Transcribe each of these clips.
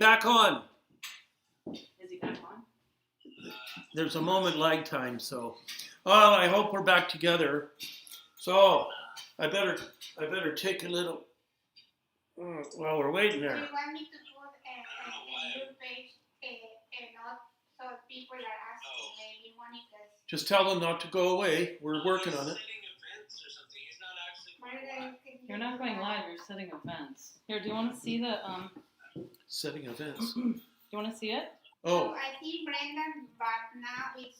back on? Is he back on? There's a moment lag time, so. Oh, I hope we're back together. So, I better take a little. While we're waiting there. Do you want me to put a new page not so people are asking maybe Monica's? Just tell them not to go away. We're working on it. You're not going live. You're setting events. Here, do you want to see the Setting events. Do you want to see it? Oh. So I think Brendan, but now it's.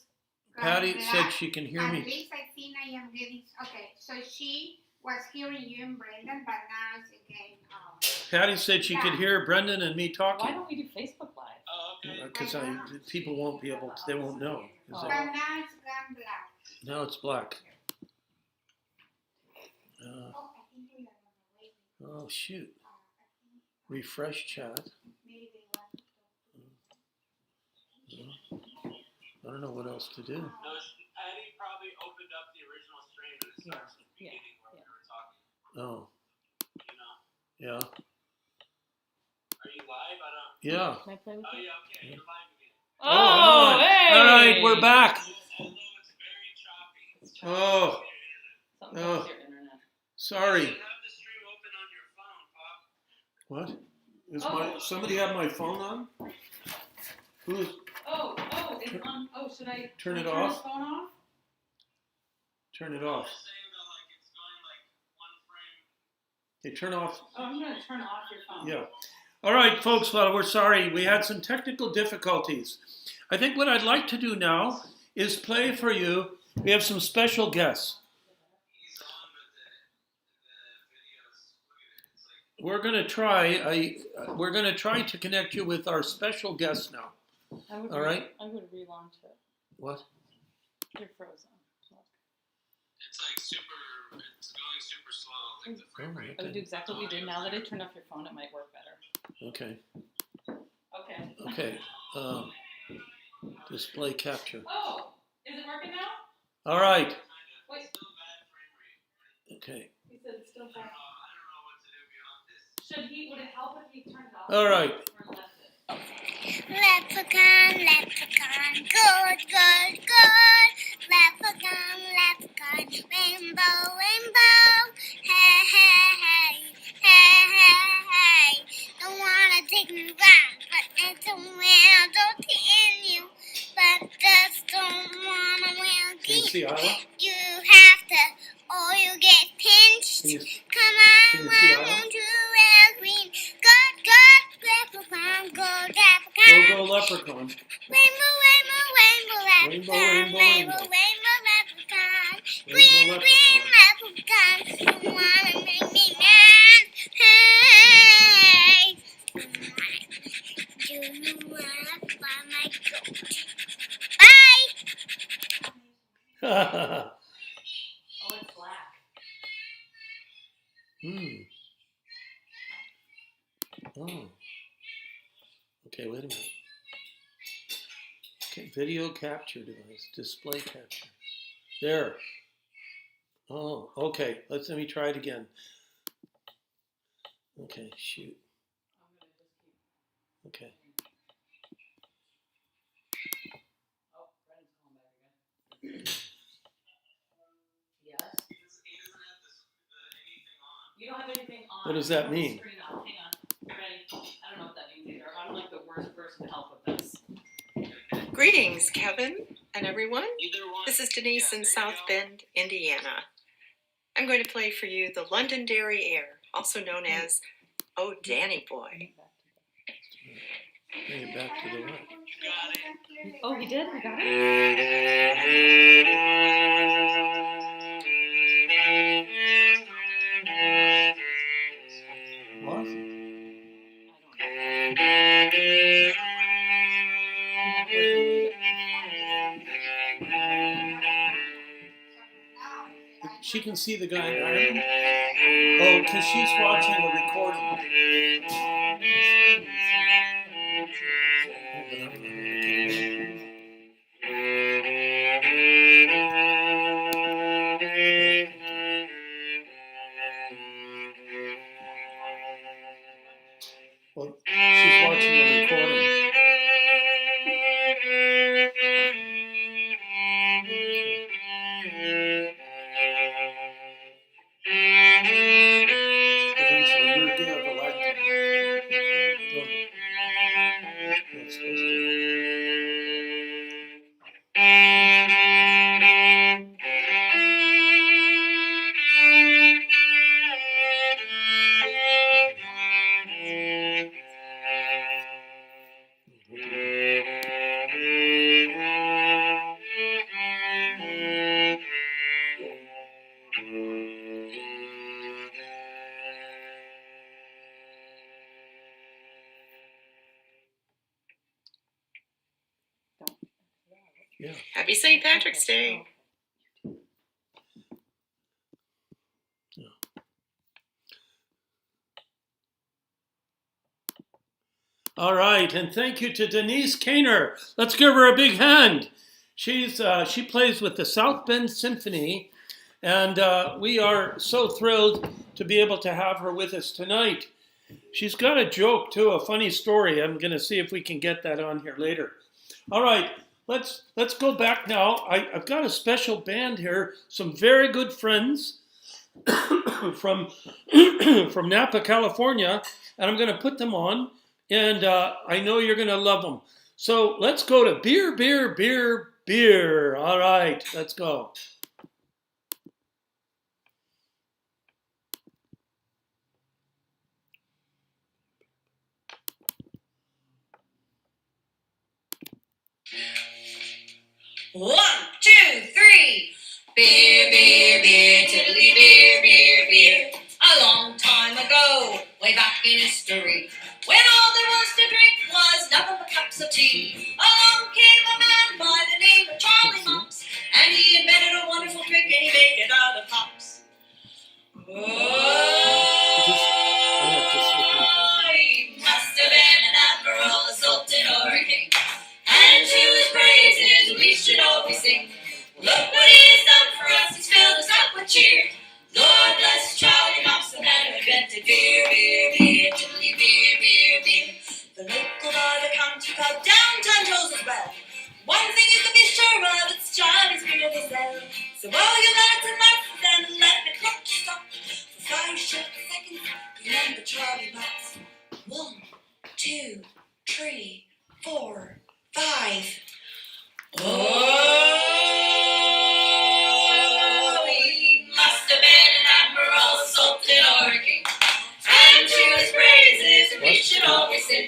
Patty said she can hear me. At least I think I am getting. Okay, so she was hearing you and Brendan, but now it's again. Patty said she could hear Brendan and me talking. Why don't we do Facebook Live? Because people won't be able to. They won't know. But now it's gone black. Now it's black. I think we are on the way. Oh shoot! Refresh chat. Maybe they want to talk. I don't know what else to do. No, Patty probably opened up the original stream and it starts at the beginning where we were talking. Oh. You know? Yeah. Are you live? I don't. Yeah. Can I play with Oh you? yeah, okay. You're live again. Oh, hey! All right, we're back. Although it's very choppy. It's choppy. Oh. Something wrong with your internet. Sorry. You have the stream open on your phone, Pop. What? Is somebody have my phone on? Who's? Oh, it's on. Oh, should I Turn it turn off? the phone off? Turn it off. Just saying that like it's going like one frame. Hey, turn off. Oh, I'm going to turn off your phone. Yeah. All right, folks. Well, we're sorry. We had some technical difficulties. I think what I'd like to do now is play for you. We have some special guests. He's on with the videos. Look at it. It's like We're going to try to connect you with our special guest now. All right. I would relaunch it. What? You're frozen. it's like it's going super slow, like the frame rate. I would do exactly what you did. Now that I turned off your phone, it might work better. Okay. Okay. Okay. Display capture. Oh, is it working now? All right. Wait. Still bad frame rate. Okay. He said it's still bad. I don't know what to do beyond this. Would it help if you turned it off? All right. Or left it? Leprechaun, leprechaun, good, good, good. Leprechaun, leprechaun, rainbow, rainbow. Hey, hey, hey, hey, hey, hey. Don't wanna take me back, but it's a world don't in you. But just don't wanna well Can you see Isla? You have to, or you get pinched. Can you, Come on, can you see why Isla? won't you wear green? Good, good, leprechaun, good, leprechaun. Go leprechaun. Rainbow, rainbow, rainbow, Rainbow, leprechaun. rainbow, Rainbow, rainbow. rainbow, leprechaun. Rainbow Green, green, leprechaun. leprechaun. You wanna make me mad? Hey. Do you wanna buy my goat? Bye. Oh, it's black. Oh. Okay, wait a minute. Okay, video capture device, display capture. There. Oh, okay. Let me try it again. Okay, shoot. Okay. Oh, Brendan's calling back again. Yes. He doesn't have anything on. You don't have anything on. What does that mean? Screen on. Hang on. Ready? I don't know what that means either. I'm like the worst person to help with this. Greetings, Kevin and everyone. Either one. This is Denise Yeah, in there you South go. Bend, Indiana. I'm going to play for you the Londonderry Air, also known as Oh Danny Boy. Bring it back to the right. You got it. Oh, he did? We got it? What? She can see the guy in Ireland. Oh, because she's watching the recording. Well, she's watching the Yeah. Happy St. Patrick's Day. All right, and thank you to Denise Kaner. Let's give her a big hand. She plays with the South Bend Symphony, and we are so thrilled to be able to have her with us tonight. She's got a joke too, a funny story. I'm going to see if we can get that on here later. All right, let's go back now. I've got a special band here, some very good friends from from Napa, California, and I'm going to put them on. And I know you're going to love them. So let's go to beer, beer, beer, beer. All right, let's go. One, two, three. Beer, beer, beer, tiddly beer, beer, beer. A long time ago, way back in history, when all there was to drink was nothing but cups of tea, along came a man by the name of Charlie Mops, and he invented a wonderful drink and he made it out of hops. Oh, he must have been an admiral, a sultan, or a king, and to his praises we should always sing. Look what he's done for us, he's filled us up with cheer. Lord bless Charlie Mops, the man who invented beer, beer, beer, tiddly beer, beer, beer. The local bar, the country club, downtown Joe's as well. One thing you can be sure of, it's Charlie's beer they sell. So all you lads and lasses, and let me clock you stop. For 5 short seconds, remember Charlie Mops. 1, 2, 3, 4, 5. Oh, he must have been an admiral, a sultan, or a king, and to his praises we should always sing.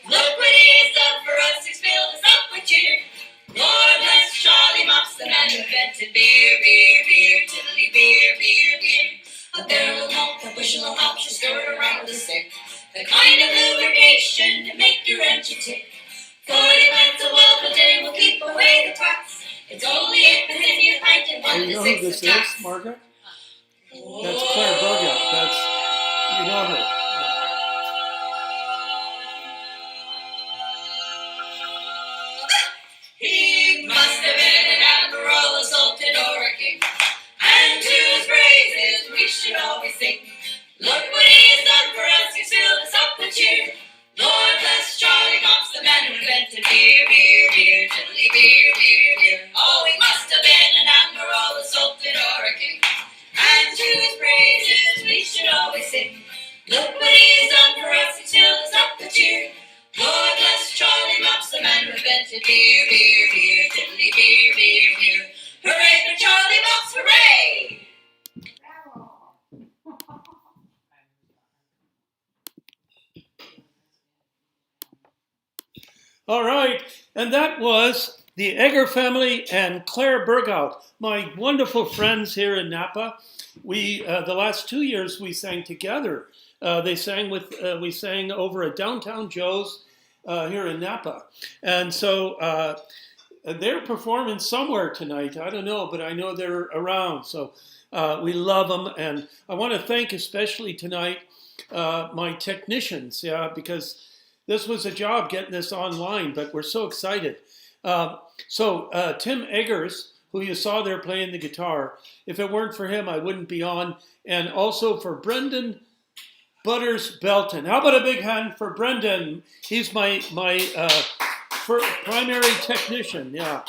Look what he's done for us, he's filled us up with cheer. Lord bless Charlie Mops, the man who invented beer, beer, beer, tiddly beer, beer, beer. A barrel of malt, a bushel of hops, you stir it around with a stick, the kind of lubrication to make your engine tick. 40 pence a well per day will keep away the twats. It's only 8 pence if you pint and 1 You to know 6 who this of tax. is, Margaret? That's Claire Burgett. You know her. He must have been an admiral, a sultan, or a king, and to his praises we should always sing. Look what he's done for us, he's filled us up with cheer. Lord bless Charlie Mops, the man who invented beer, beer, beer, tiddly beer, beer, beer. Oh, he must have been an admiral, a sultan, or a king, and to his praises we should always sing. Look what he's done for us, he's filled us up with cheer. Lord bless Charlie Mops, the man who invented beer, beer, beer, tiddly beer, beer, beer. Hooray for Charlie Mops, hooray! All right, and that was the Egger family and Claire Burgout, my wonderful friends here in Napa. We the last 2 years we sang together. We sang over at Downtown Joe's here in Napa, and so they're performing somewhere tonight. I don't know, but I know they're around. So we love them, and I want to thank especially tonight my technicians, because this was a job getting this online, but we're so excited. Tim Eggers, who you saw there playing the guitar, if it weren't for him, I wouldn't be on. And also for Brendan Butters Belton. How about a big hand for Brendan? He's my primary technician. Yeah.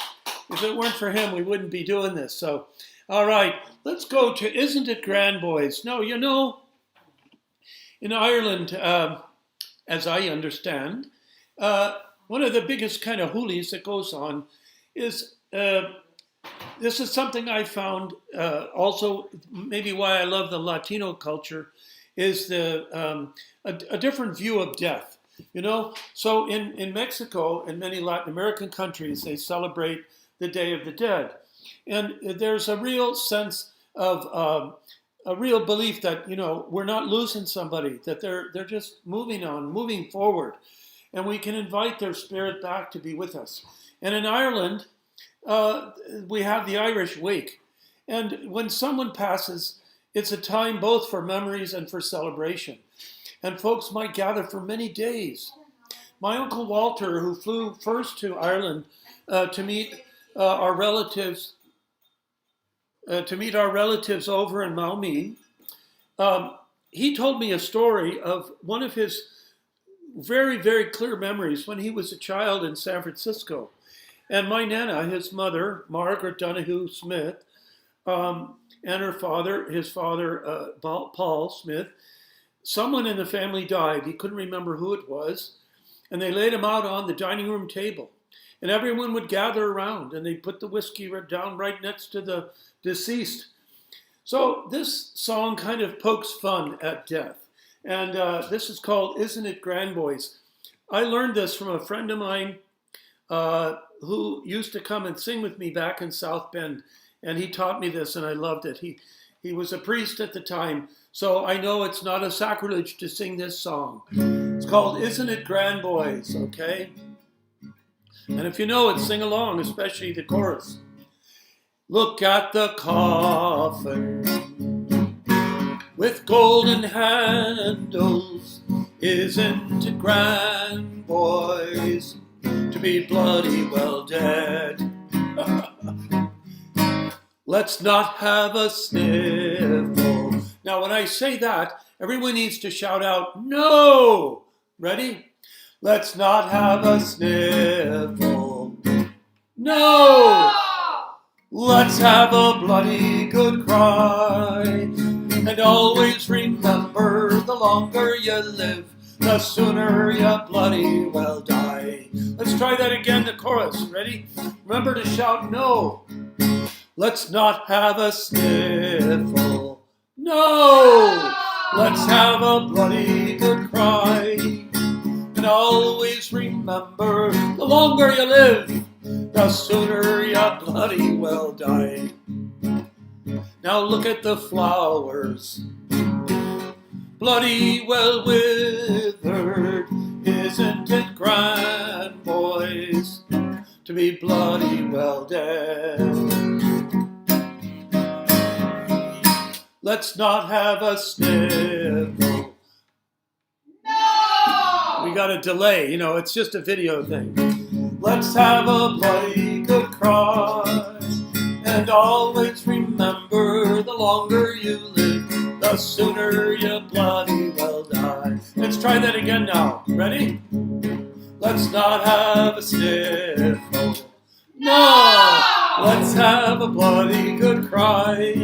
If it weren't for him, we wouldn't be doing this. So, all right, let's go to Isn't It Grand, Boys? No, you know, in Ireland, as I understand, one of the biggest kind of hoolies that goes on is, this is something I found also, maybe why I love the Latino culture, is a different view of death. You know, so in Mexico and many Latin American countries, they celebrate the Day of the Dead. And there's a real sense of a real belief that, you know, we're not losing somebody, that they're just moving on, moving forward. And we can invite their spirit back to be with us. And in Ireland, we have the Irish wake. And when someone passes, it's a time both for memories and for celebration. And folks might gather for many days. My Uncle Walter, who flew first to Ireland to meet our relatives, over in Maumeen, he told me a story of one of his very, very clear memories when he was a child in San Francisco. And my Nana, his mother, Margaret Donahue Smith, and his father, Paul Smith, someone in the family died. He couldn't remember who it was. And they laid him out on the dining room table. And everyone would gather around, and they'd put the whiskey down right next to the deceased. So this song kind of pokes fun at death. And this is called Isn't It Grand Boys? I learned this from a friend of mine who used to come and sing with me back in South Bend. And he taught me this, and I loved it. He was a priest at the time, so I know it's not a sacrilege to sing this song. It's called Isn't It Grand Boys, okay? And if you know it, sing along, especially the chorus. Look at the coffin with golden handles. Isn't it grand, boys, to be bloody well dead? Let's not have a sniffle. Now, when I say that, everyone needs to shout out, no! Ready? Let's not have a sniffle. No! Let's have a bloody good cry. And always remember, the longer you live, the sooner you bloody well die. Let's try that again, the chorus. Ready? Remember to shout no. Let's not have a sniffle. No! Let's have a bloody good cry. And always remember, the longer you live, the sooner you bloody well die. Now look at the flowers, bloody well withered. Isn't it grand, boys, to be bloody well dead? Let's not have a sniffle. No! We got a delay, it's just a video thing. Let's have a bloody good cry. And always remember, the longer you live, the sooner you bloody well die. Let's try that again now. Ready? Let's not have a sniffle. No! Let's have a bloody good cry.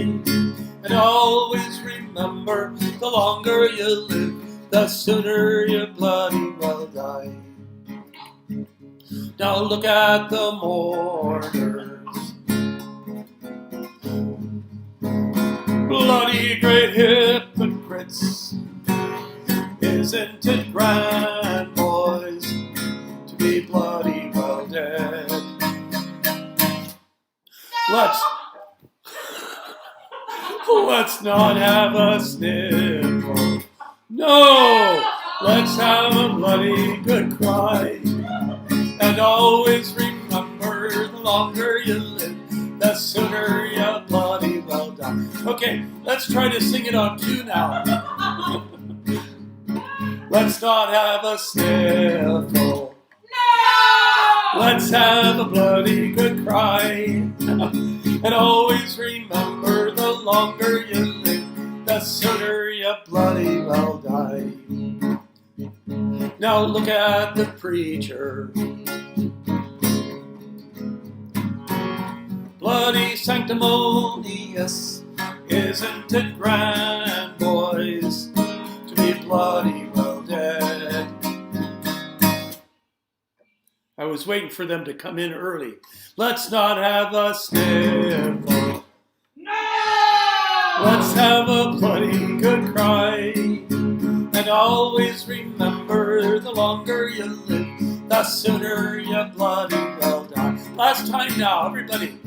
And always remember, the longer you live, the sooner you bloody well die. Now look at the mourners, bloody great hypocrites. Isn't it grand, boys, to be bloody well dead? Let's not have a sniffle. No! Let's have a bloody good cry. And always remember, the longer you live, the sooner you bloody well die. Okay, let's try to sing it on cue now. Let's not have a sniffle. No! Let's have a bloody good cry. And always remember, the longer you live, the sooner you bloody well die. Now look at the preacher, bloody sanctimonious. Isn't it grand, boys, to be bloody well dead? I was waiting for them to come in early. Let's not have a sniffle. No! Let's have a bloody good cry. And always remember, the longer you live, the sooner you bloody well die. Last time now, everybody.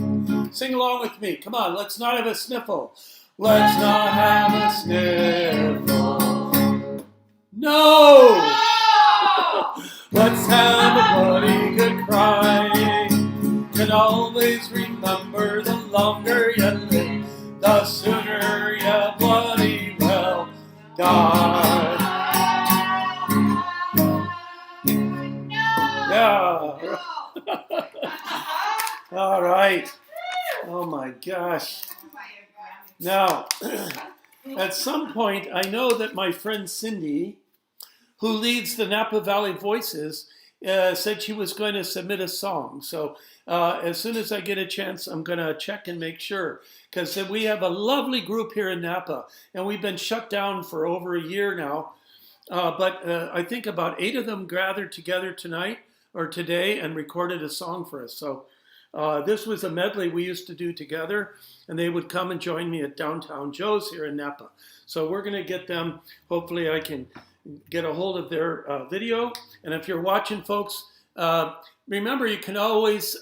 Sing along with me. Come on, let's not have a sniffle. Let's not have a sniffle. No! Let's have a bloody good cry. And always remember, the longer you live, the sooner you bloody well die. Yeah. All right. Oh my gosh. Now, at some point, I know that my friend Cindy, who leads the Napa Valley Voices, said she was going to submit a song. So as soon as I get a chance, I'm going to check and make sure. Because we have a lovely group here in Napa, and we've been shut down for over a year now. But I think about 8 of them gathered together tonight or today and recorded a song for us. So this was a medley we used to do together, and they would come and join me at Downtown Joe's here in Napa. So we're going to get them. Hopefully I can get a hold of their video. And if you're watching, folks, remember you can always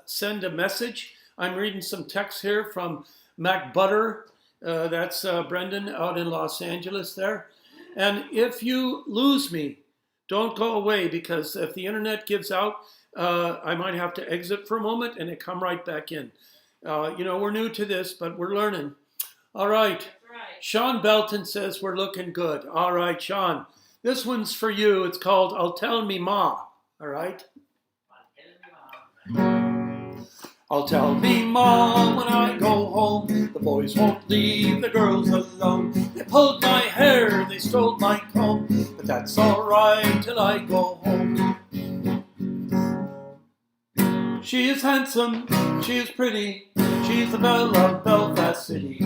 send a message. I'm reading some text here from Mac Butter. That's Brendan out in Los Angeles there. And if you lose me, don't go away, because if the internet gives out, I might have to exit for a moment and it come right back in. We're new to this, but we're learning. All right. Right. Sean Belton says we're looking good. All right, Sean. This one's for you. It's called I'll Tell Me Ma. All right? I'll tell me Ma when I go home, the boys won't leave the girls alone. They pulled my hair, they stole my comb, but that's all right till I go home. She is handsome, she is pretty, she's the belle of Belfast City.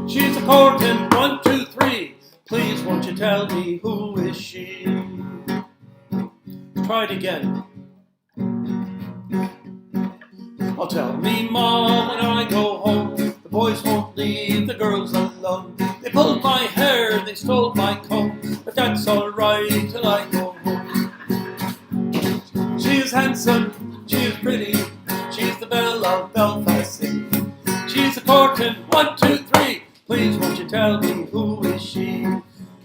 She's a courting 1, 2, 3. Please won't you tell me who is she? Try it again. I'll tell me Ma when I go home, the boys won't leave the girls alone. They pulled my hair, they stole my comb, but that's all right till I go home. She is handsome, she is pretty, she's the belle of Belfast City. She's a courting 1, 2, 3. Please won't you tell me who is she?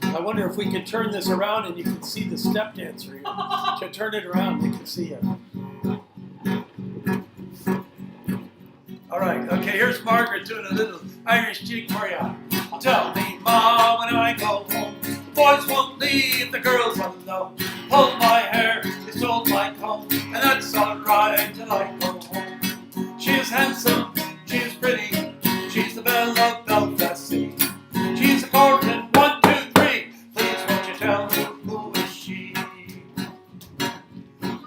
I wonder if we could turn this around and you can see the step dancer here. To turn it around, you can see it. All right, okay, here's Margaret doing a little Irish jig for you. I'll tell me Ma when I go home, the boys won't leave the girls alone. Pulled my hair, they stole my comb, and that's all right till I go home. She is handsome, she is pretty, she's the belle of Belfast City. She's a courting 1, 2, 3. Please won't you tell me who is she?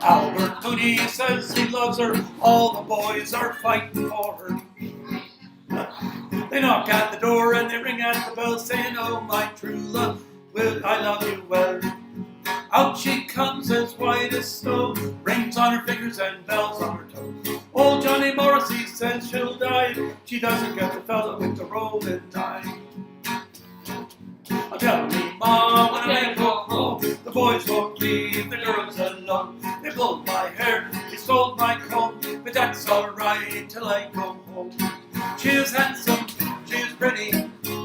Albert Mooney says he loves her, all the boys are fighting for her. They knock at the door and they ring at the bell saying, oh my true love, I love you well. Out she comes as white as snow, rings on her fingers and bells on her toes. Old Johnny Morrissey says she'll die if she doesn't get the fella with the rolling eye. I'll tell me Ma when I go home, the boys won't leave the girls alone. They pulled my hair, they stole my comb, but that's all right till I go home. She is handsome, she is pretty,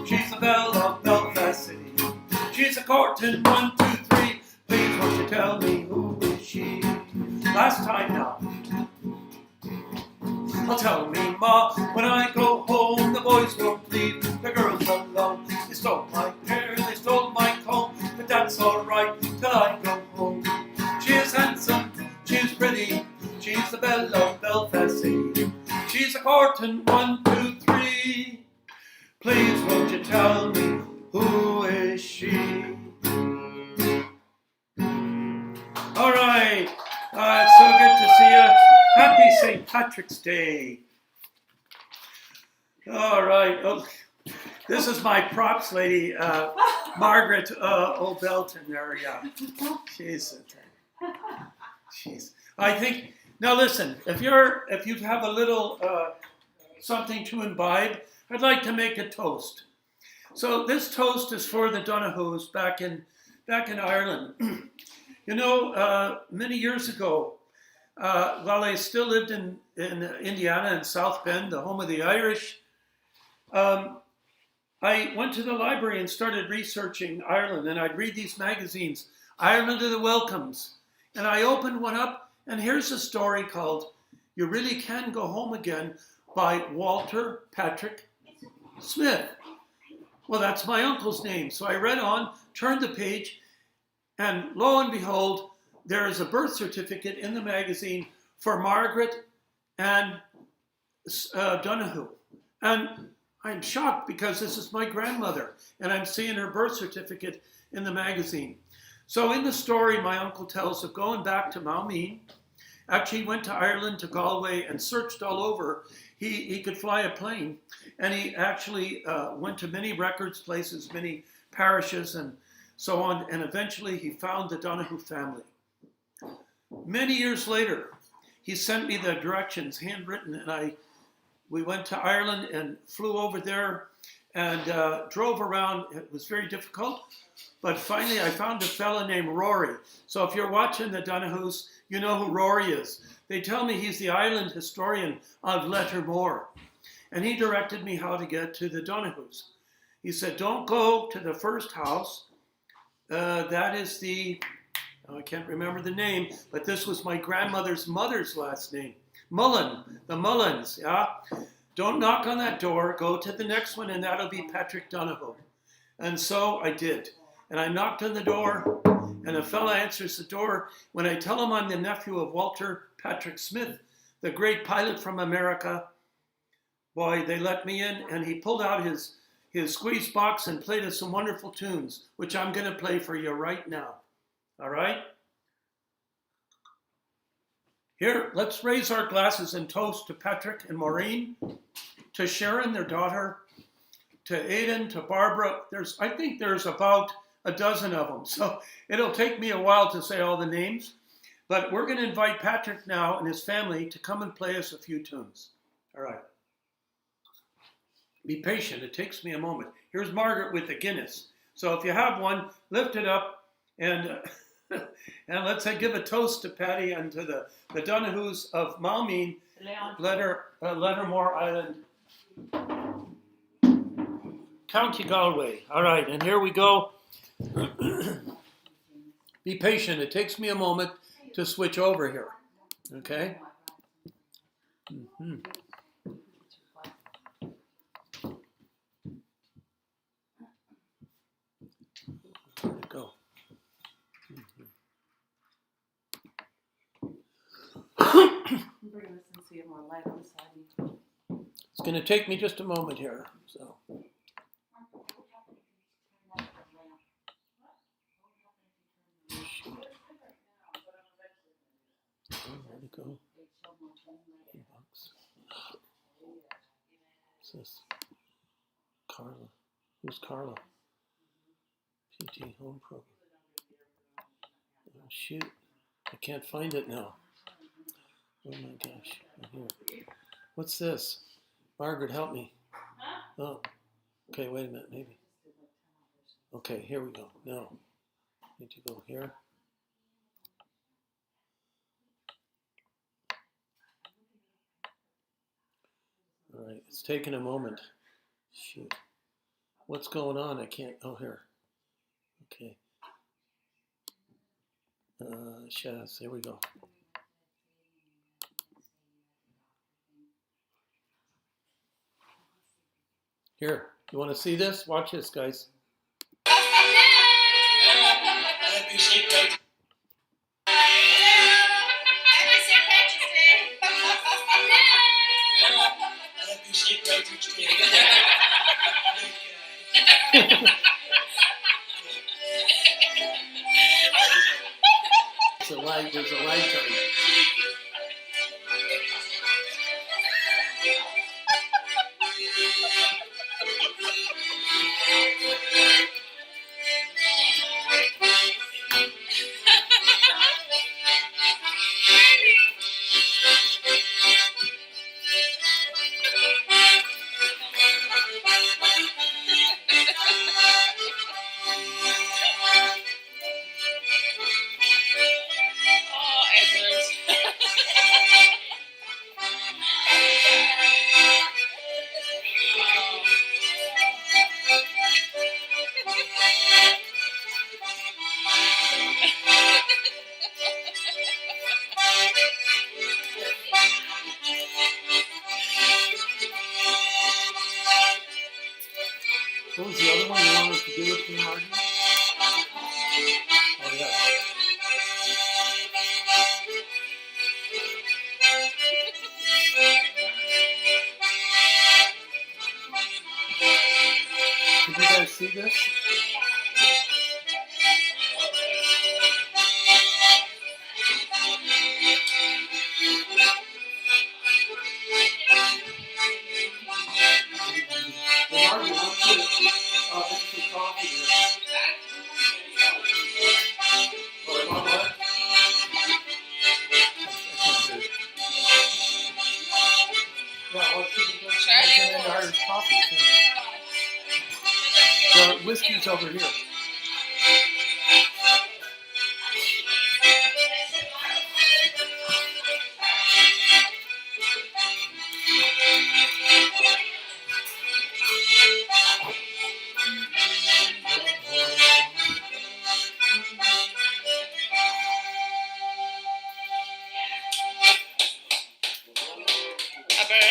she's the belle of Belfast City. She's a courting 1, 2, 3. Please won't you tell me who is she? Last time now. I'll tell me Ma when I go home, the boys won't leave the girls alone. They stole my hair, they stole my comb, but that's all right till I go home. She is handsome, she is pretty, she's the belle of Belfast City. She's a courting 1, 2, 3. Please won't you tell me who is she? All right, it's so good to see you. Happy St. Patrick's Day. All right, oh, this is my props lady, Margaret O'Belton there, yeah. She's. I think, now listen, if you have a little something to imbibe, I'd like to make a toast. So this toast is for the Donahues back in Ireland. You know, many years ago, while I still lived in Indiana in South Bend, the home of the Irish, I went to the library and started researching Ireland, and I'd read these magazines, Ireland of the Welcomes. And I opened one up, and here's a story called You Really Can Go Home Again by Walter Patrick Smith. Well, that's my uncle's name. So I read on, turned the page, and lo and behold, there is a birth certificate in the magazine for Margaret Ann Donahue. And I'm shocked because this is my grandmother, and I'm seeing her birth certificate in the magazine. So in the story, my uncle tells of going back to Malmeen. Actually, he went to Ireland, to Galway, and searched all over. He could fly a plane, and he actually went to many records places, many parishes, and so on, and eventually he found the Donahue family. Many years later, he sent me the directions, handwritten, and we went to Ireland and flew over there and drove around. It was very difficult, but finally I found a fella named Rory. So if you're watching the Donahues, you know who Rory is. They tell me he's the island historian of Lettermore, and he directed me how to get to the Donahues. He said, don't go to the first house. That is I can't remember the name, but this was my grandmother's mother's last name. Mullen, the Mullins, yeah? Don't knock on that door, go to the next one, and that'll be Patrick Donahue. And so I did. And I knocked on the door, and a fella answers the door. When I tell him I'm the nephew of Walter Patrick Smith, the great pilot from America, boy, they let me in, and he pulled out his squeeze box and played us some wonderful tunes, which I'm going to play for you right now. All right? Here, let's raise our glasses and toast to Patrick and Maureen, to Sharon, their daughter, to Aidan, to Barbara. I think there's about a dozen of them, so it'll take me a while to say all the names. But we're going to invite Patrick now and his family to come and play us a few tunes. All right. Be patient. It takes me a moment. Here's Margaret with the Guinness. So if you have one, lift it up and and let's give a toast to Patty and to the Donahues of Malmeen, Lettermore Island, County Galway. All right, and here we go. Be patient. It takes me a moment to switch over here. Okay? Mm-hmm. There we go. It's going to take me just a moment here. So. Shoot. Where'd it go? What's this? Carla. Who's Carla? PT Home Program. Oh, shoot. I can't find it now. Oh my gosh. I'm here. What's this? Margaret, help me. Oh. Okay, wait a minute, maybe. Okay, here we go. No. Need to go here. All right, it's taking a moment. Shoot. What's going on? I can't. Oh, here. Okay. Shaz, there we go. Here, you want to see this? Watch this, guys. There's a lag time. to do with me, Martin? Oh, yeah. Did you guys see this? Well, Martin, let's get some coffee here. Oh, you want what? Yeah, I'll get an Irish coffee too. The whiskey's over here.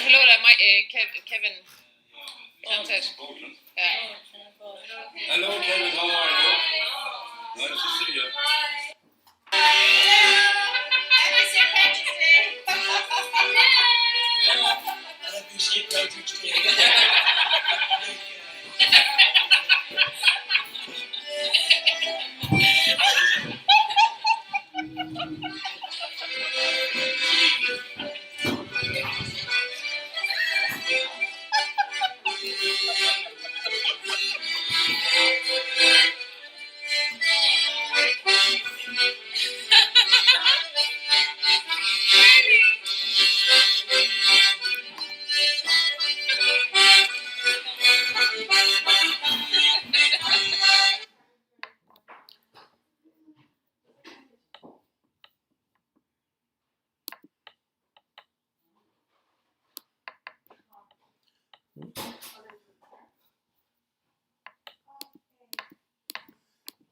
Hello där, Kevin. Sunset. Hello, Kevin. How are you? Nice to see you. Happy St. Patrick's Day! Happy St. Patrick's Day.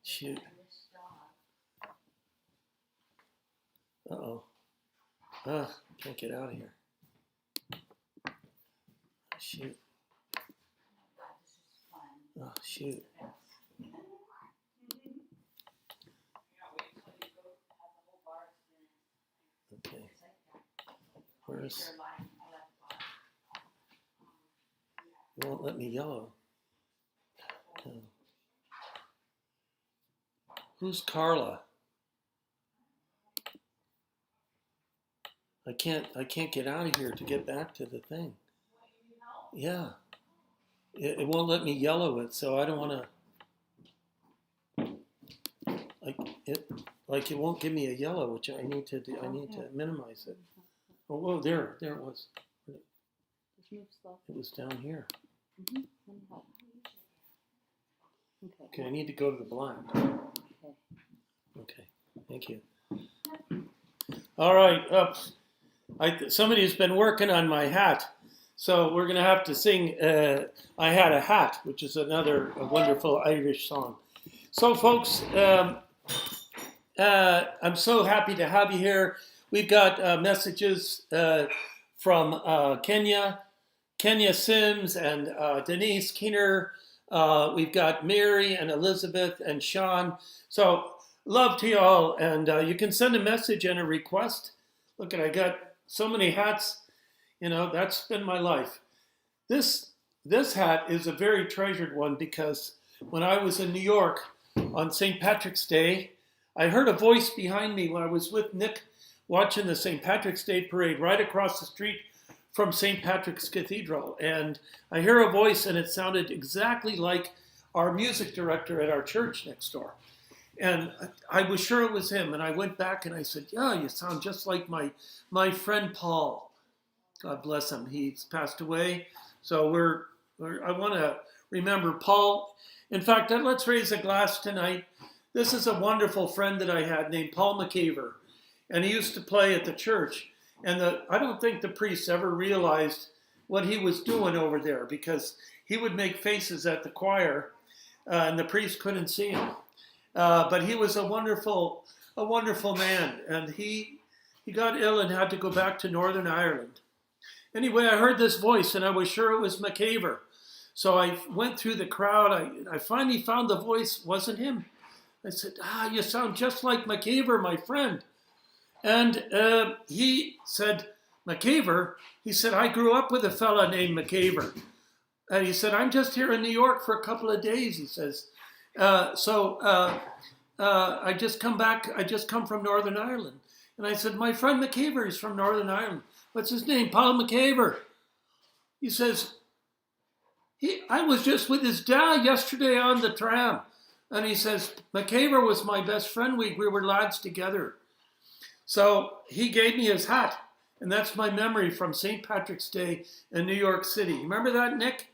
Shoot. Uh-oh. Can't get out of here. Shoot. Oh, shoot. Okay. Where's... It won't let me yellow. Oh. Who's Carla? I can't get out of here to get back to the thing. Yeah. It won't let me yellow it, so I don't want to. It won't give me a yellow, which I need to do. I need to minimize it. Oh, whoa, there it was. It was down here. Okay, I need to go to the black. Okay, thank you. All right, somebody's been working on my hat, so we're gonna have to sing "I Had a Hat," which is another wonderful Irish song. So, folks, I'm so happy to have you here. We've got messages from Kenya Sims and Denise Keener. We've got Mary and Elizabeth and Sean. So love to you all. And you can send a message and a request. Look, I got so many hats. You know, that's been my life. This hat is a very treasured one because when I was in New York on St. Patrick's Day, I heard a voice behind me when I was with Nick watching the St. Patrick's Day parade right across the street from St. Patrick's Cathedral. And I hear a voice and it sounded exactly like our music director at our church next door. And I was sure it was him. And I went back and I said, yeah, you sound just like my friend Paul. God bless him. He's passed away. So I want to remember Paul. In fact, let's raise a glass tonight. This is a wonderful friend that I had named Paul McCaver. And he used to play at the church. And I don't think the priest ever realized what he was doing over there because he would make faces at the choir and the priest couldn't see him. But he was a wonderful man. And he got ill and had to go back to Northern Ireland. Anyway, I heard this voice and I was sure it was McCaver. So I went through the crowd. I finally found the voice. Wasn't him. I said, you sound just like McKeever, my friend. And he said, McKeever? He said, I grew up with a fella named McKeever. And he said, I'm just here in New York for a couple of days, he says. I just come back. I just come from Northern Ireland. And I said, my friend McKeever is from Northern Ireland. What's his name? Paul McKeever. He says, I was just with his dad yesterday on the tram. And he says, McKeever was my best friend. We were lads together. So he gave me his hat. And that's my memory from St. Patrick's Day in New York City. Remember that, Nick?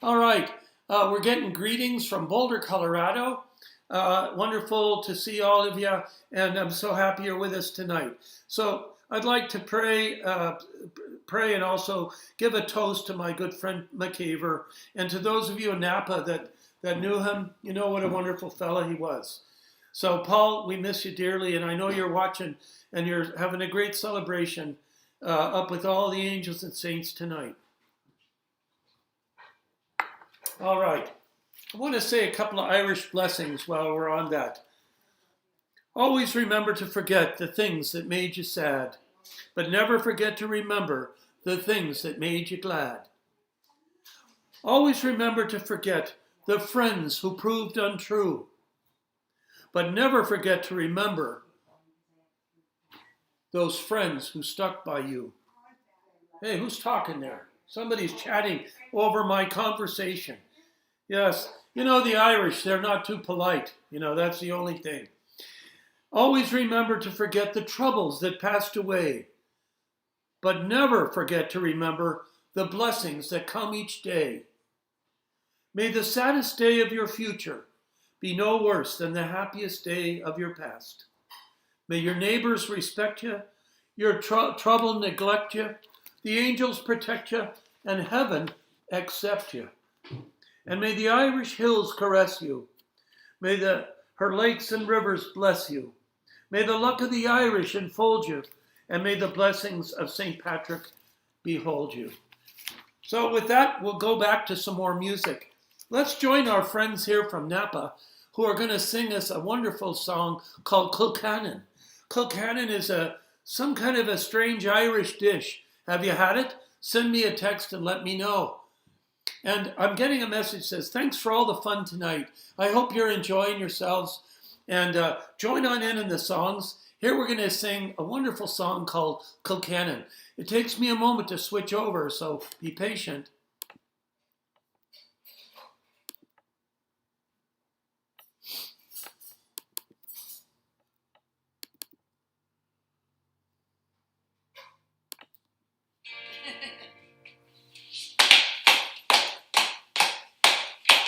All right. We're getting greetings from Boulder, Colorado. Wonderful to see all of you. And I'm so happy you're with us tonight. So I'd like to pray and also give a toast to my good friend McKeever. And to those of you in Napa that knew him, you know what a wonderful fella he was. So Paul, we miss you dearly. And I know you're watching and you're having a great celebration up with all the angels and saints tonight. All right. I want to say a couple of Irish blessings while we're on that. Always remember to forget the things that made you sad, but never forget to remember the things that made you glad. Always remember to forget the friends who proved untrue, but never forget to remember those friends who stuck by you. Hey, who's talking there? Somebody's chatting over my conversation. Yes, you know the Irish, they're not too polite. You know, that's the only thing. Always remember to forget the troubles that passed away, but never forget to remember the blessings that come each day. May the saddest day of your future be no worse than the happiest day of your past. May your neighbors respect you, your trouble neglect you, the angels protect you, and heaven accept you. And may the Irish hills caress you. May her lakes and rivers bless you. May the luck of the Irish enfold you. And may the blessings of St. Patrick behold you. So with that, we'll go back to some more music. Let's join our friends here from Napa who are going to sing us a wonderful song called Kilcannon. Kilcannon is some kind of a strange Irish dish. Have you had it? Send me a text and let me know. And I'm getting a message that says, thanks for all the fun tonight. I hope you're enjoying yourselves. And join on in the songs. Here we're going to sing a wonderful song called Kilcannon. It takes me a moment to switch over, so be patient.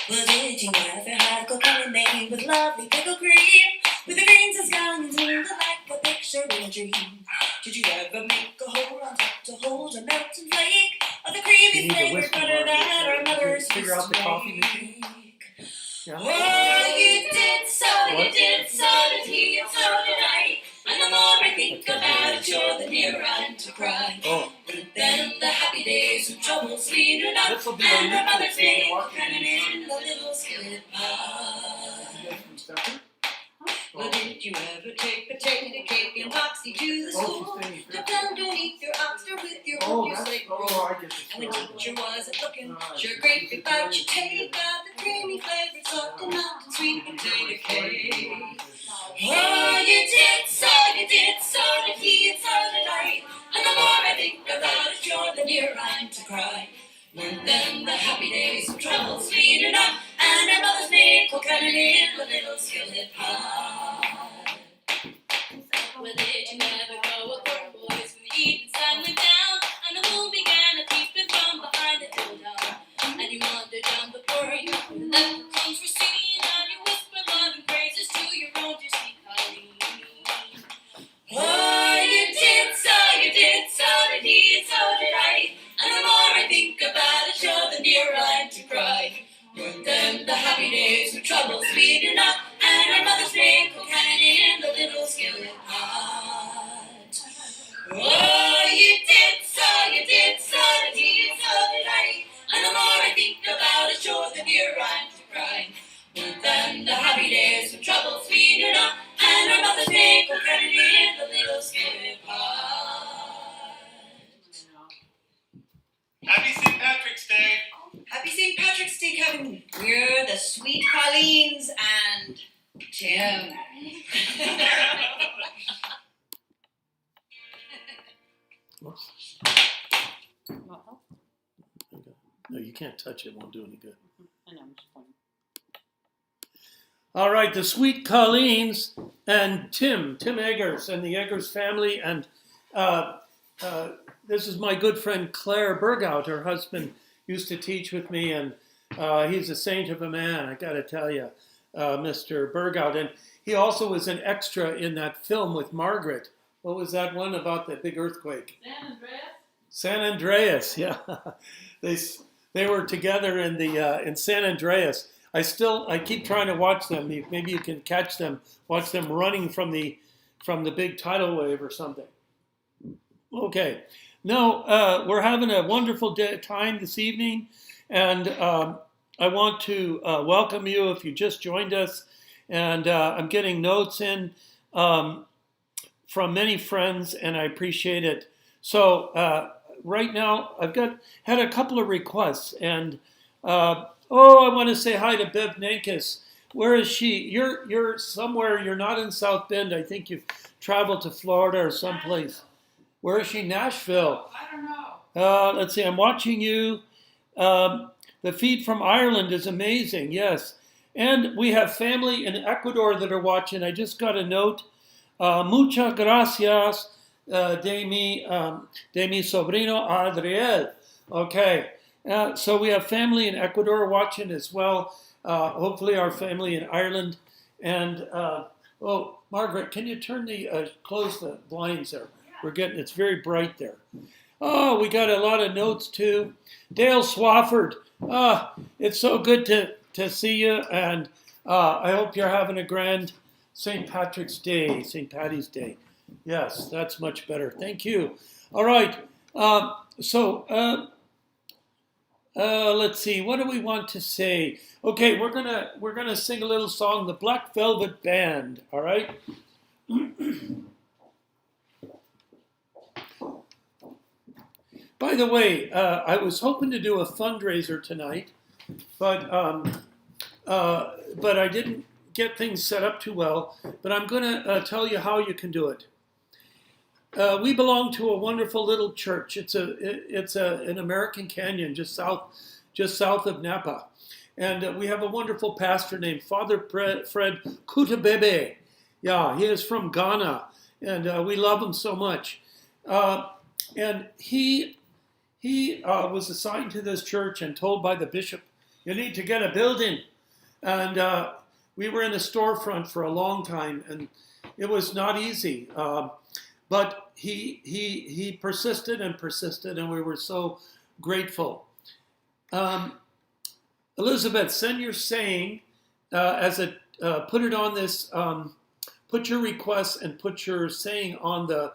Well, did you ever have Kilcannon made with lovely pickle cream? With the greens and scallions moving like a picture in a dream. Did you ever make a hole on top to hold a melting flake of the creamy flavored butter that our mothers used Figure out the to coffee make? machine. Yeah. Well, you did, so you did, so did he, and so did I. And the more I think about it, you're the nearer I'm to cry. Oh. But then the happy days of troubles leading up, This will be and on our YouTube, mother's so you can made watch it. cannon in the little skillet pot. You guys from Celtic? Well, did you ever take potato cake and boxy to the school? she's saying Tucked underneath your oxter with your hook, your slate roll. I get And the the teacher wasn't looking sure great about your take out the creamy flavored soft and mountain sweet potato cake. Oh, you did, so did he, and so did I. And the more I think about it, you're the nearer I'm to cry. Weren't them the happy days of troubles leading up, and our mothers made Kilcannon in the little skillet pot. Well, did you ever go a court, boys, when the evening sun went down, and the moon began a peeping from behind the hill? And you wandered down the purring, and the left crumbs were seen, and you whispered loving praises to your own dear sweet Colleen. Oh, you did, so did he, and so did I. And the more I think about it, you're the nearer I'm to cry. Weren't them the happy days of troubles leading up, and our mothers made Kilcannon sweet Colleen's and Tim. Whoops. Well, No, you can't touch it. It won't do any good. I know, I'm just pointing. All right, the Sweet Colleens and Tim Eggers and the Eggers family. And this is my good friend Claire Bergout. Her husband used to teach with me, and he's a saint of a man, I got to tell you, Mr. Bergout. And he also was an extra in that film with Margaret. What was that one about the big earthquake? San Andreas? San Andreas, yeah. They were together in San Andreas. I keep trying to watch them. Maybe you can catch them, watch them running from the big tidal wave or something. Okay, now we're having a wonderful time this evening, and I want to welcome you if you just joined us. And I'm getting notes in from many friends, and I appreciate it. So right now, I've had a couple of requests, and I want to say hi to Bev Nankis. Where is she? You're somewhere. You're not in South Bend. I think you've traveled to Florida or someplace. Where is she? Nashville. I don't know. Let's see. I'm watching you. The feed from Ireland is amazing. Yes, and we have family in Ecuador that are watching. I just got a note. Muchas gracias de mi sobrino Adriel. Okay. So we have family in Ecuador watching as well. Hopefully our family in Ireland. And, Margaret, can you close the blinds there? It's very bright there. Oh, we got a lot of notes too. Dale Swafford, it's so good to see you. And I hope you're having a grand St. Patrick's Day, St. Patty's Day. Yes, that's much better. Thank you. All right. Let's see. What do we want to say? Okay, we're gonna sing a little song, the Black Velvet Band. All right. By the way, I was hoping to do a fundraiser tonight, but I didn't get things set up too well. But I'm gonna tell you how you can do it. We belong to a wonderful little church. It's an American Canyon just south of Napa, and we have a wonderful pastor named Father Fred Kutabebe. Yeah, he is from Ghana, and we love him so much. And he was assigned to this church and told by the bishop, "You need to get a building." And we were in a storefront for a long time, and it was not easy. But he persisted and persisted, and we were so grateful. Elizabeth, send your saying put it on this. Put your requests and put your saying on the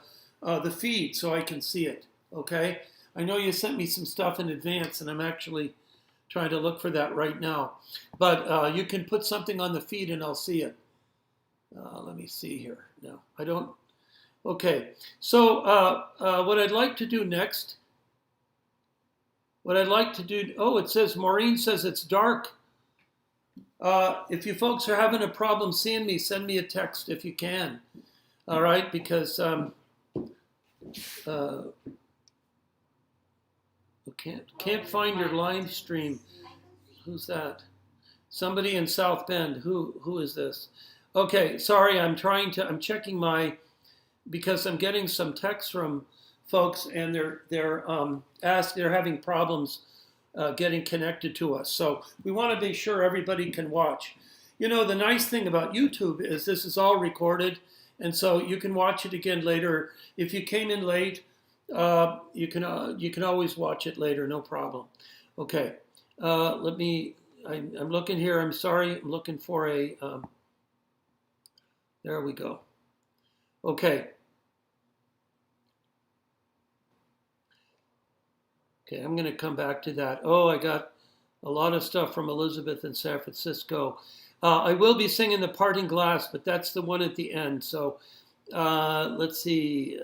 feed so I can see it. Okay. I know you sent me some stuff in advance, and I'm actually trying to look for that right now. But you can put something on the feed, and I'll see it. Let me see here. No, I don't. Okay, so what I'd like to do next, it says, Maureen says it's dark. If you folks are having a problem seeing me, send me a text if you can. All right, because can't find your live stream. Who's that? Somebody in South Bend. Who is this? Okay, sorry, I'm checking because I'm getting some texts from folks, and they're having problems getting connected to us. So we want to be sure everybody can watch. You know, the nice thing about YouTube is this is all recorded, and so you can watch it again later. If you came in late, you can always watch it later, no problem. Okay, I'm looking here. I'm sorry, I'm looking for a. There we go. Okay. Okay, I'm going to come back to that. Oh, I got a lot of stuff from Elizabeth in San Francisco. I will be singing The Parting Glass, but that's the one at the end. So let's see.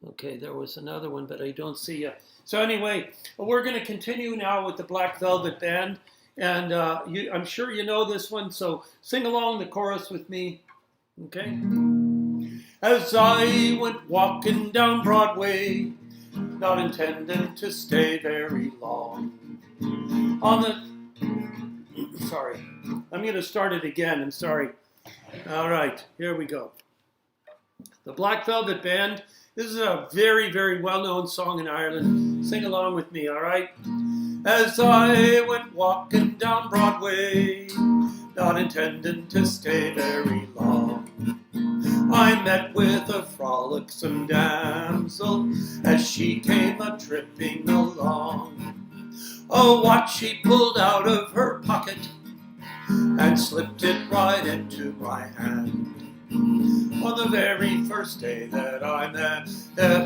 Okay, there was another one, but I don't see you. So anyway, we're going to continue now with the Black Velvet Band. And I'm sure you know this one, so sing along the chorus with me. Okay? As I went walking down Broadway, not intending to stay very long. Sorry, I'm going to start it again. I'm sorry. All right, here we go. The Black Velvet Band. This is a very, very well-known song in Ireland. Sing along with me, all right? As I went walking down Broadway, not intending to stay very long, I met with a frolicsome damsel as she came a-tripping along. Oh, what she pulled out of her pocket and slipped it right into my hand. On the very first day that I met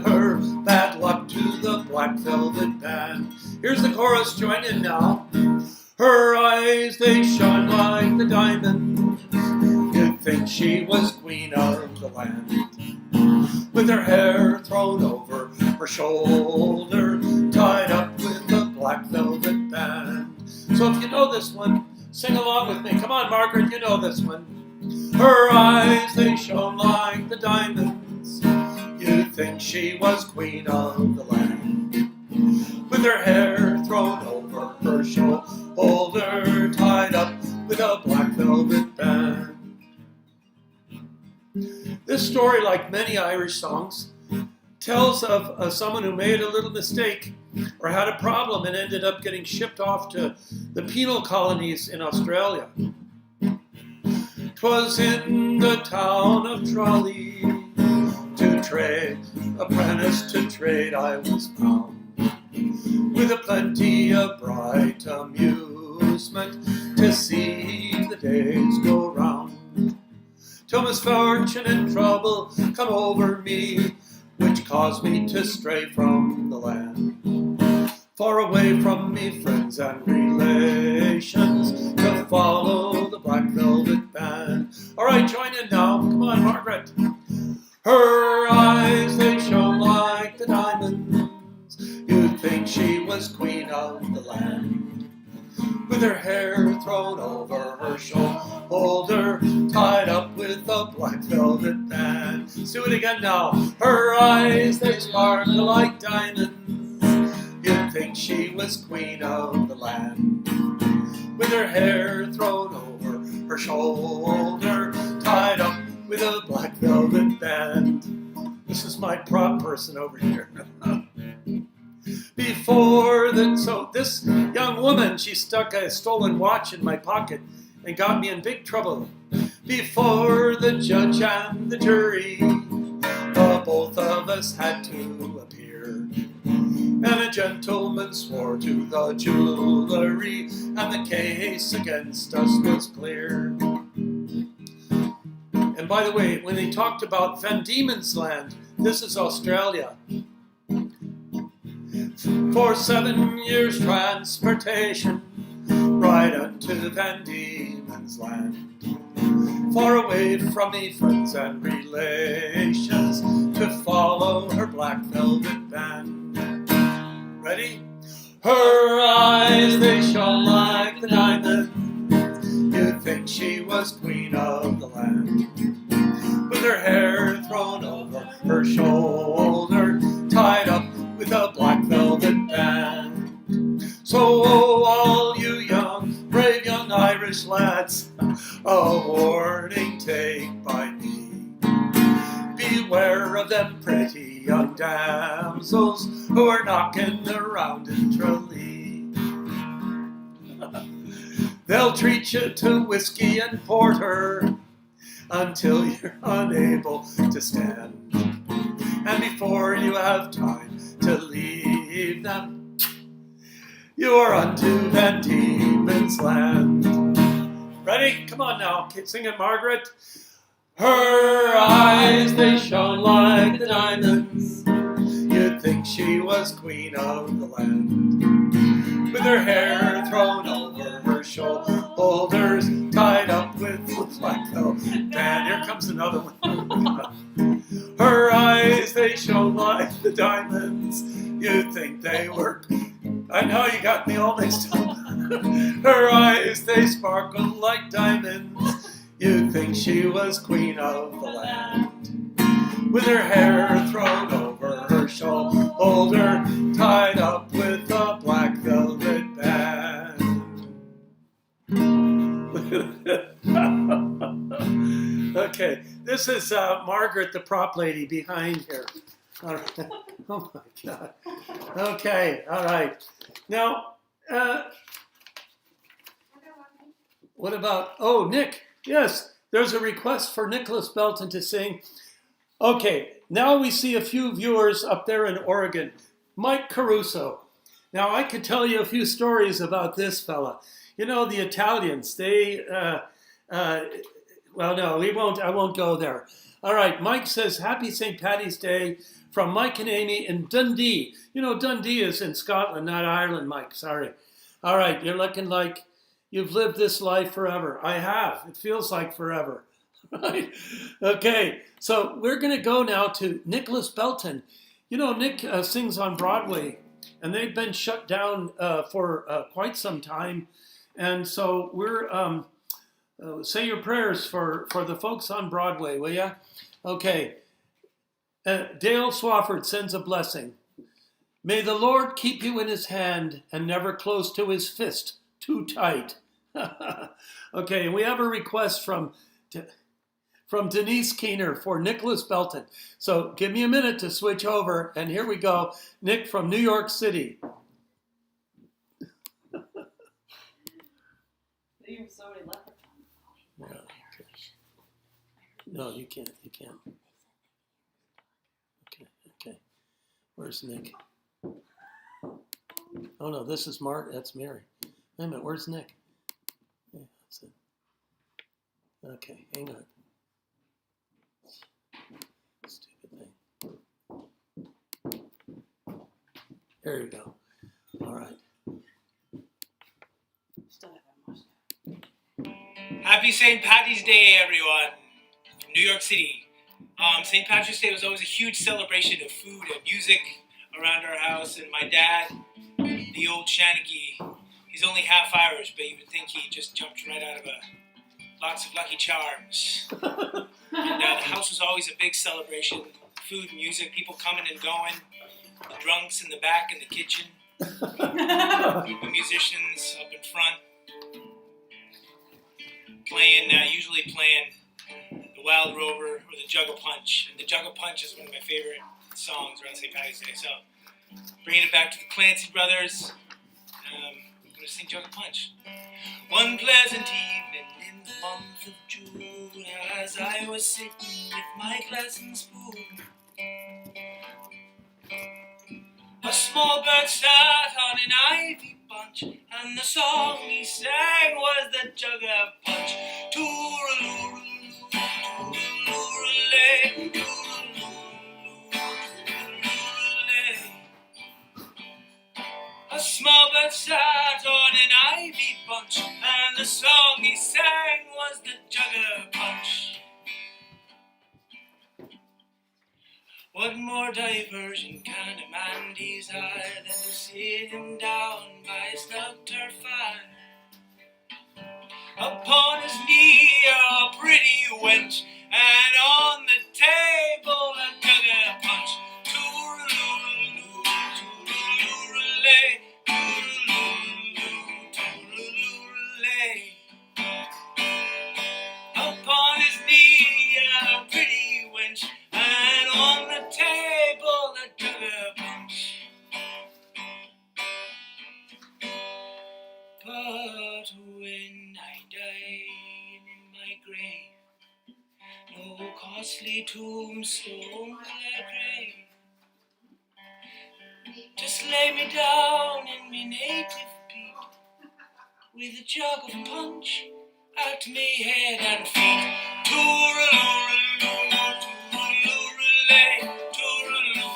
her, bad luck to the Black Velvet Band. Here's the chorus, join in now. Her eyes, they shone like the diamonds. You'd think she was queen of the land. With her hair thrown over her shoulder, tied up with a black velvet band. So if you know this one, sing along with me. Come on, Margaret, you know this one. Her eyes, they shone like the diamonds. You'd think she was queen of the land. With her hair thrown over her shoulder, tied up with a black velvet band. This story, like many Irish songs, tells of someone who made a little mistake or had a problem and ended up getting shipped off to the penal colonies in Australia. 'Twas in the town of Tralee, to trade, apprentice to trade I was bound, with a plenty of bright amusement to see the days go round. Till misfortune and trouble come over me, which caused me to stray from the land, far away from me friends and relations, to follow the Black Velvet Band. All right, join in now. Come on, Margaret. Her eyes, they shone like the diamonds. You'd think she was queen of the land. With her hair thrown over her shoulder, tied up with a black velvet band. Let's do it again now. Her eyes, they sparkle like diamonds. You'd think she was queen of the land. With her hair thrown over her shoulder, tied up with a black velvet band. This is my prop person over here. So this young woman, she stuck a stolen watch in my pocket and got me in big trouble. Before the judge and the jury, both of us had to appear. And a gentleman swore to the jewelry, and the case against us was clear. And by the way, when they talked about Van Diemen's Land, this is Australia. For 7 years transportation, right unto Van Diemen's Land, far away from me friends and relations, to follow her black velvet band. Ready? Her eyes, they shone like the diamond. You'd think she was queen of the land. With her hair thrown over her shoulder, tied up with a black velvet band. So all you young, brave young Irish lads, a warning take by me. Beware of them pretty young damsels who are knocking around in Tralee. They'll treat you to whiskey and porter until you're unable to stand. And before you have time to leave them, you are unto Van Diemen's Land. Ready? Come on now. Sing it, Margaret. Her eyes, they shone like the diamonds. You'd think she was queen of the land. With her hair thrown over her shoulders, tied up with black velvet band. Here comes another one. Her eyes, eyes, they shone like the diamonds. You'd think they were. I know you got me all mixed up. Her eyes, they sparkled like diamonds. You'd think she was queen of the land. With her hair thrown over her shoulder, tied up with a black velvet band. Okay, this is Margaret, the prop lady behind here. All right. Oh my God. Okay, all right. Now, what about, oh, Nick, yes, there's a request for Nicholas Belton to sing. Okay, now we see a few viewers up there in Oregon. Mike Caruso. Now, I could tell you a few stories about this fella. You know, the Italians, they, well, no, I won't go there. All right, Mike says, Happy St. Paddy's Day from Mike and Amy in Dundee. You know, Dundee is in Scotland, not Ireland, Mike, sorry. All right, you're looking like you've lived this life forever. I have. It feels like forever. Right? Okay, so we're going to go now to Nicholas Belton. You know, Nick sings on Broadway, and they've been shut down for quite some time. And so we're, say your prayers for the folks on Broadway, will ya? Okay. Dale Swafford sends a blessing. May the Lord keep you in his hand and never close to his fist too tight. Okay, and we have a request from Denise Keener for Nicholas Belton. So give me a minute to switch over, and here we go. Nick from New York City. You're so electric. Yeah, okay. No, you can't. Okay. Where's Nick? Oh no, this is Mark. That's Mary. Wait a minute, where's Nick? Yeah, that's it. Okay, hang on. Stupid thing. There you go. All right. Still haven't watched Happy St. Paddy's Day, everyone, from New York City. St. Patrick's Day was always a huge celebration of food and music around our house, and my dad, the Old Shenachie, he's only half Irish, but you would think he just jumped right out of a box of Lucky Charms. And the house was always a big celebration, food, music, people coming and going, the drunks in the back in the kitchen, the musicians up in front, usually playing the Wild Rover or the Jug of Punch. And the Jug of Punch is one of my favorite songs around St. Paddy's Day. So, bringing it back to the Clancy brothers, I'm going to sing Jug of Punch. One pleasant evening in the month of June, as I was sitting with my glass and spoon, a small bird sat on an ivy bunch, and the song he sang was the Jug of Punch. Tooraloo, tooraloo, tooraloo. A small bird sat on an ivy bunch, and the song he sang was the Jug of Punch. What more diversion can a man desire than to sit him down by a snug turf fire? Upon his knee a pretty wench, and on the table a jug of punch. Tooraloo, tooraloo-lay, tooraloo, tooraloo-lay. Upon his knee a pretty wench, and on the table a jug of punch. But when I die in my grave, no costly tombstone will I crave. Just lay me down in me native peat, with a jug of punch at me head and feet. Tooraloo, tooraloo-lay, tooraloo,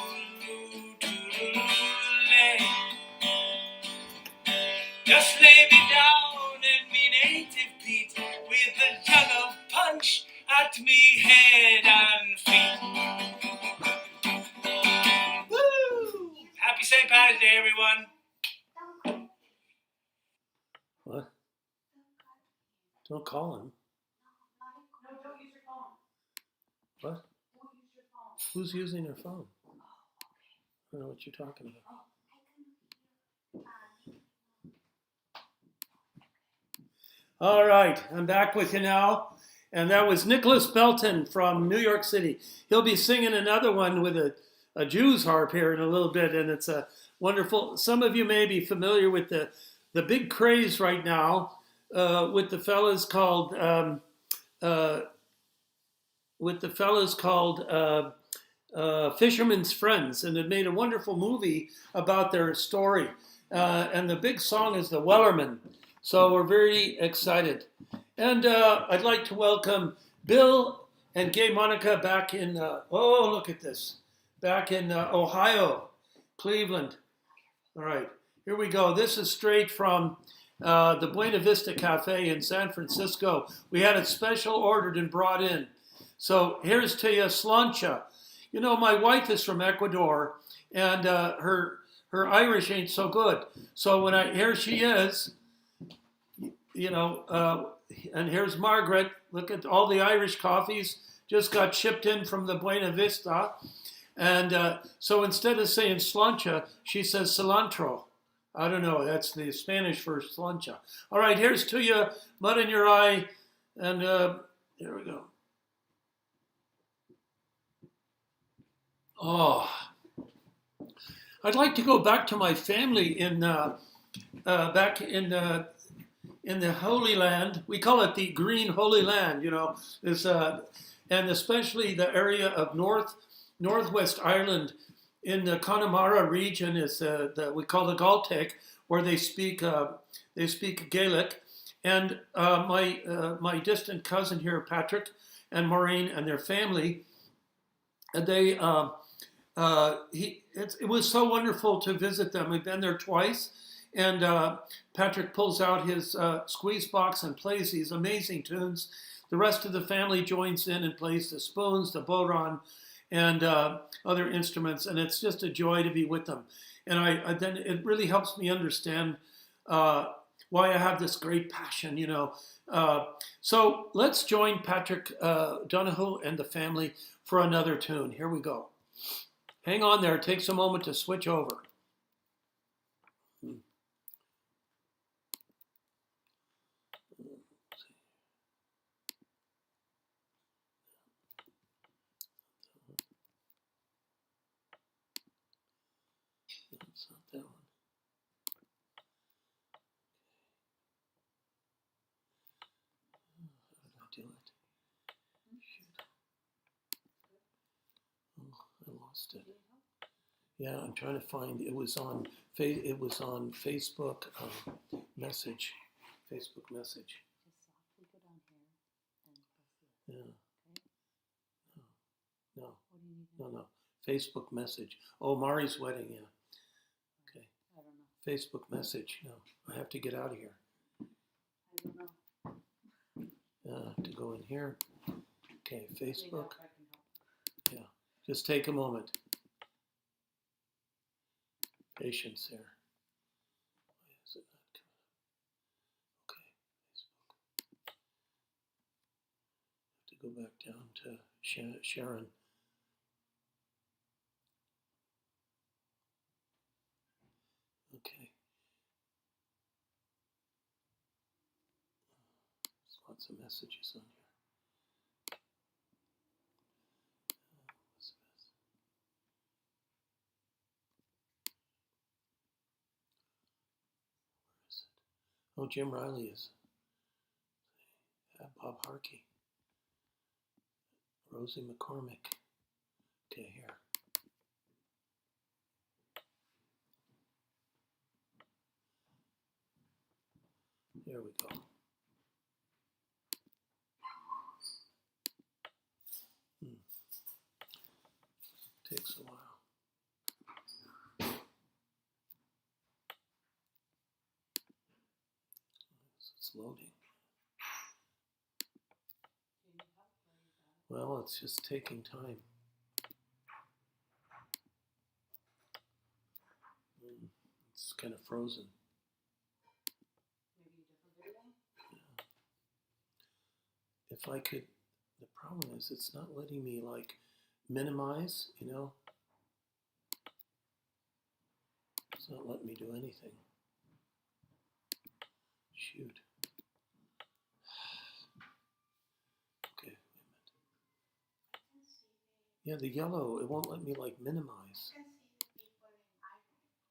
tooraloo-lay. Just lay me down in me native peat, with a jug of punch at me head and feet. Don't call him. No, don't use your phone. What? Don't use your phone. Who's using their phone? I don't know what you're talking about. All right, I'm back with you now. And that was Nicholas Belton from New York City. He'll be singing another one with a Jew's harp here in a little bit, and it's a wonderful. Some of you may be familiar with the big craze right now with the fellas called Fisherman's Friends, and it made a wonderful movie about their story. And the big song is the Wellerman. So we're very excited. And I'd like to welcome Bill and Gay Monica back in, oh, look at this, back in Ohio, Cleveland. All right, here we go. This is straight from the Buena Vista Cafe in San Francisco. We had it special ordered and brought in. So here's to you, Slancha. You know, my wife is from Ecuador, and her Irish ain't so good. So when here she is, you know, and here's Margaret. Look at all the Irish coffees just got shipped in from the Buena Vista. And so instead of saying slancha, she says cilantro. I don't know. That's the Spanish for slancha. All right, here's to you, mud in your eye. And here we go. Oh, I'd like to go back to my family in back in the Holy Land. We call it the Green Holy Land, you know. And especially the area of northwest Ireland in the Connemara region is we call the Gaeltacht, where they speak Gaelic. And my distant cousin here, Patrick and Maureen and their family, they it was so wonderful to visit them. We've been there twice. And Patrick pulls out his squeeze box and plays these amazing tunes. The rest of the family joins in and plays the spoons, the bodhrán, and other instruments. And it's just a joy to be with them. And then it really helps me understand why I have this great passion, you know. So let's join Patrick Donoghue and the family for another tune. Here we go. Hang on there. It takes a moment to switch over. It's not that one. How did I do it? Shoot. Oh, I lost it. Yeah, I'm trying to find. It was on Facebook message. Facebook message. Just softly go down here and press this. Yeah. Okay. No. What do you need? No. Facebook message. Oh, Mari's wedding. Yeah. Okay. I don't know. Facebook message. No, I have to get out of here. I don't know. I have to go in here. Okay, Facebook. I can help. Yeah. Just take a moment. Patience here. Why is it not coming? Okay, Facebook. Have to go back down to Sharon. Okay. There's lots of messages on here. What's this? Where is it? Oh, Jim Riley is. Bob Harkey. Rosie McCormick. Okay, here. There we go. Takes a while. It's loading. Well, it's just taking time. It's kind of frozen. Maybe a different video? if I could, the problem is it's not letting me like minimize, you know. It's not letting me do anything. Shoot. Okay, wait a minute. Yeah, the yellow, it won't let me like minimize.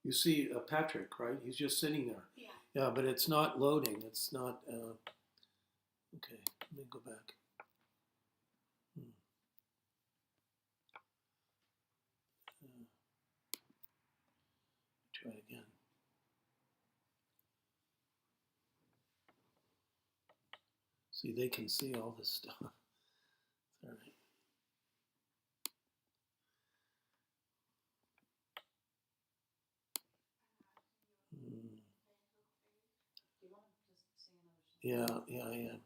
You see Patrick, right? He's just sitting there. Yeah. Yeah, but it's not loading. It's not, okay, let me go back. Try again. See, they can see all this stuff. All right. Yeah, I am.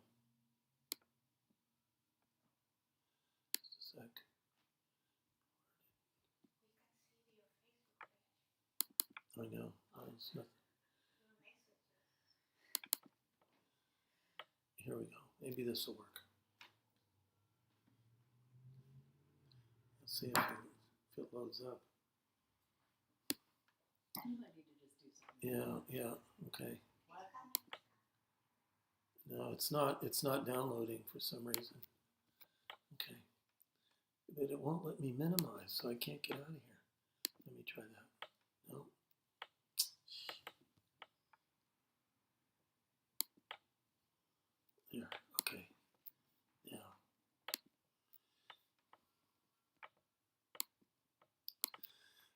Just a sec. I know. It's not. Here we go. Maybe this will work. Let's see if it loads up. You might need to just do something. Yeah, okay. No, it's not downloading for some reason. Okay. But it won't let me minimize, so I can't get out of here. Let me try that. No. Here, okay. Now.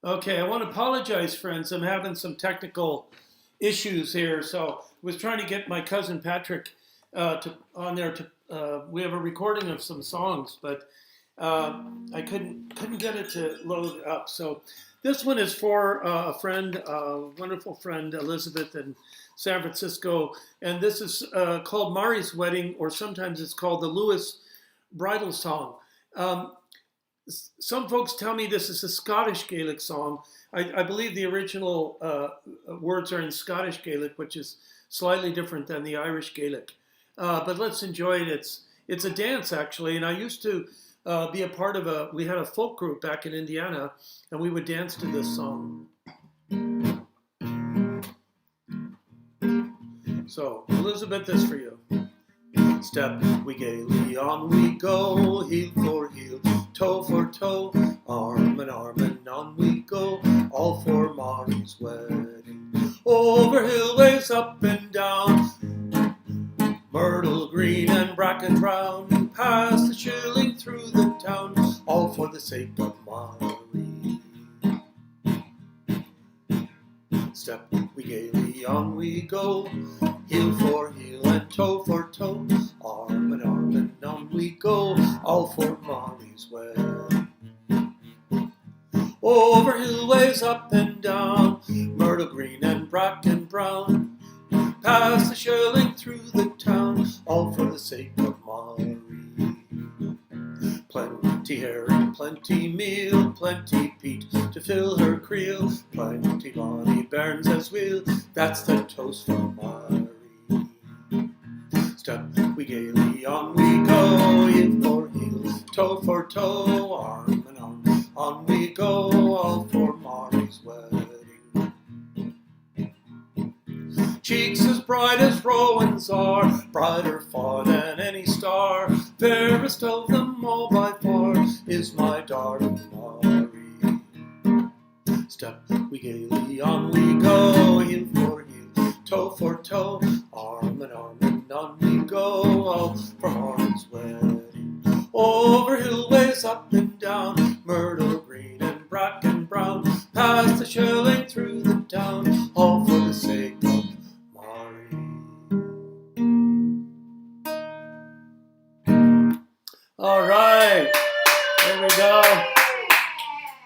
Okay, I want to apologize, friends. I'm having some technical issues here, so I was trying to get my cousin Patrick on there. We have a recording of some songs, but I couldn't get it to load up. So this one is for a friend, a wonderful friend, Elizabeth in San Francisco, and this is called Mari's Wedding, or sometimes it's called the Lewis Bridal Song. Some folks tell me this is a Scottish Gaelic song. I believe the original words are in Scottish Gaelic, which is slightly different than the Irish Gaelic. But let's enjoy it. It's a dance, actually, and I used to be a part of we had a folk group back in Indiana, and we would dance to this song. So, Elizabeth, this for you. Step we gaily, on we go, heel for heel, toe for toe, arm in arm, and on we go, all for Mari's wedding. Over hill ways, up and down, myrtle green and bracken brown, past the shilling through the town, all for the sake of Mary. Step we gaily, on we go, heel for heel and toe for toe, arm in arm, and on we go, all for Mari's wedding. Over hill ways, up and down, myrtle green and bracken brown, past the shilling through the town, all for the sake of Mary. Plenty herring, plenty meal, plenty peat to fill her creel, plenty bonny bairns as weel, that's the toast for Mary. Step we gaily, on we go, heel for heel, toe for toe, arm in arm, on we go, all for Mari's wedding. Cheeks as bright as Rowan's are, brighter far than any star, fairest of them all by far is my darling Mary. Step we gaily, on we go, heel for heel, toe for toe, arm in arm, and on we go, all for Mari's wedding. Over hill ways, up and down, myrtle green and bracken brown, past the shilling through the town, all for the sake of Mary. All right, there we go.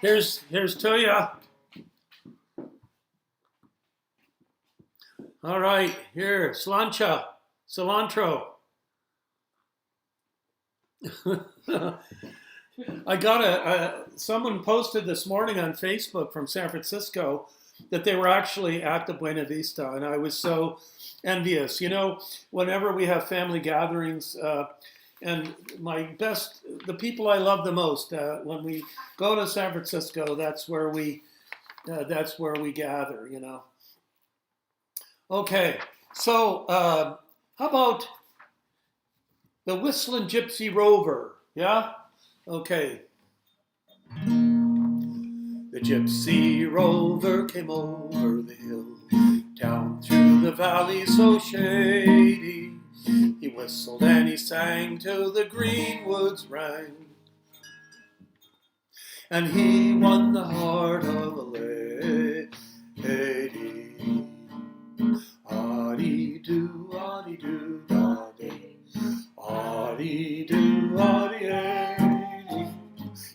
Here's to ya. All right, here, cilantro. I got someone posted this morning on Facebook from San Francisco that they were actually at the Buena Vista, and I was so envious. You know, whenever we have family gatherings, And the people I love the most, when we go to San Francisco, that's where we gather, you know. Okay, so how about the Whistling Gypsy Rover? Yeah? Okay. The gypsy rover came over the hill, down through the valley so shady. He whistled and he sang till the green woods rang, and he won the heart of a lady. Audie-doo, audie-doo, da-dee. Audie-doo, audie-dee.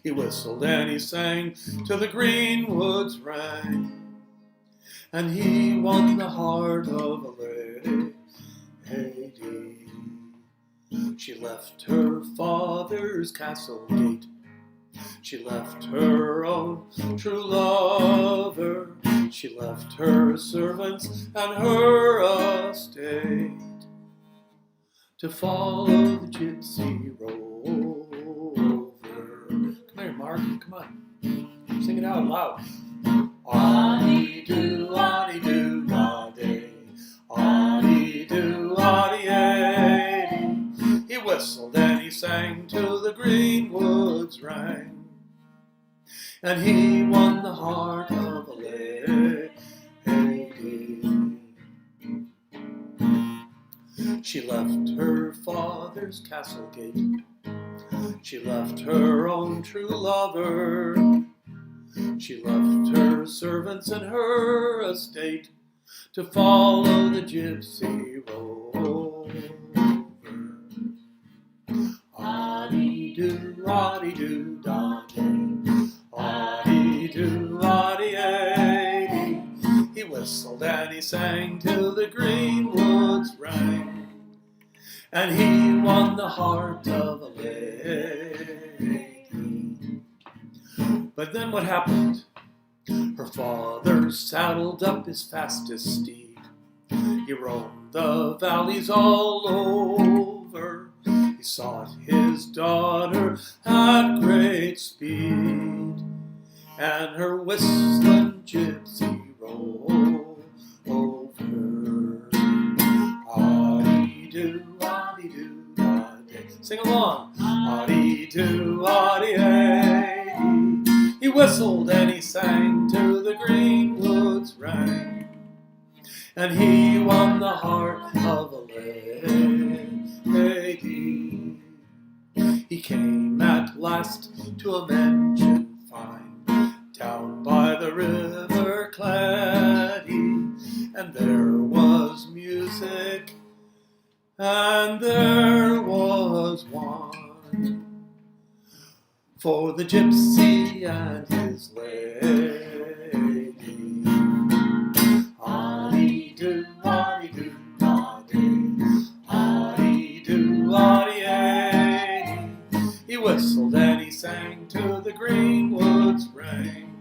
He whistled and he sang till the green woods rang, and he won the heart of a lady. She left her father's castle gate, she left her own true lover, she left her servants and her estate, to follow the gypsy rover. Come here, Mark, come on. Sing it out loud. Audie-doo, audie-doo, da-dee. Audie-doo, audie-ay. He whistled and he sang till the green woods rang, and he won the heart of a lady. She left her father's castle gate, she left her own true lover, she left her servants and her estate, to follow the gypsy rover. Audie-doo, audie-doo, da-dee. Audie-doo, audie-ay. He whistled and he sang till the green woods rang, and he won the heart of a lady. But then what happened? Her father saddled up his fastest steed. He roamed the valleys all over. He sought his daughter at great speed, and her whistling gypsy rover. Audie-doo, audie-doo, da-dee. Sing along. Audie-doo, audie-ay. He whistled and he sang till the green woods rang, and he won the heart of a lady. He came at last to a mansion fine, down by the river Claddy, and there was music and there was wine for the gypsy and his lady. Audie-doo, audie-doo, da-dee. Audie-doo, audie-ay. He whistled and he sang till the green woods rang,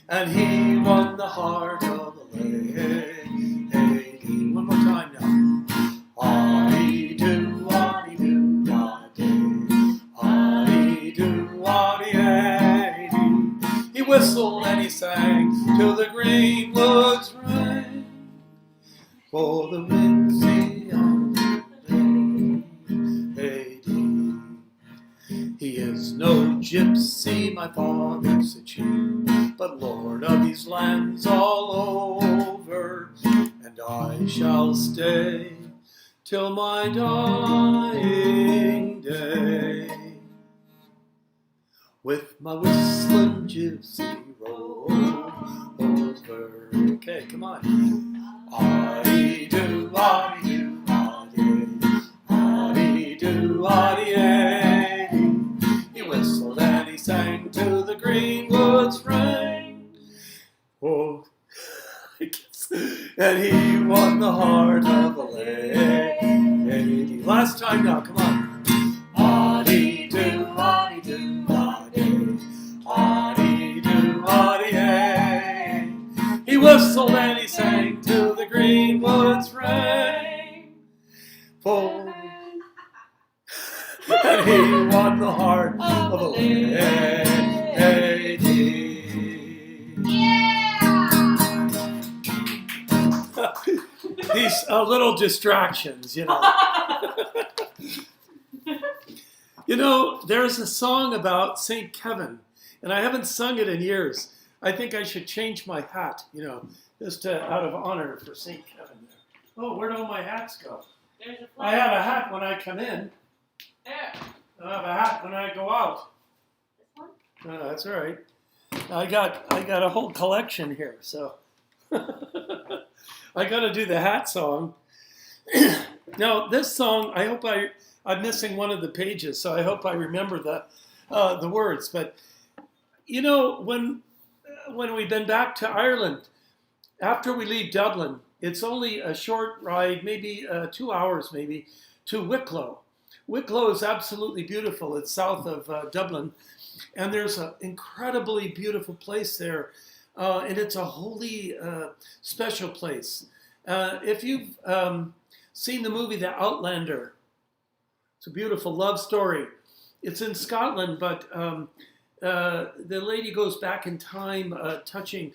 and he won the heart of a lady. One more time now. Audie-doo, audie-doo, da-dee. Audie-doo, audie-ay. He whistled and he sang till the green woods rang, for the gypsy and the lady. He is no gypsy, my father, said she, but lord of these lands all over, and I shall stay till my dying day, with my whistling gypsy rover. Okay, come on. Audie-doo, audie-doo, audie. Audie-doo, audie-ay. He whistled and he sang till the green woods rang. Oh, and he won the heart of a lady. Last time now, come on. Audie-doo, audie-doo, audie. Audie-doo, audie-ay. He whistled and he sang till the green woods rang, for These little distractions, you know. You know, there's a song about St. Kevin, and I haven't sung it in years. I think I should change my hat, you know, just out of honor for St. Kevin. Oh, where'd all my hats go? There's a I have a hat when I come in. There. I have a hat when I go out. This one? Oh, that's all right. I got a whole collection here, so I got to do the hat song. Now, this song, I hope I'm missing one of the pages, so I hope I remember the words. But you know, when we've been back to Ireland, after we leave Dublin, it's only a short ride, maybe 2 hours, maybe, to Wicklow. Wicklow is absolutely beautiful. It's south of Dublin, and there's an incredibly beautiful place there, and it's a holy, special place. If you've seen the movie The Outlander, it's a beautiful love story. It's in Scotland, but the lady goes back in time, touching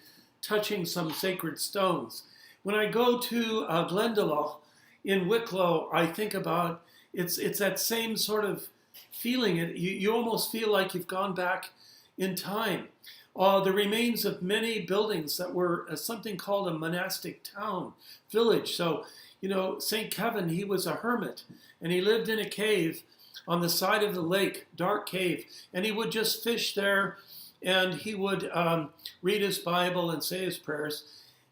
some sacred stones. When I go to Glendalough in Wicklow, I think about it's that same sort of feeling. You almost feel like you've gone back in time. The remains of many buildings that were something called a monastic town, village. So, you know, St. Kevin, he was a hermit, and he lived in a cave on the side of the lake, dark cave, and he would just fish there, and he would read his Bible and say his prayers.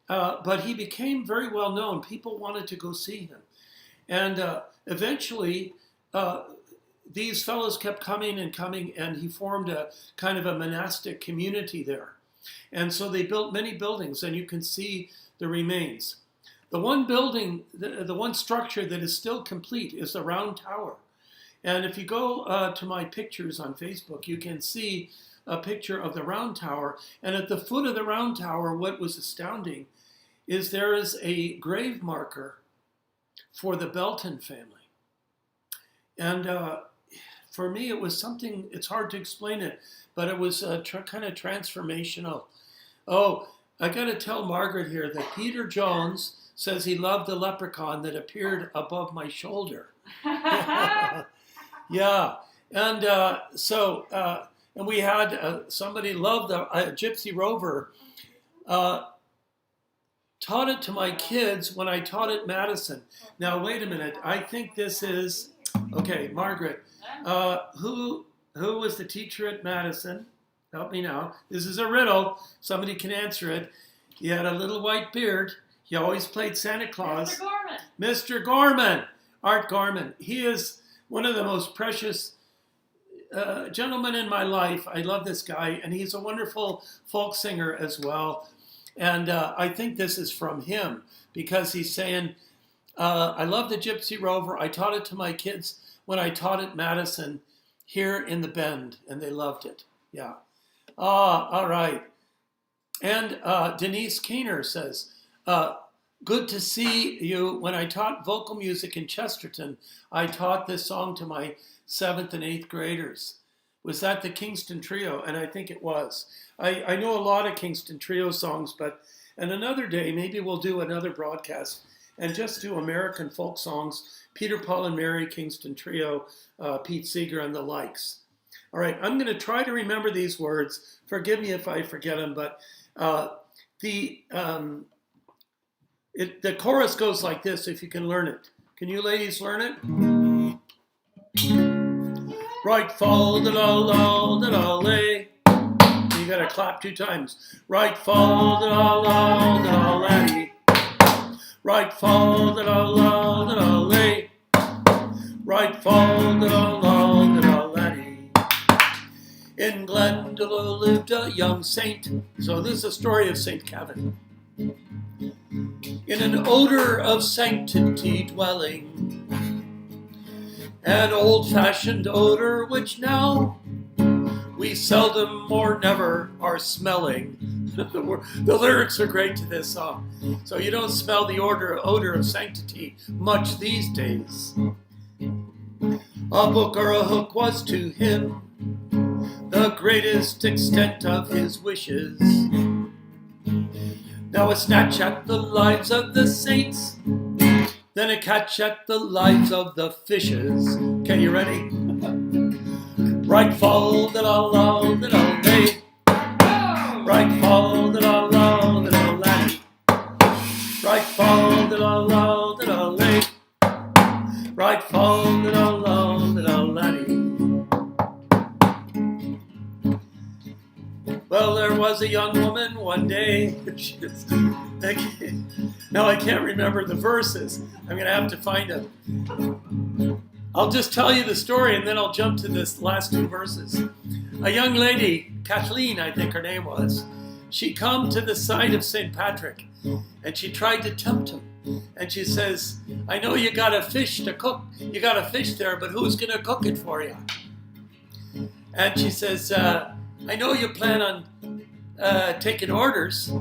But he became very well known. People wanted to go see him. And eventually, these fellows kept coming, and he formed a kind of a monastic community there. And so they built many buildings, and you can see the remains. The one building, the one structure that is still complete is the Round Tower. And if you go to my pictures on Facebook, you can see a picture of the Round Tower. And at the foot of the Round Tower, what was astounding is there is a grave marker for the Belton family. And for me, it was something, it's hard to explain it, but it was kind of transformational. Oh, I got to tell Margaret here that Peter Jones says he loved the leprechaun that appeared above my shoulder. Yeah, and and we had somebody loved a Gypsy Rover. Taught it to my kids when I taught at Madison. Now, wait a minute. I think this is, okay, Margaret. Who was the teacher at Madison? Help me now. This is a riddle. Somebody can answer it. He had a little white beard. He always played Santa Claus. Mr. Gorman. Mr. Gorman. Art Gorman. He is one of the most precious gentlemen in my life. I love this guy, and he's a wonderful folk singer as well. And I think this is from him because he's saying, I love the Gypsy Rover. I taught it to my kids when I taught at Madison here in the Bend, and they loved it. Yeah. All right. And Denise Keener says, good to see you. When I taught vocal music in Chesterton, I taught this song to my 7th and 8th graders. Was that the Kingston Trio? And I think it was. I know a lot of Kingston Trio songs, and another day, maybe we'll do another broadcast and just do American folk songs, Peter, Paul, and Mary, Kingston Trio, Pete Seeger, and the likes. All right, I'm going to try to remember these words. Forgive me if I forget them, but the chorus goes like this, if you can learn it. Can you ladies learn it? Right fall, da-da-la, da-da-lay. You got to clap 2 times. Right fall, da-da-la, da-da-lay. Right fall, da-da-la, da-da-lay. Right fall, da-da-la, da-da-lay. In Glendalough lived a young saint. So this is a story of St. Kevin. In an odor of sanctity dwelling, an old-fashioned odor which now we seldom or never are smelling. The lyrics are great to this song. So you don't smell the odor of sanctity much these days. A book or a hook was to him the greatest extent of his wishes. Now a snatch at the lives of the saints, then a catch at the lives of the fishes. Okay, you ready? Right fall, da-da-la, da-da-lay. Right fall, da-da-la, da-da-lay. Right fall, da-da-la, da-da-lay. Right fall, da-da-la, da-da-lay. Well, there was a young woman one day. Now I can't remember the verses. I'm going to have to find them. I'll just tell you the story and then I'll jump to this last two verses. A young lady, Kathleen, I think her name was, she come to the side of St. Patrick and she tried to tempt him. And she says, I know you got a fish to cook. You got a fish there, but who's going to cook it for you? And she says, I know you plan on taking orders.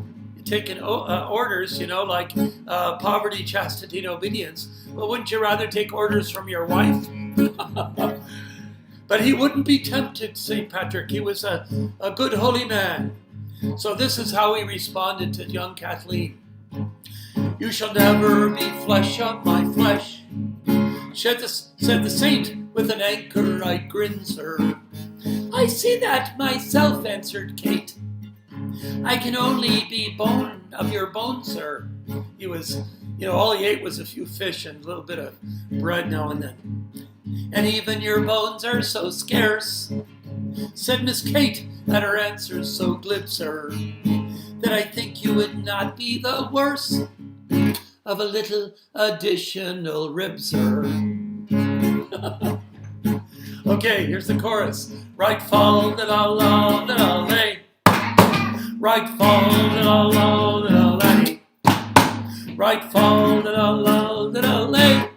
Taking orders, you know, like poverty, chastity, and obedience. But wouldn't you rather take orders from your wife? But he wouldn't be tempted, St. Patrick. He was a good, holy man. So this is how he responded to young Kathleen. You shall never be flesh of my flesh, said the saint with an anchor-eyed grin, sir. I see that myself, answered Kate. I can only be bone of your bone, sir. He was, you know, all he ate was a few fish and a little bit of bread now and then. And even your bones are so scarce, said Miss Kate, and her answer's so glib, sir, that I think you would not be the worse of a little additional rib, sir. Okay, here's the chorus. Right fall, da-da-la, da-da-lay. Right fall, da-da-la, da-da-lay. Right fall, da-da-la, da-da-lay.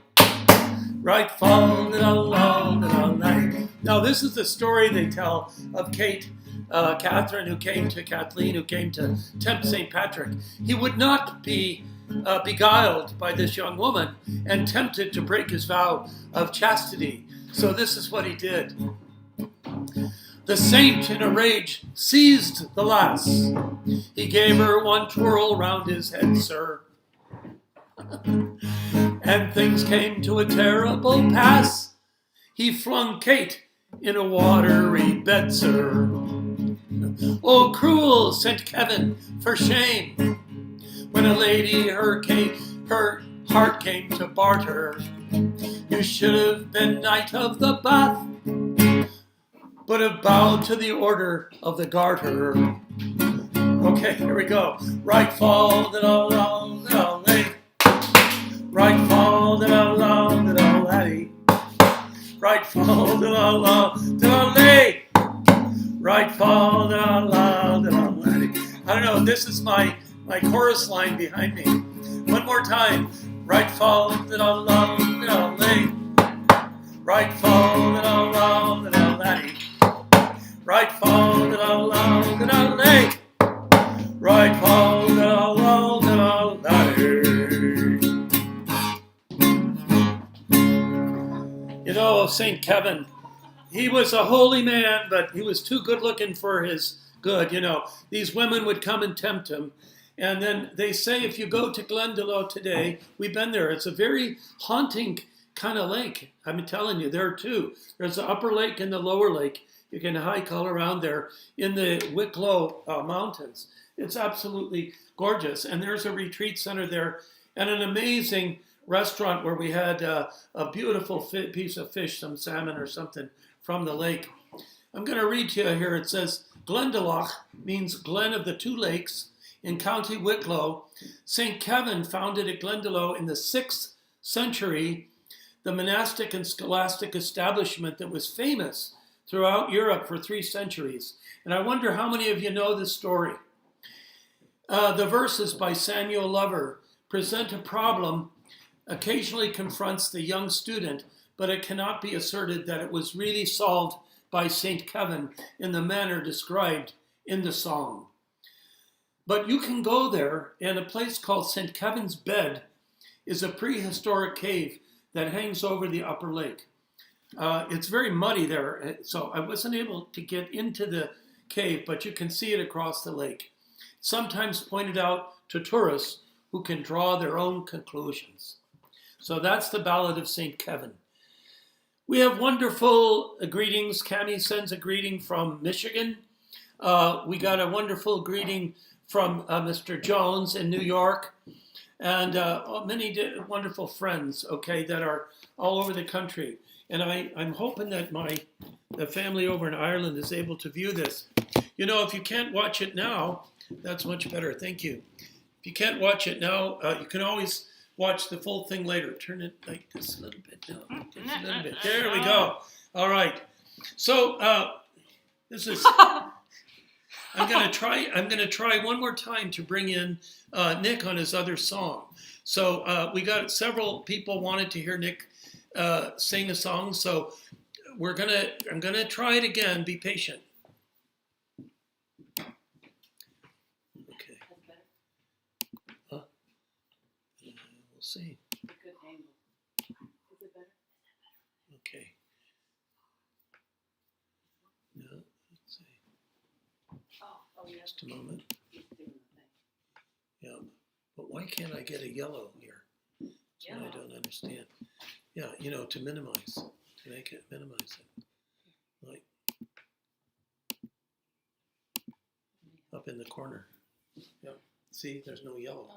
Right fall, da-da-la, da-da-lay. Now this is the story they tell of Catherine, who came to Kathleen, who came to tempt St. Patrick. He would not be beguiled by this young woman and tempted to break his vow of chastity. So this is what he did. The saint in a rage seized the lass. He gave her one twirl round his head, sir. And things came to a terrible pass. He flung Kate in a watery bed, sir. Oh, cruel St. Kevin, for shame. When a lady her heart came to barter, you should have been knight of the bath, but have bowed to the order of the garter. Okay, here we go. Right fall, da-da-la, da-da-lay. Right fall, da-da-la, da-da-lay. Right fall, da-da-la, da-da-lay. Right fall, da-da-la, da-da-lay. I don't know, this is my chorus line behind me. One more time. Right fall, da-da-la, da-da-lay. Right fall, da-da-la, da-da-lay. Right fall, da-da-la, da-da-lay. Right fall, da-da-la, da-da-lay. You know, St. Kevin, he was a holy man, but he was too good looking for his good. You know, these women would come and tempt him. And then they say if you go to Glendalough today, we've been there, it's a very haunting kind of lake. I'm telling you, there are two. There's the upper lake and the lower lake. You can hike all around there in the Wicklow Mountains. It's absolutely gorgeous. And there's a retreat center there and an amazing restaurant where we had a beautiful piece of fish, some salmon or something from the lake. I'm going to read to you here. It says, Glendalough means Glen of the Two Lakes in County Wicklow. St. Kevin founded at Glendalough in the 6th century, the monastic and scholastic establishment that was famous throughout Europe for 3 centuries. And I wonder how many of you know this story. The verses by Samuel Lover present a problem occasionally confronts the young student, but it cannot be asserted that it was really solved by St. Kevin in the manner described in the song. But you can go there, and a place called St. Kevin's Bed is a prehistoric cave that hangs over the upper lake. It's very muddy there, so I wasn't able to get into the cave, but you can see it across the lake. Sometimes pointed out to tourists who can draw their own conclusions. So that's the Ballad of St. Kevin. We have wonderful greetings. Cami sends a greeting from Michigan. We got a wonderful greeting from Mr. Jones in New York, and many wonderful friends, okay, that are all over the country. And I'm hoping that the family over in Ireland is able to view this. You know, if you can't watch it now, that's much better. Thank you. If you can't watch it now, you can always watch the full thing later. Turn it like this a little bit down. Just a little bit. There we go. All right. So this is. I'm gonna try one more time to bring in Nick on his other song. So we got several people wanted to hear Nick sing a song. So I'm gonna try it again. Be patient. Okay. We'll see. Good angle. Is it better? Okay. No, let's see. Oh, yeah. Just a moment. He's doing the thing. Yeah. But why can't I get a yellow here? That's what I don't understand. Yeah, you know, to minimize, to make it minimize it. Like up in the corner. Yep. See, there's no yellow.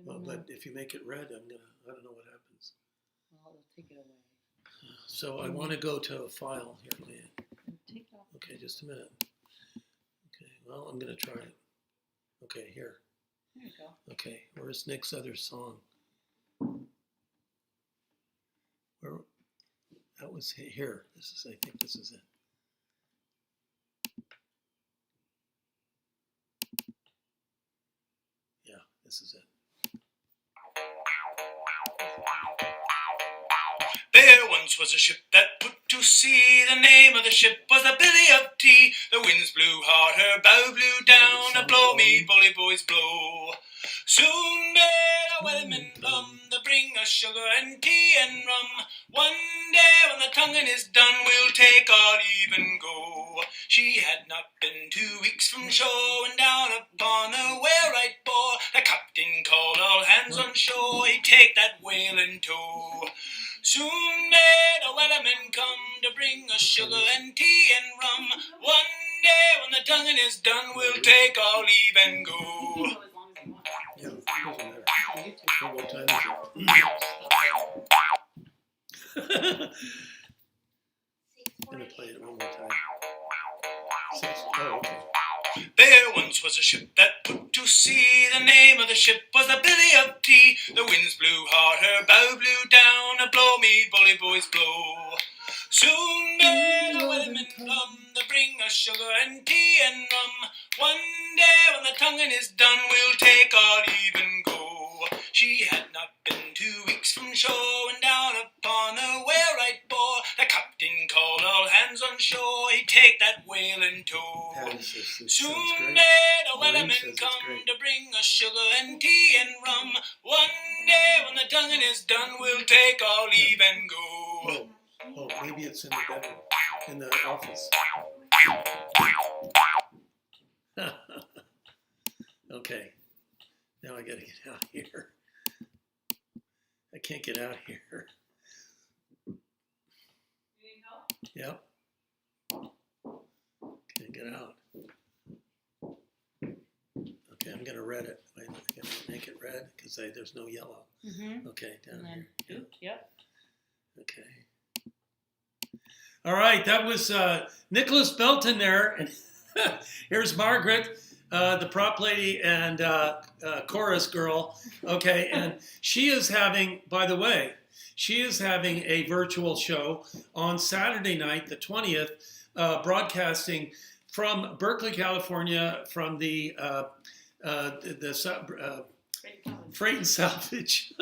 Well, but if you make it red, I don't know what happens. Well, it'll take it away. So I want to go to a file here, man. Take it off. Okay, just a minute. Okay, well, I'm going to try it. Okay, here. There you go. Okay, where's Nick's other song? Where? That was here. I think this is it. Yeah, this is it. There once was a ship that put to sea. The name of the ship was the Billy of Tea. The winds blew hard, her bow blew down. A blow me, bully boys, blow. Soon may the whalemen come to bring us sugar and tea and rum. One day when the tonguing is done, we'll take our leave and go. She had not been 2 weeks from shore when down upon the whale right bore. The captain called all hands on shore. He'd take that whale in tow. Soon may the whalemen come to bring us sugar and tea and rum. One day when the tonguing is done, we'll take our leave and go. Go as long as you want. Yeah, it doesn't matter. So what time is it? I'm going to play it one more time. 6. Oh, okay. There once was a ship that put to sea. The name of the ship was the Billy of Tea. The winds blew hard, her bow blew down. A blow me, bully boys, blow. Soon may the whalemen come to bring us sugar and tea and rum. One day when the tonguing is done, we'll take our leave and go. She had not been 2 weeks from shore when down upon the whale right bore. The captain called all hands on shore. He'd take that whale in tow. Soon may the whalemen come to bring us sugar and tea and rum. One day when the tonguing is done, we'll take our leave and go. Oh, maybe it's in the bedroom, in the office. Okay, now I gotta get out here. I can't get out here. You need help? Yep. Can't get out. Okay, I'm gonna red it. I'm gonna make it red because there's no yellow. Mm-hmm. Okay, down And then, here. yep. Okay. All right, that was Nicholas Belton there. And here's Margaret, the prop lady and chorus girl. Okay, and she is having, by the way, she is having a virtual show on Saturday night, the 20th, broadcasting from Berkeley, California, from the Freight and Salvage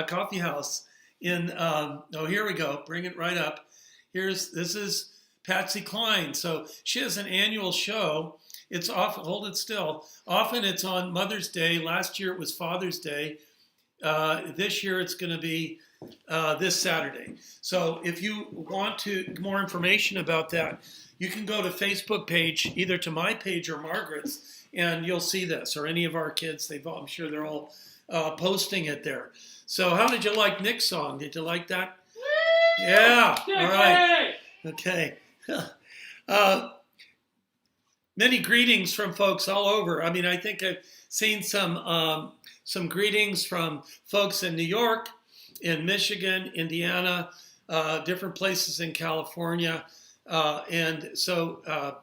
Coffee House in here we go, bring it right up. This is Patsy Cline. So she has an annual show. It's off, hold it still. Often it's on Mother's Day. Last year it was Father's Day. This year it's going to be this Saturday. So if you want more information about that, you can go to Facebook page, either to my page or Margaret's, and you'll see this, or any of our kids. I'm sure they're all posting it there. So how did you like Nick's song? Did you like that? Yeah. All right. Okay. Many greetings from folks all over. I mean, I think I've seen some greetings from folks in New York, in Michigan, Indiana, different places in California, and so.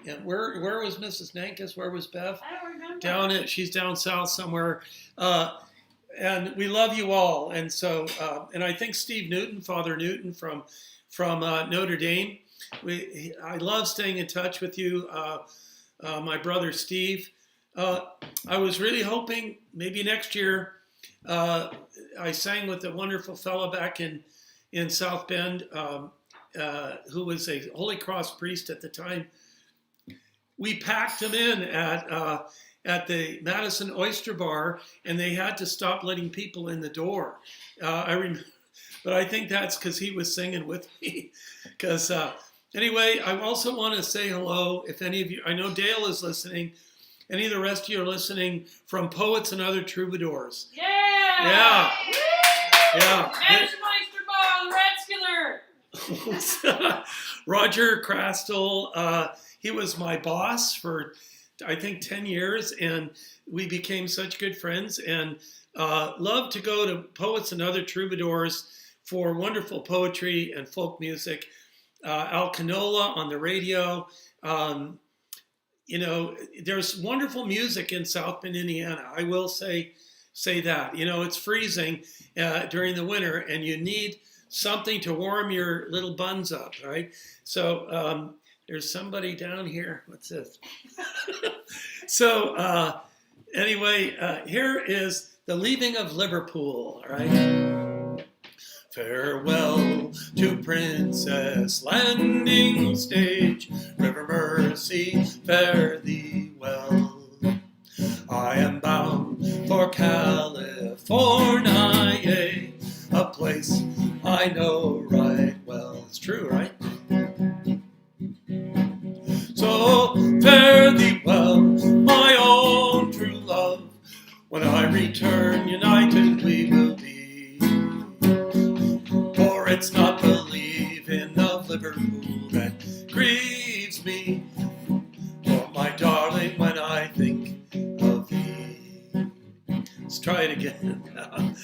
And where was Mrs. Nankus? Where was Bev? I don't remember. She's down south somewhere. And we love you all. And so, and I think Steve Newton, Father Newton from Notre Dame. I love staying in touch with you, my brother Steve. I was really hoping maybe next year. I sang with a wonderful fellow back in South Bend, who was a Holy Cross priest at the time. We packed him in at the Madison Oyster Bar, and they had to stop letting people in the door. I remember, but I think that's because he was singing with me. Because anyway, I also want to say hello. If any of you, I know Dale is listening. Any of the rest of you are listening from Poets and Other Troubadours. Yeah! Yeah. Woo! Yeah. Madison Oyster Bar, the Rat Skiller. Roger Crastle, he was my boss for, I think, 10 years, and we became such good friends, and loved to go to Poets and Other Troubadours for wonderful poetry and folk music. Alcanola on the radio. There's wonderful music in South Bend, Indiana. I will say that. It's freezing during the winter, and you need something to warm your little buns up, right? So there's somebody down here. What's this? So anyway, here is the Leaving of Liverpool, all right? Farewell to Princess Landing Stage, River Mersey, fare thee well. I am bound for California, a place I know right well. It's true, right? So fare thee well, my own true love. When I return, united we will be. For it's not the leaving of Liverpool that grieves me, oh my darling, when I think of thee. Let's try it again. I'm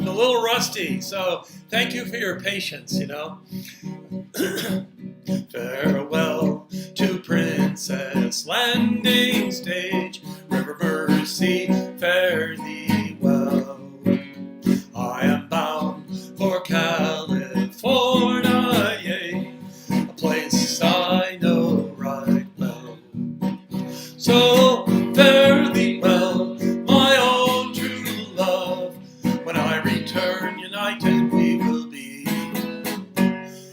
a little rusty, so thank you for your patience, Farewell to Princess Landing Stage, River Mersey, fare thee well. I am bound for California, a place I know right well. So fare thee well, my own true love. When I return, united we will be.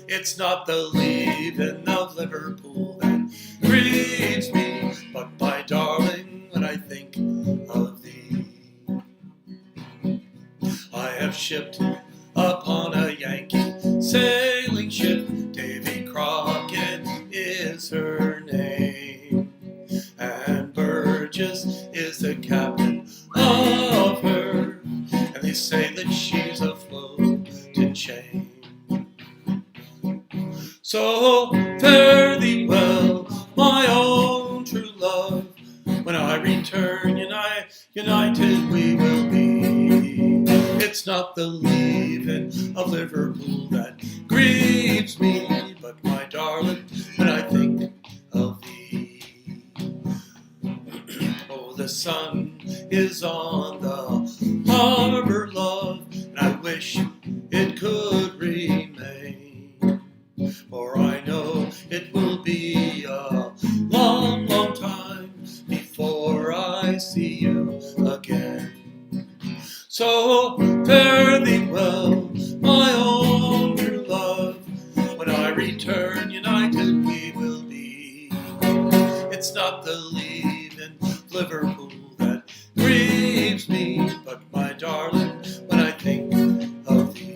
It's not the leaving of Liverpool that grieves me, but my darling, when I think of thee. I have shipped upon a Yankee sailing ship, Davy Crockett is her name, and Burgess is the captain of her, and they say that she's afloat in shame. So fare thee well, my own true love. When I return, united we will be. It's not the leaving of Liverpool that grieves me, but my darling, when I think of thee. Oh, the sun is on the harbor, love, and I wish it could remain. For I know it will be a long, long time before I see you again. So fare thee well, my own true love. When I return, united we will be. It's not the leaving Liverpool that grieves me, but my darling, when I think of thee.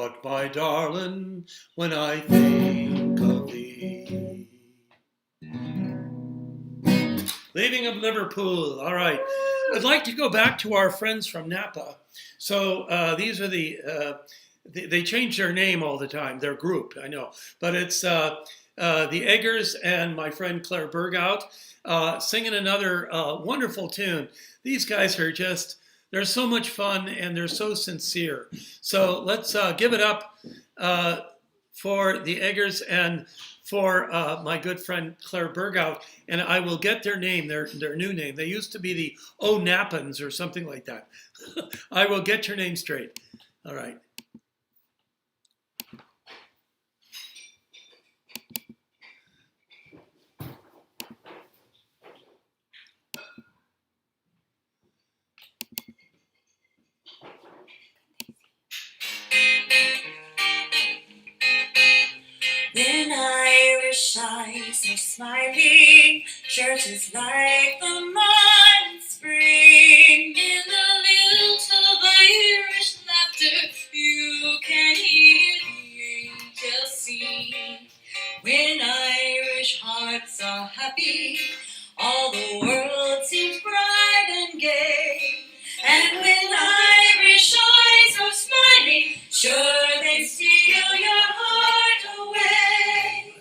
But my darling, when I think of thee. Leaving of Liverpool. All right. I'd like to go back to our friends from Napa. So these are they change their name all the time, their group, I know. But it's the Eggers and my friend Claire Bergout singing another wonderful tune. These guys are they're so much fun and they're so sincere. So let's give it up for the Eggers and for my good friend Claire Bergout, and I will get their name, their new name. They used to be the O Nappins or something like that. I will get your name straight. All right. When Irish eyes are smiling, churches like the morning spring. In the lilt of Irish laughter, you can hear the angels sing. When Irish hearts are happy, all the world seems bright and gay. And when Irish eyes are smiling, sure they steal your heart away.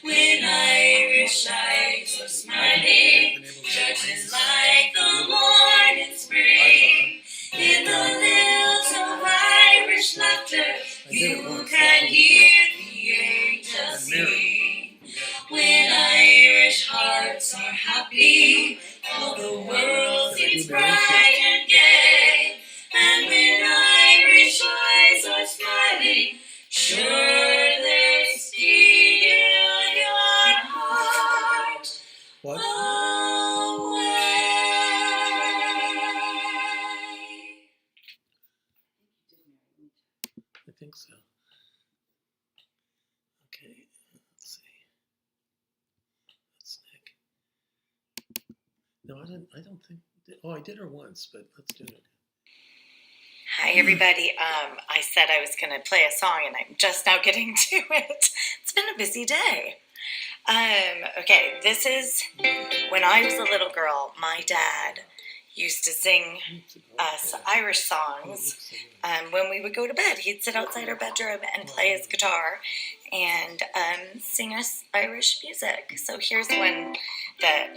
When Irish eyes are smiling, churches like the morning spring. In the lilt of Irish laughter, you can hear the angels sing. When Irish hearts are happy, all the world seems bright and gay. And when Irish eyes are smiling, sure they steal your heart What? away. I think so. Okay, let's see. That's Nick. No, I don't think. Oh, I did her once, but let's do it. Hi, everybody. I said I was going to play a song, and I'm just now getting to it. It's been a busy day. Okay, this is when I was a little girl. My dad used to sing us Irish songs when we would go to bed. He'd sit outside our bedroom and play his guitar and sing us Irish music. So here's one that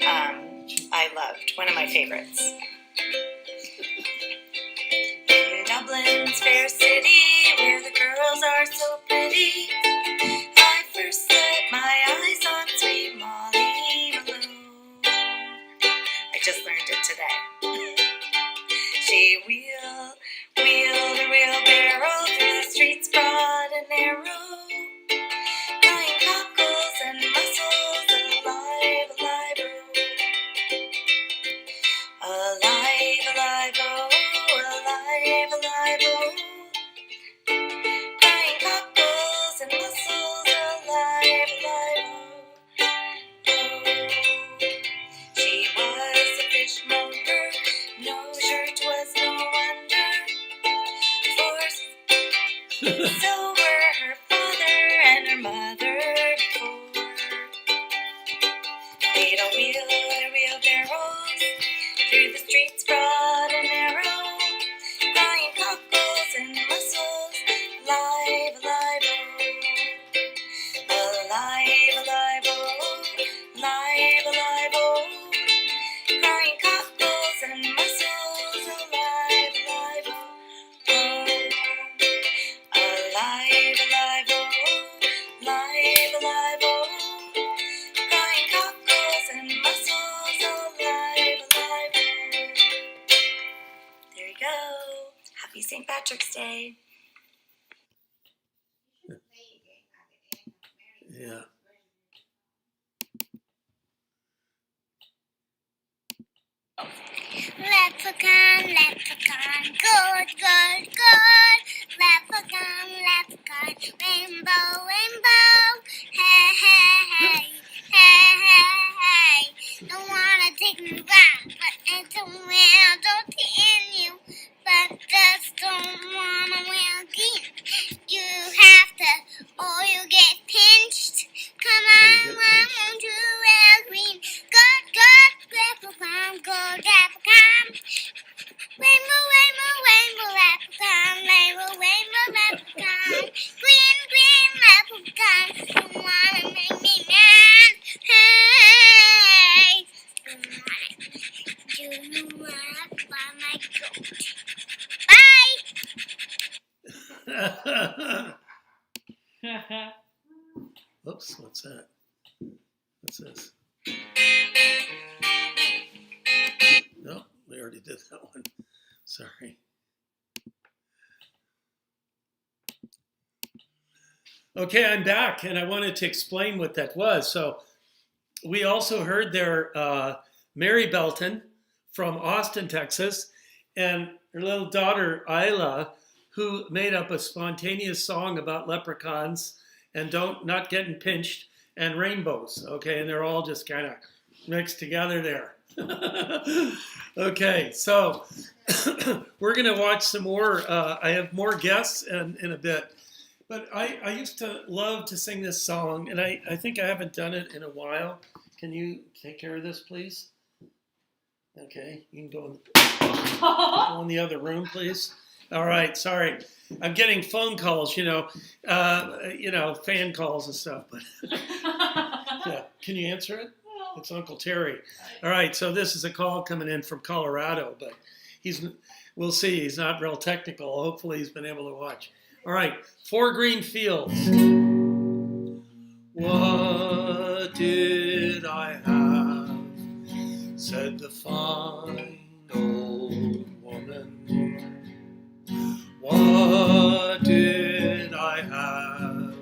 I loved, one of my favorites. In Dublin's fair city, where the girls are so pretty, I first set my eyes on sweet Molly Malone. I just learned it today. She wheeled a wheelbarrow through the streets broad and narrow, crying cockles and mussels, alive, alive, oh. Alive, alive, oh, alive, alive, oh. Crying cockles and mussels, alive, alive, oh. She was a fishmonger, no shirt was no wonder, for so were her father and her mother before. They'd all wheel their wheelbarrows through the streets broad and narrow, crying cockles and mussels, alive, alive, oh. Alive, alive, oh. Alive, alive, oh. Crying cockles and mussels, alive, alive, oh. Alive, alive, oh. Alive, alive, oh. Crying cockles and mussels, alive, alive, oh. There you go. Happy St. Patrick's Day. Yeah. Leprechaun, leprechaun, good, good, good. Leprechaun, leprechaun, rainbow, rainbow. Hey, hey, hey, hey, hey, hey. Don't wanna take me back, but it's a real don't in you. But just don't wanna wear again. You Oops, what's that? What's this? No, we already did that one. Sorry. Okay, I'm back, and I wanted to explain what that was. So we also heard there Mary Belton from Austin, Texas, and her little daughter, Isla, who made up a spontaneous song about leprechauns and not getting pinched and rainbows. Okay, and they're all just kind of mixed together there. Okay, so we're going to watch some more. I have more guests in a bit. But I used to love to sing this song, and I think I haven't done it in a while. Can you take care of this, please? Okay, you can go in the other room, please. All right, sorry. I'm getting phone calls, fan calls and stuff. But yeah, can you answer it? It's Uncle Terry. All right, so this is a call coming in from Colorado, but we'll see. He's not real technical. Hopefully he's been able to watch. All right, 4 green fields. What did I have? Said the fine old woman. What did I have?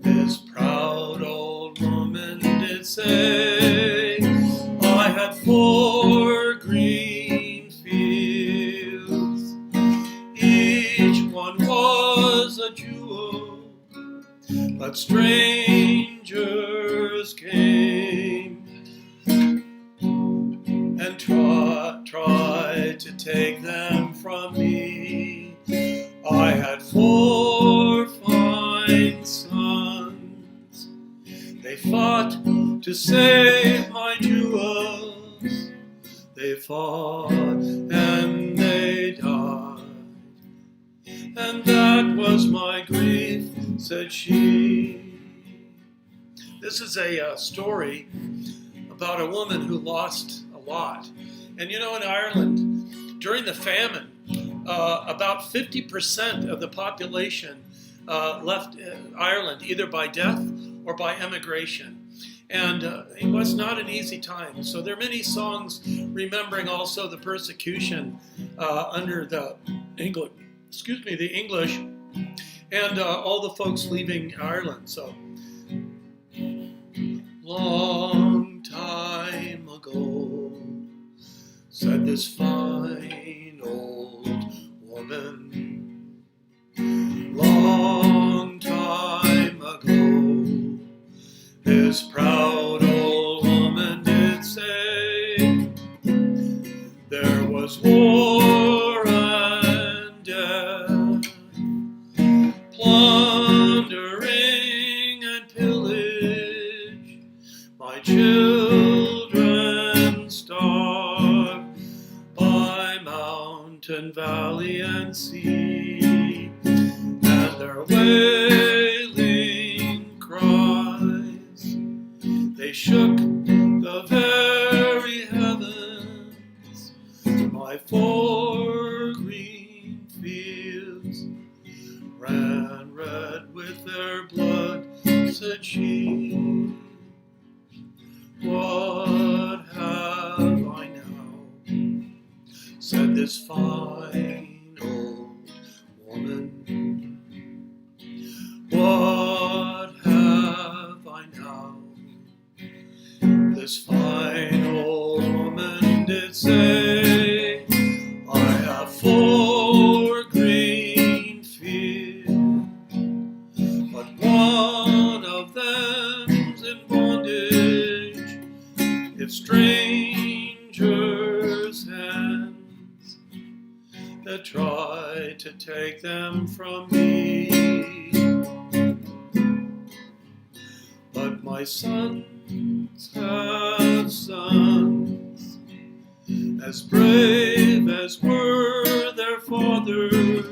This proud old woman did say, I had 4 green fields. Each one was a jewel, but strangers came and tried to take them from me. I had 4 fine sons. They fought to save my jewels. They fought and they died. And that was my grief, said she. This is a story about a woman who lost a lot. And in Ireland, during the famine, about 50% of the population left Ireland, either by death or by emigration. And it was not an easy time. So there are many songs remembering also the persecution under the English, and all the folks leaving Ireland. So, long time ago, said this fine old woman. Long time ago, this proud old woman did say, there was war and death, plundering and pillage, my children starved by mountain, valley, and sea, and their wailing cries, they shook the very heavens. My 4 green fields ran red with their blood, said she. What have I now? Said this fine old woman. What have I now? This fine old woman did say, I have 4 green fields, but one of them's in bondage. If strangers' hands that try to take them from me, but my sons have sons as brave as were their fathers.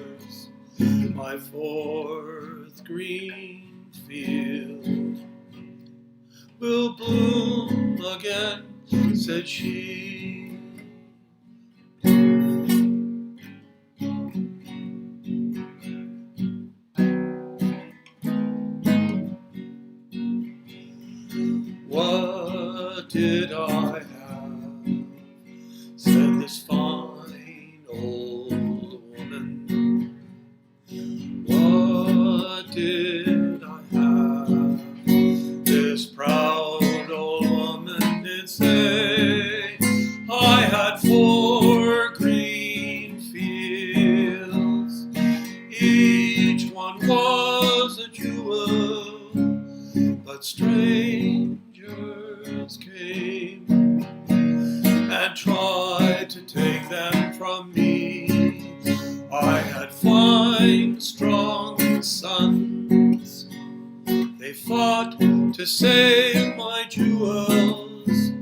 My 4th green field will bloom again, said she. did I have? Said this fine old woman. What did I have? This proud old woman did say, I had 4 green fields, each one was a jewel, but strangers came and tried to take them from me. I had 5 strong sons, they fought to save my jewels,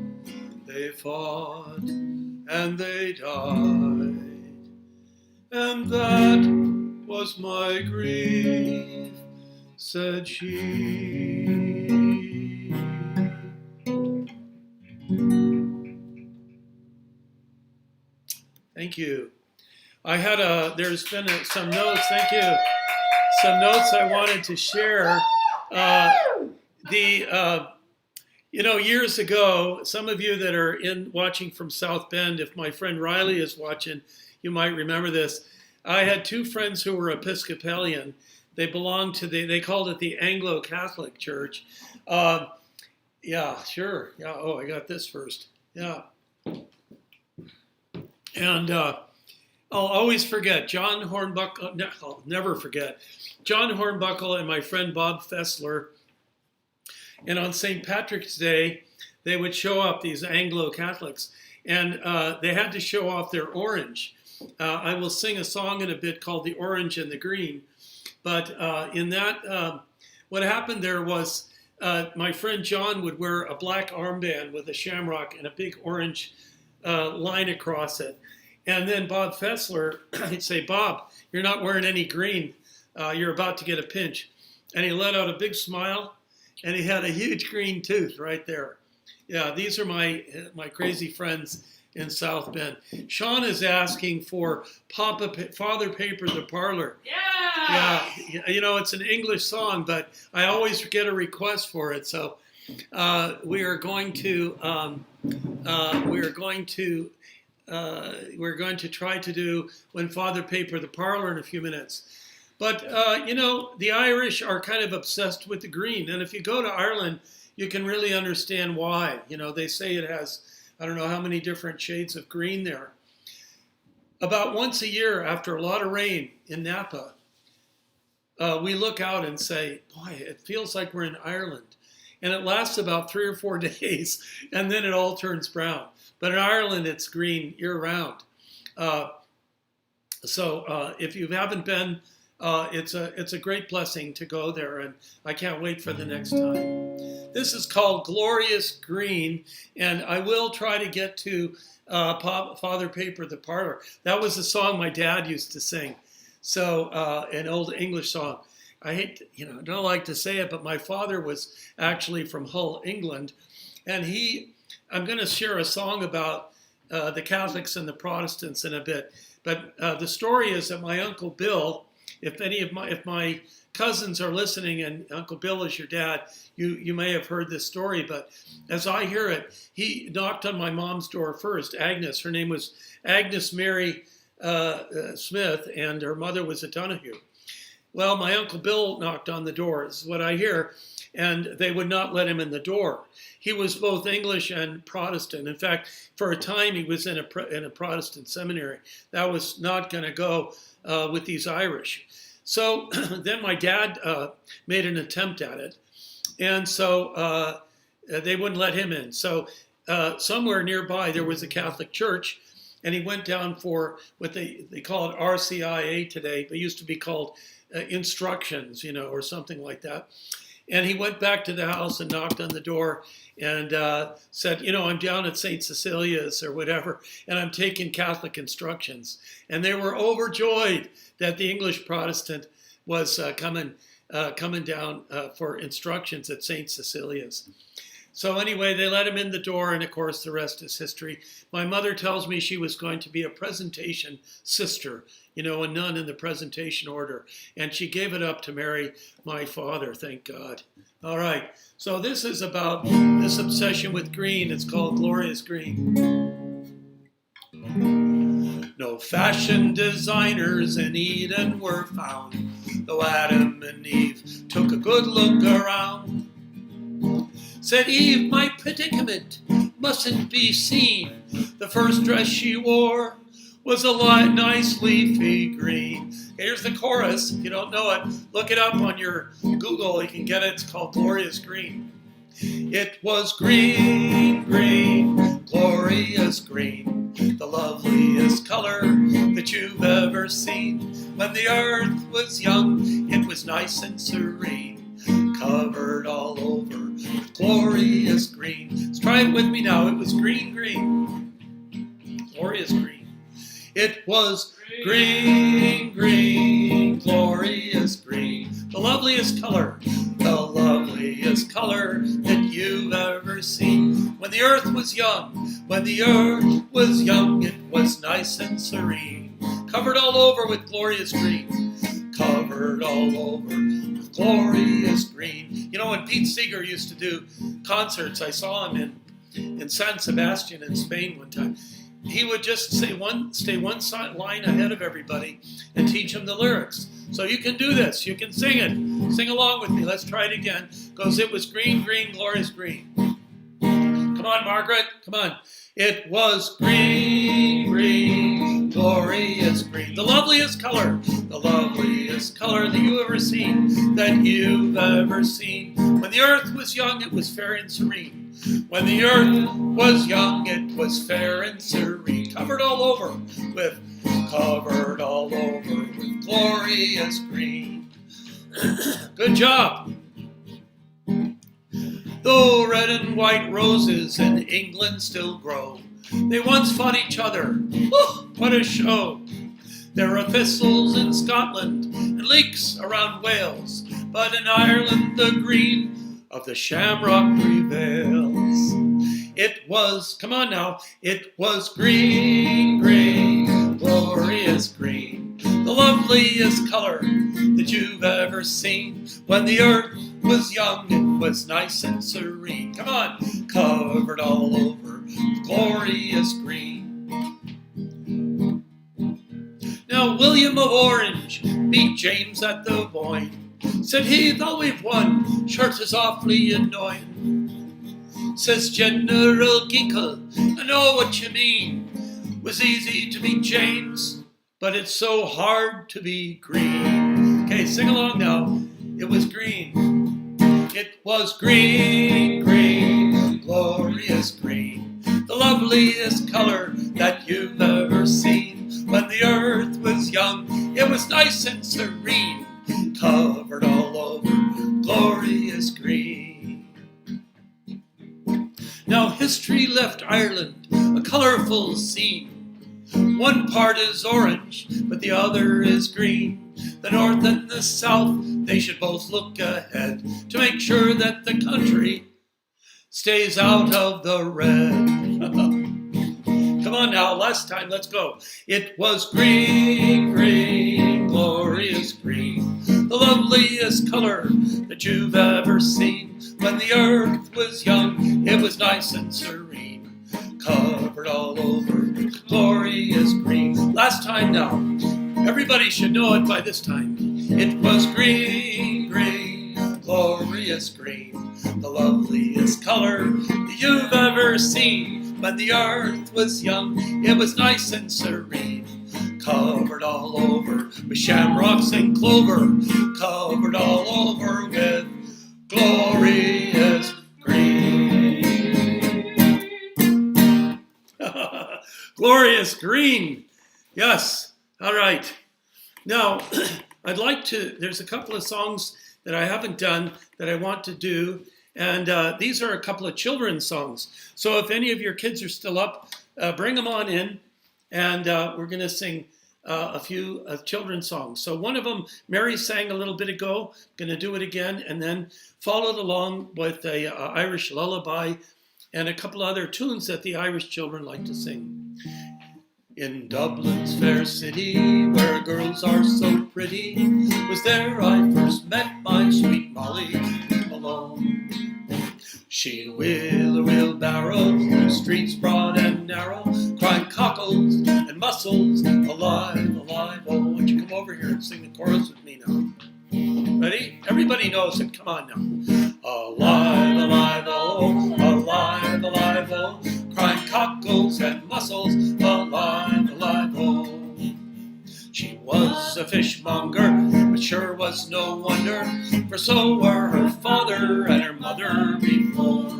they fought and they died, and that was my grief, said she. Thank you. There's been some notes, thank you. Some notes I wanted to share. Years ago, some of you that are watching from South Bend, if my friend Riley is watching, you might remember this. I had 2 friends who were Episcopalian. They belonged to they called it the Anglo-Catholic Church. Yeah, sure. Yeah. Oh, I got this first. Yeah. And I'll always forget John Hornbuckle. No, I'll never forget John Hornbuckle and my friend Bob Fessler. And on St. Patrick's Day, they would show up, these Anglo-Catholics, and they had to show off their orange. I will sing a song in a bit called The Orange and the Green. But in that, what happened there was my friend John would wear a black armband with a shamrock and a big orange line across it. And then Bob Fessler, he'd say, Bob, you're not wearing any green. You're about to get a pinch. And he let out a big smile, and he had a huge green tooth right there. Yeah, these are my crazy friends in South Bend. Sean is asking for Father Paper the Parlor. Yeah! Yeah, it's an English song, but I always get a request for it. So we're going to try to do When Father Paper the Parlor in a few minutes. But, the Irish are kind of obsessed with the green. And if you go to Ireland, you can really understand why. They say it has, I don't know how many different shades of green there. About once a year, after a lot of rain in Napa, we look out and say, boy, it feels like we're in Ireland. And it lasts about 3 or 4 days, and then it all turns brown. But in Ireland, it's green year-round. So if you haven't been, it's a great blessing to go there, and I can't wait for the next time. This is called Glorious Green, and I will try to get to Father Paper the Parlor. That was a song my dad used to sing, so an old English song. I don't like to say it, but my father was actually from Hull, England, and I'm going to share a song about the Catholics and the Protestants in a bit. But the story is that my Uncle Bill, if my cousins are listening and Uncle Bill is your dad, you may have heard this story, but as I hear it, he knocked on my mom's door first, Agnes. Her name was Agnes Mary Smith, and her mother was a Donahue. Well, my Uncle Bill knocked on the door, is what I hear, and they would not let him in the door. He was both English and Protestant. In fact, for a time, he was in a Protestant seminary. That was not going to go with these Irish. So then my dad made an attempt at it, and so they wouldn't let him in. So somewhere nearby, there was a Catholic church, and he went down for what they call it RCIA today, but it used to be called instructions, or something like that. And he went back to the house and knocked on the door and said, I'm down at St. Cecilia's or whatever, and I'm taking Catholic instructions. And they were overjoyed that the English Protestant was coming down for instructions at St. Cecilia's. So anyway, they let him in the door, and of course, the rest is history. My mother tells me she was going to be a presentation sister, a nun in the presentation order, and she gave it up to marry my father, thank God. All right, so this is about this obsession with green. It's called Glorious Green. No fashion designers in Eden were found, though Adam and Eve took a good look around. Said Eve, my predicament mustn't be seen. The first dress she wore was a nice leafy green. Here's the chorus. If you don't know it, look it up on your Google. You can get it. It's called Glorious Green. It was green, green, glorious green, the loveliest color that you've ever seen. When the earth was young, it was nice and serene, covered all over with glorious green. Let's try it with me now. It was green, green, glorious green. It was green, green, glorious green, the loveliest color that you've ever seen. When the earth was young, it was nice and serene, covered all over with glorious green, covered all over with glorious green. When Pete Seeger used to do concerts, I saw him in San Sebastian in Spain one time. He would just stay one line ahead of everybody and teach them the lyrics. So you can do this. You can sing it. Sing along with me. Let's try it again. Goes, it was green, green, glorious green. Come on, Margaret. Come on. It was green, green, glorious green. The loveliest color that you've ever seen, When the earth was young, it was fair and serene. When the earth was young, it was fair and serene, covered all over with glorious green. Good job. Though red and white roses in England still grow, they once fought each other. Oh, what a show! There are thistles in Scotland and leeks around Wales, but in Ireland the green of the shamrock prevails. It was, come on now, it was green, green, glorious green, the loveliest color that you've ever seen. When the earth was young, it was nice and serene. Come on, covered all over with glorious green. Now William of Orange beat James at the Boyne. Said he, though we've won, shirts is awfully annoying. Says General Ginkel, I know what you mean. Was easy to beat James, but it's so hard to be green. Okay, sing along now. It was green. It was green, green, glorious green, the loveliest color that you've ever seen. When the earth was young, it was nice and serene, covered all over glorious green. Now history left Ireland a colourful scene. One part is orange, but the other is green. The north and the south, they should both look ahead to make sure that the country stays out of the red. Come on now, last time, let's go. It was green, green, glorious green, the loveliest color that you've ever seen. When the earth was young, it was nice and serene, covered all over with glorious green. Last time now, everybody should know it by this time. It was green, green, glorious green, the loveliest color that you've ever seen. When the earth was young, it was nice and serene, covered all over with shamrocks and clover, covered all over with glorious green. Glorious green. Yes. All right. Now, I'd like to, there's a couple of songs that I haven't done that I want to do. And these are a couple of children's songs. So if any of your kids are still up, bring them on in. And we're going to sing a few children's songs. So one of them, Mary sang a little bit ago, going to do it again, and then followed along with a Irish lullaby and a couple other tunes that the Irish children like to sing. In Dublin's fair city, where girls are so pretty, was there I first met my sweet Molly Malone. She'd wheel a wheelbarrow through streets broad and narrow, crying cockles and mussels, alive, alive, oh. Why don't you come over here and sing the chorus with me now? Ready? Everybody knows it. Come on now. Alive, alive, oh, alive, alive, oh, crying cockles and mussels, alive, alive, oh. She was a fishmonger, but sure was no wonder, for so were her father and her mother before.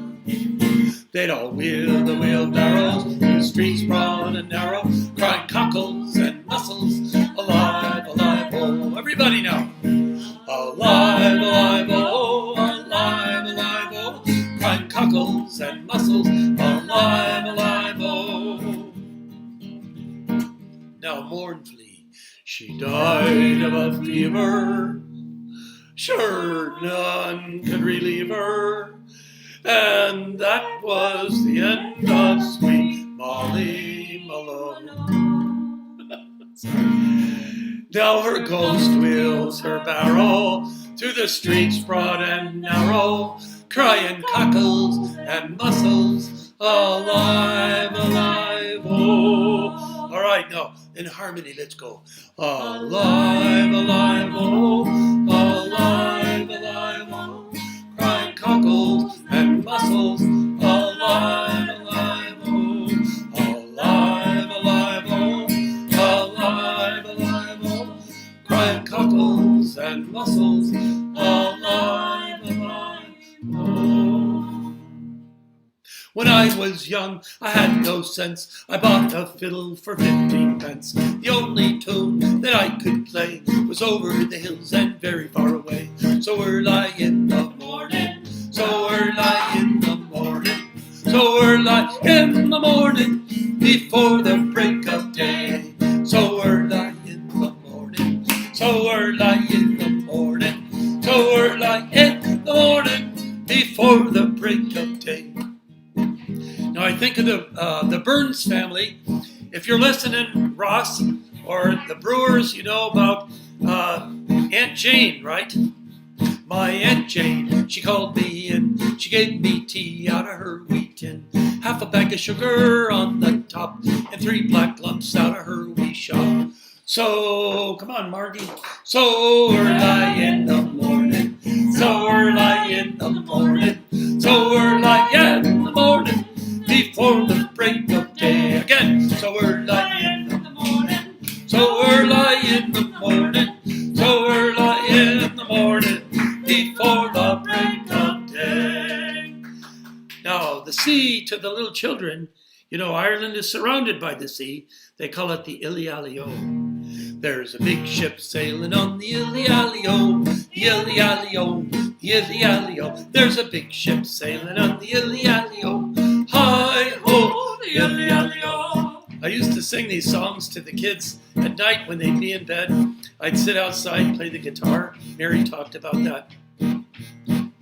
They'd all wheel the wheelbarrows through streets broad and narrow, crying cockles and mussels, alive, alive, oh. Everybody now. Alive, alive, oh, alive, alive, oh, crying cockles and mussels, alive, alive, oh. Now mournfully, she died of a fever, sure none could relieve her, and that was the end of sweet Molly Malone. Now her ghost wheels her barrow through the streets broad and narrow, crying cockles and mussels, alive, alive, oh. All right, now in harmony, let's go. Alive, alive, oh, alive, alive, oh, crying cockles and mussels, alive, alive, oh, alive, alive, oh, alive, alive, oh, crying cockles and mussels, alive, alive, oh. When I was young, I had no sense. I bought a fiddle for 15 pence. The only tune that I could play was over the hills and very far away. So early in the morning, so early in the morning, so early in the morning, before the break of day. So early in the morning, so early in the morning, so early in the morning, before the break of day. Now I think of the Burns family. If you're listening, Ross, or the Brewers, you know about Aunt Jane, right? My Aunt Jane, she called me in. She gave me tea out of her wheat tin, half a bag of sugar on the top, and 3 black lumps out of her wee shop. So, come on, Marty. So early in the morning, so early in the morning, so early in the morning, before the break of day. Again, so early in the morning, so early in the morning, so early in the morning, before the break of day. Now, the sea to the little children, you know, Ireland is surrounded by the sea. They call it the Illialio. There's a big ship sailing on the Illialio, the Illialio, the Illialio. There's a big ship sailing on the Illialio. Hi-ho, the Illialio. I used to sing these songs to the kids at night when they'd be in bed. I'd sit outside, play the guitar. Mary talked about that.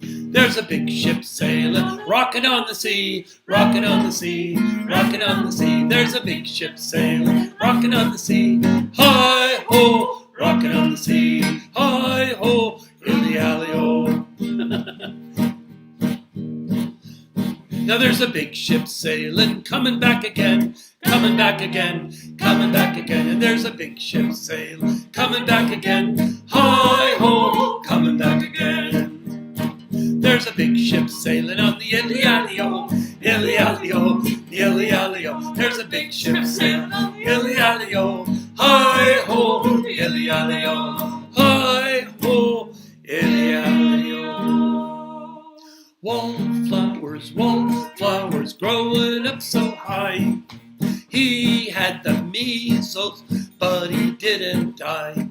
There's a big ship sailing, rocking on the sea, rocking on the sea, rocking on the sea. There's a big ship sailing, rocking on the sea. Hi-ho, rocking on the sea. Hi-ho, Illialio. Now there's a big ship sailing, coming back again, coming back again, coming back again. And there's a big ship sailing, coming back again. Hi-ho, coming back again. There's a big ship sailing on the Illialio, Illialio, the Illialio. There's a big ship sailing on the Illialio. Hi-ho, the Illialio. Hi-ho, Illialio. Wallflowers growing up so high. He had the measles, but he didn't die.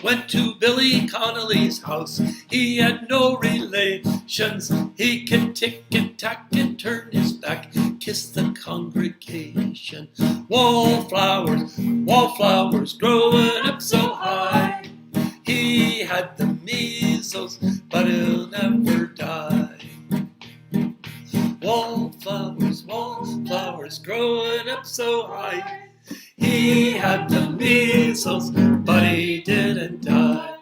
Went to Billy Connolly's house. He had no relations. He could tick and tack and turn his back. kiss the congregation. Wallflowers growing up so high. He had the measles, but he'll never die. Wallflowers growing up so high. He had the measles, but he didn't die.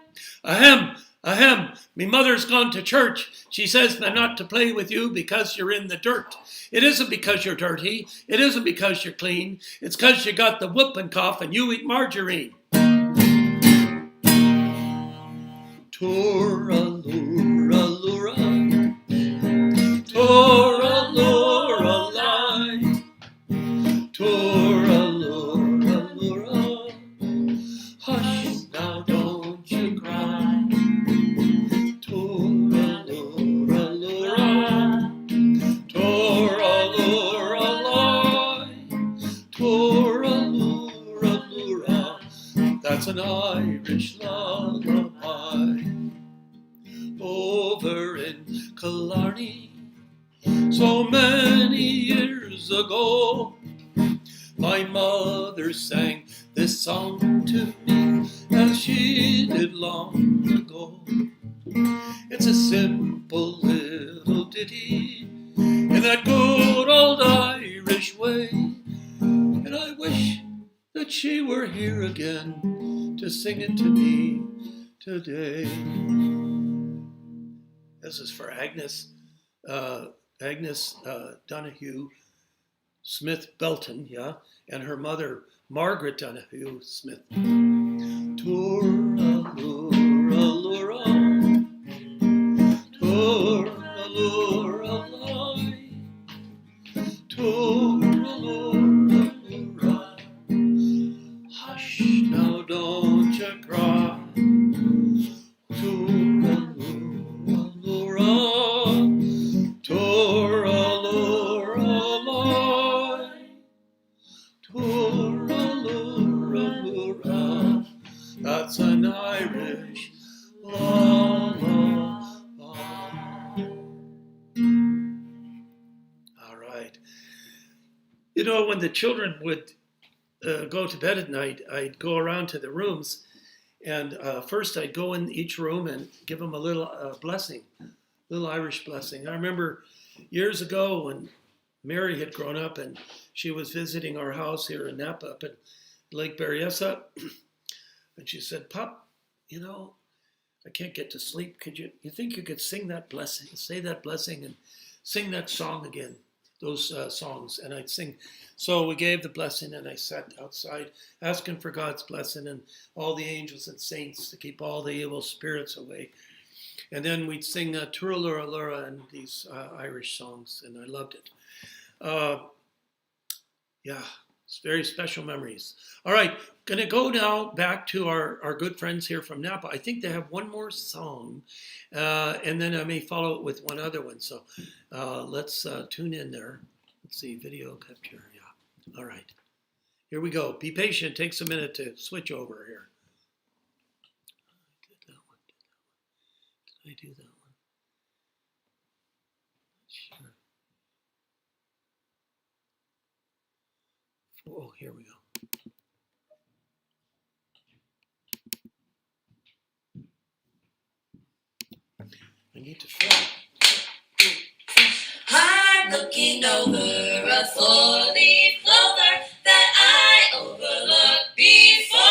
Ahem, me mother's gone to church. She says I'm not to play with you because you're in the dirt. It isn't because you're dirty. It isn't because you're clean. It's because you got the whooping cough and you eat margarine. Tora-lura-lura, Tora-lura-lie, Tora-lura-lura, hush now, don't you cry. Tora-lura-lura, Tora-lura-lie, Tora-lura-lura, that's an Irish lullaby. Over in Blarney, so many years ago, my mother sang this song to me as she did long ago. It's a simple little ditty in that good old Irish way, and I wish that she were here again to sing it to me today. This is for Agnes Donahue Smith Belton, yeah, and her mother, Margaret Donahue Smith. Tora-lura-lura, Tora-lura-lie, Tora-lura-lura, hush now, don't you cry. Tora-lura-lura, Tora-lura-lie, Tora-lura-lura, that's an Irish lullaby. All right. You know, when the children would go to bed at night, I'd go around to the rooms, and first I'd go in each room and give them a little blessing, little Irish blessing. I remember years ago when Mary had grown up and she was visiting our house here in Napa up in Lake Berryessa, and she said, "Pop, you know, I can't get to sleep. You think you could sing that blessing, say that blessing and sing that song again, those songs?" And I'd sing. So we gave the blessing and I sat outside asking for God's blessing and all the angels and saints to keep all the evil spirits away. And then we'd sing Tura-lura-lura and these Irish songs, and I loved it. Yeah, it's very special memories. All right, going to go now back to our good friends here from Napa. I think they have one more song, and then I may follow it with one other one. So let's tune in there. Let's see, video capture. Yeah, all right. Here we go. Be patient. It takes a minute to switch over here. Did I do that one? Sure. Oh, here we go. I need to film. I'm looking over a four-leaf clover that I overlooked before.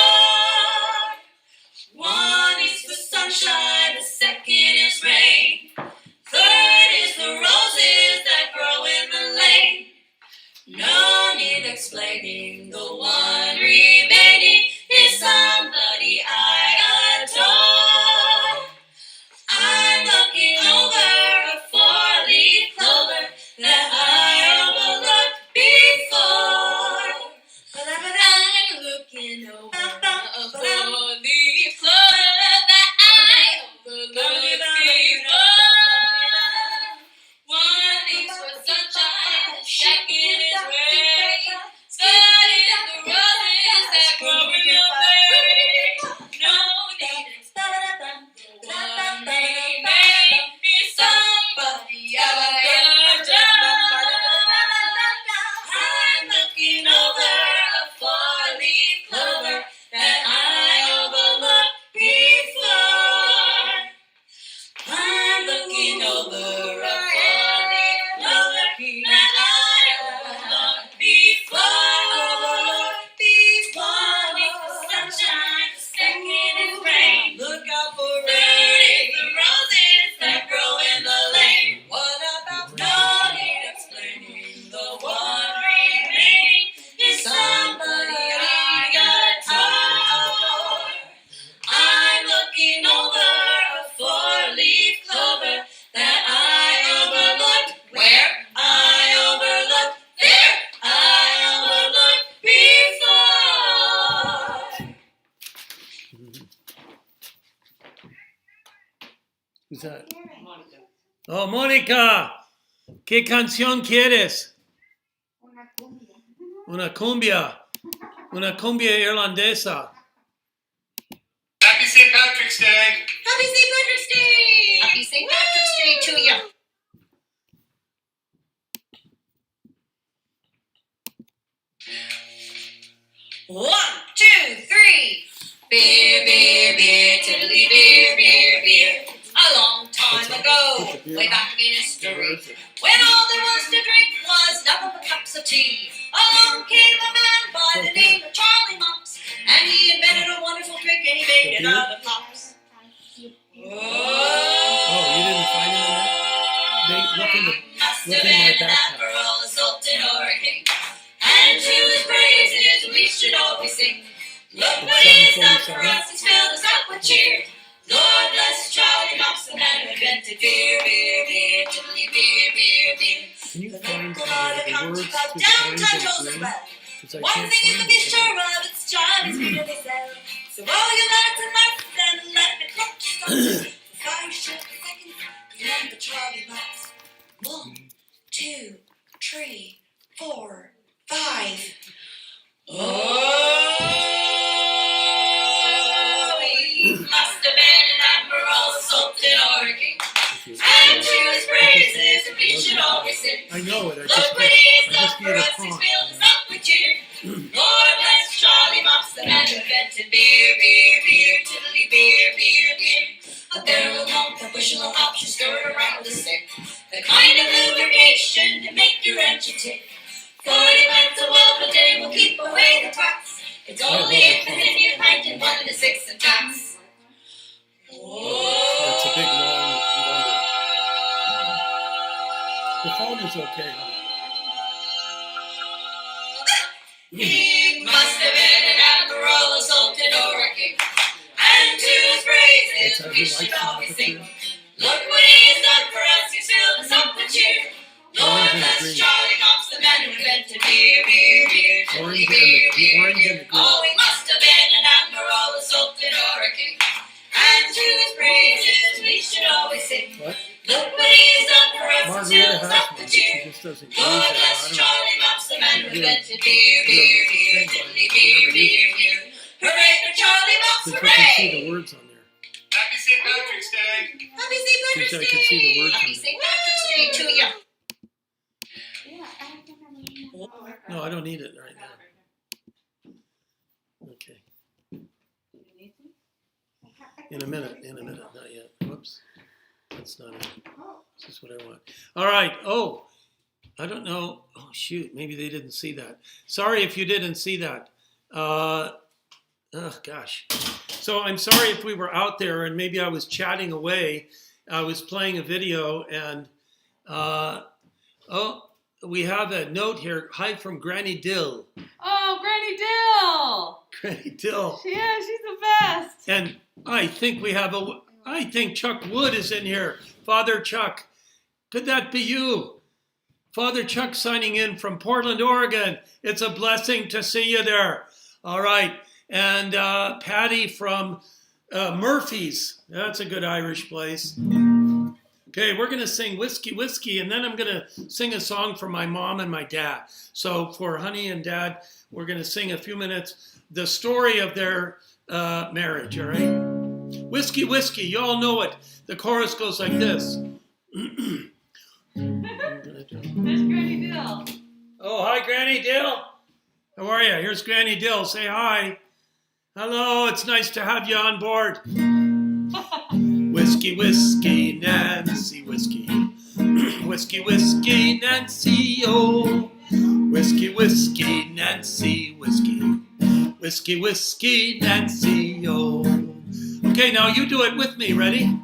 One is the sunshine, the second is rain. Third is the roses that grow in the lane. No need explaining, the one remaining is somebody I adore. I'm looking over a four-leaf clover that I overlooked before. Oh, Mónica, ¿qué canción quieres? Una cumbia irlandesa. Happy St. Patrick's Day. Happy St. Patrick's Day! Happy St. Patrick's Day to you. 1, 2, 3. Beer, beer, beer, tiddly beer, beer, beer. A long time ago, way back in history, when all there was to drink was nothing but cups of tea, along came a man by the name of Charlie Mops, and he invented a wonderful drink and he made it out of hops. Oh, you didn't find him in there? Look in my backpack. Admiral Sultan or a king, and to his praises we should always sing. Look what he's done for us, he's filled us up with cheer. Lord bless Charlie Mops, the man who invented beer, beer, beer, tiddly beer, beer, beer. Can you The find local order the comes words up to down the to orange and Joseph green? well. 'Cause I One can't thing you find can be it. sure of, it's Charlie's beer they sell. So all you lads and lads, then let me clock stop. Fire short second, remember Charlie Mops. 1, 2, 3, 4, 5. Oh, he must have been an admiral, sultan, or a king. And to his praises we should always sing. I know it. I Look just what he's done need for a us, he's prompt. filled us up with cheer. Lord bless Charlie Mops, the man who invented beer, beer, beer, tiddly beer, beer, beer. A barrel of malt, a bushel of hops, you stir it around with a stick. The kind of lubrication to make your engine tick. 40 pints of well per day will keep away the cracks. It's only 8 in your pint and 1 to 6 in tax. That's a big long number. The phone is okay, honey. He must have been an admiral, a sultan, or a king. And to his praises That's how we he should likes always it. sing. Look what he's done for us, he's filled us up with cheer. Lord Orange and bless green. Charlie Mops, the man who invented beer, beer, beer, tiddly Orange and beer, the beer, orange and beer. the green. Oh, he must have been an admiral, a sultan, or a king. And to his praises we should always sing. What? Look what he's done for us, he's Margarita filled us has up one, with but she cheer. just doesn't use Lord it. bless I don't Charlie Mops, the man who Yeah. invented beer, beer, beer, tiddly beer, beer, beer. Hooray for Charlie Mops, Because we can see the hooray! words on there. Happy St. Patrick's Day. Happy St. Patrick's Because I can see the Day! words Happy on there. St. Patrick's Day to you! No, I don't need it right now. Okay. In a minute, not yet. Whoops. That's not it. This is what I want. All right. Oh, I don't know. Oh, shoot. Maybe they didn't see that. Sorry if you didn't see that. Oh, gosh. So I'm sorry if we were out there and maybe I was chatting away. I was playing a video and, we have a note here. Hi from Granny Dill. Oh, Granny Dill! Granny Dill. Yeah, she's the best. And I think I think Chuck Wood is in here. Father Chuck. Could that be you? Father Chuck signing in from Portland, Oregon. It's a blessing to see you there. All right. And Patty from Murphy's. That's a good Irish place. Okay, we're going to sing Whiskey, Whiskey, and then I'm going to sing a song for my mom and my dad. So for Honey and Dad, we're going to sing a few minutes the story of their marriage, all right? Whiskey, Whiskey, you all know it. The chorus goes like this. There's Granny Dill. Oh, hi, Granny Dill. How are you? Here's Granny Dill. Say hi. Hello, it's nice to have you on board. Whiskey, whiskey, Nancy, whiskey. Whiskey, whiskey, Nancy, oh. Whiskey, whiskey, Nancy, whiskey. Whiskey, whiskey, Nancy, oh. Okay, now you do it with me. Ready?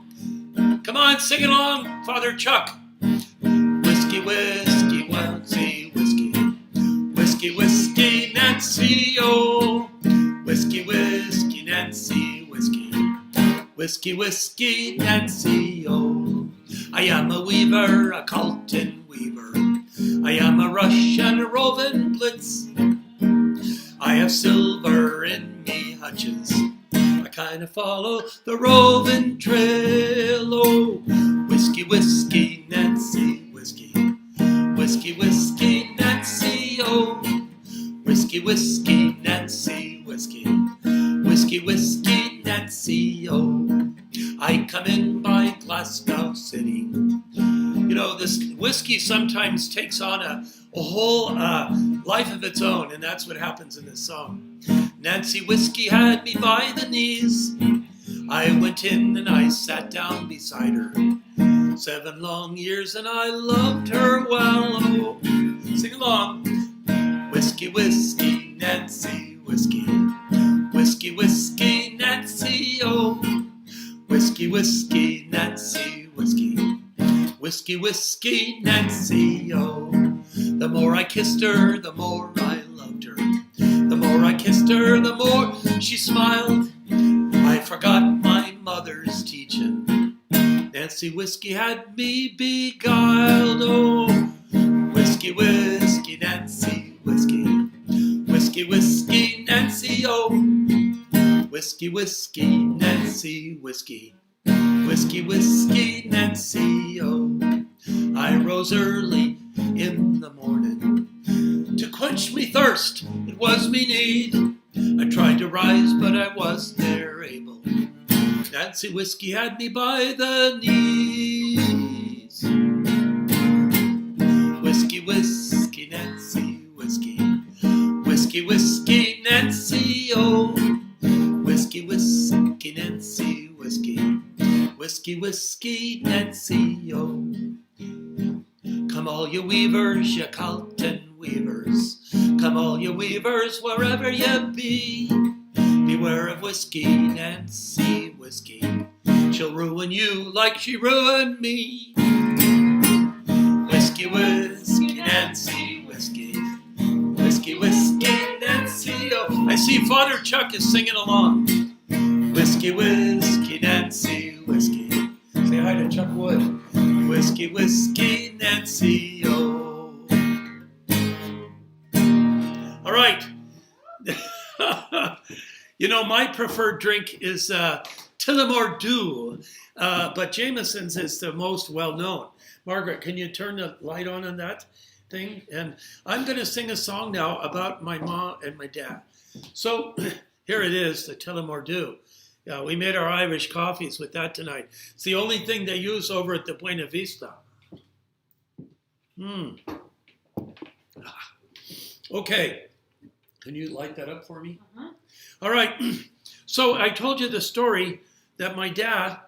Come on, sing it along, Father Chuck. Whiskey, whiskey, Nancy, whiskey. Whiskey, whiskey, Nancy, oh. Whiskey, whiskey, Nancy, whiskey. Whiskey, whiskey, Nancy, oh. I am a weaver, a Colton weaver. I am a Russian roving blitz. I have silver in me hutches. I kind of follow the roving trail, oh. Whiskey, whiskey, Nancy, whiskey. Whiskey, whiskey, Nancy, oh. Whiskey, whiskey, Nancy, whiskey. Whiskey, whiskey, Nancy, oh. I come in by Glasgow City. You know, this whiskey sometimes takes on a whole life of its own, and that's what happens in this song. Nancy Whiskey had me by the knees. I went in and I sat down beside her. 7 long years and I loved her well. Oh, sing along. Whiskey, whiskey, Nancy, whiskey. Whiskey, whiskey, Nancy, oh. Whiskey, whiskey, Nancy, whiskey. Whiskey, whiskey, Nancy, oh. The more I kissed her, the more I loved her. The more I kissed her, the more she smiled. I forgot my mother's teaching. Nancy Whiskey had me beguiled, oh. Whiskey, whiskey, Nancy, whiskey. Whiskey, whiskey, Nancy, oh. Whiskey, whiskey, Nancy, whiskey. Whiskey, whiskey, Nancy, oh. I rose early in the morning to quench me thirst, it was me need. I tried to rise, but I was ne'er able. Nancy Whiskey had me by the knees. Whiskey, whiskey, Nancy, whiskey. Whiskey, whiskey, Nancy, oh. Whiskey, whiskey, Nancy, whiskey. Whiskey, whiskey, Nancy, oh. Come all you weavers, you Calton weavers. Come all you weavers, wherever you be. Beware of whiskey, Nancy, whiskey. She'll ruin you like she ruined me. Whiskey, whiskey, Nancy, whiskey. Whiskey, whiskey, Nancy, oh. I see Father Chuck is singing along. Whiskey, whiskey, Nancy, whiskey. Say hi to Chuck Wood. Whiskey, whiskey, Nancy, oh. All right. You know, my preferred drink is Tullamore Dew, but Jameson's is the most well-known. Margaret, can you turn the light on that thing? And I'm going to sing a song now about my mom and my dad. So here it is, the Tullamore Dew. We made our Irish coffees with that tonight. It's the only thing they use over at the Buena Vista. Okay. Can you light that up for me? Uh-huh. All right. So I told you the story that my dad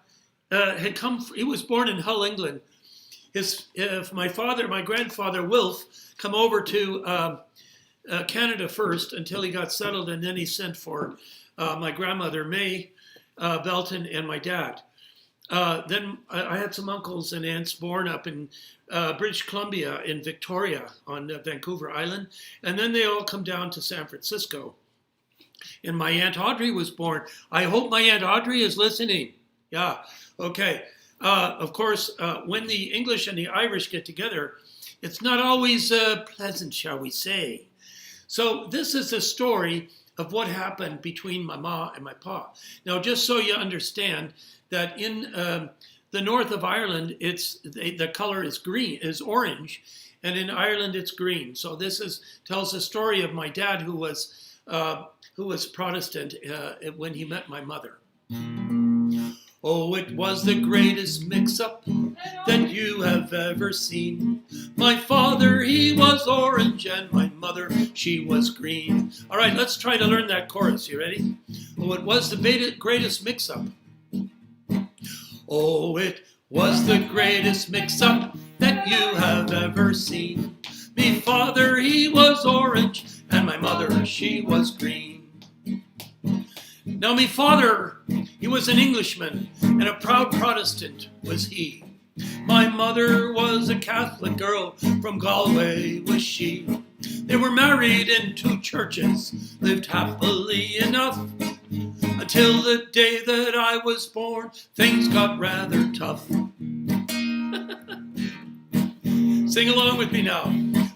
had come. He was born in Hull, England. My grandfather Wilf, come over to Canada first until he got settled, and then he sent for my grandmother May Belton and my dad. Then I had some uncles and aunts born up in British Columbia, in Victoria on Vancouver Island, and then they all come down to San Francisco. And my Aunt Audrey was born. I hope my Aunt Audrey is listening. Yeah, okay. Of course, when the English and the Irish get together, it's not always pleasant, shall we say. So this is a story of what happened between my ma and my pa. Now, just so you understand that in the north of Ireland, the color is green, is orange, and in Ireland it's green. So this tells the story of my dad, who was Protestant when he met my mother. Oh, it was the greatest mix-up that you have ever seen. My father, he was orange, and my mother, she was green. All right, let's try to learn that chorus. You ready? Oh, it was the greatest mix-up. Oh, it was the greatest mix-up that you have ever seen. Me father, he was orange, and my mother, she was green. Now, me father, he was an Englishman, and a proud Protestant was he. My mother was a Catholic girl, from Galway was she. They were married in 2 churches, lived happily enough, until the day that I was born, things got rather tough. Sing along with me now.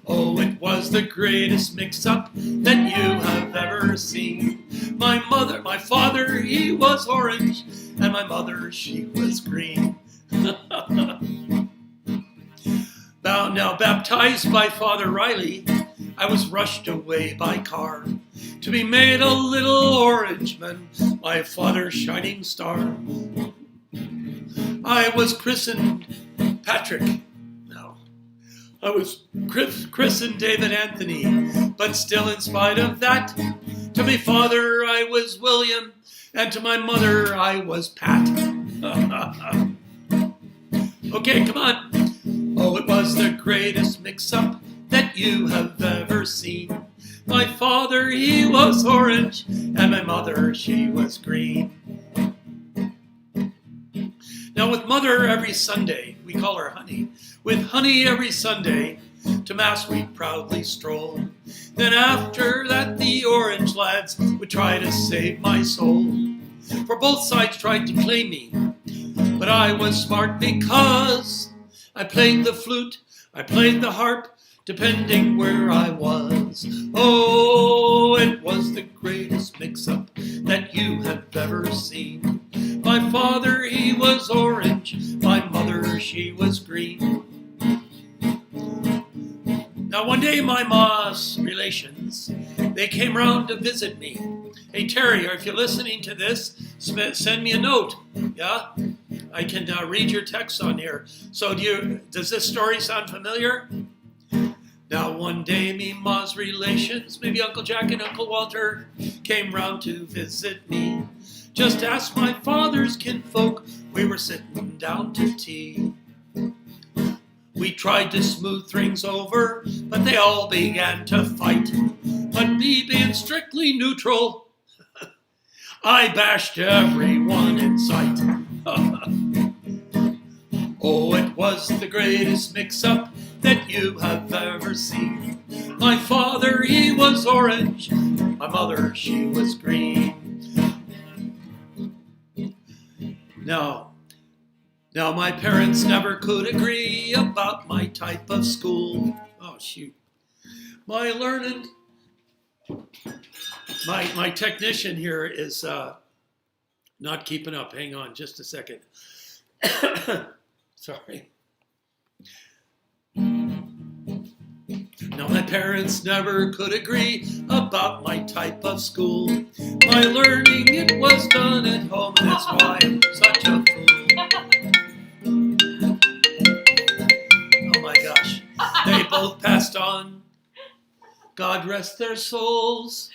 Oh, it was the greatest mix-up that you have ever seen. My father, he was orange, and my mother, she was green. Now, baptized by Father Riley, I was rushed away by car to be made a little orangeman, my father's shining star. I was christened Patrick. No, I was christened David Anthony, but still, in spite of that, to my father I was William, and to my mother I was Pat. Okay, come on. Oh, it was the greatest mix-up that you have ever seen. My father, he was orange, and my mother, she was green. Now with mother every Sunday, we call her Honey, with Honey every Sunday, to Mass we proudly stroll. Then after that the orange lads would try to save my soul. For both sides tried to claim me, but I was smart because I played the flute, I played the harp, depending where I was. Oh, it was the greatest mix-up that you have ever seen. My father, he was orange, my mother, she was green. Now one day my ma's relations, they came round to visit me. Hey Terry, if you're listening to this, send me a note, yeah? I can read your text on here. So does this story sound familiar? Now one day me ma's relations, maybe Uncle Jack and Uncle Walter, came round to visit me. Just ask my father's kinfolk, we were sitting down to tea. We tried to smooth things over, but they all began to fight. But me being strictly neutral, I bashed everyone in sight. Oh, it was the greatest mix-up that you have ever seen. My father, he was orange, my mother, she was green. Now my parents never could agree about my type of school. Oh, shoot. My learned, my technician here is not keeping up. Hang on just a second. Sorry. Now my parents never could agree about my type of school. My learning, it was done at home, and that's why I'm such a fool. Oh my gosh. They both passed on. God rest their souls.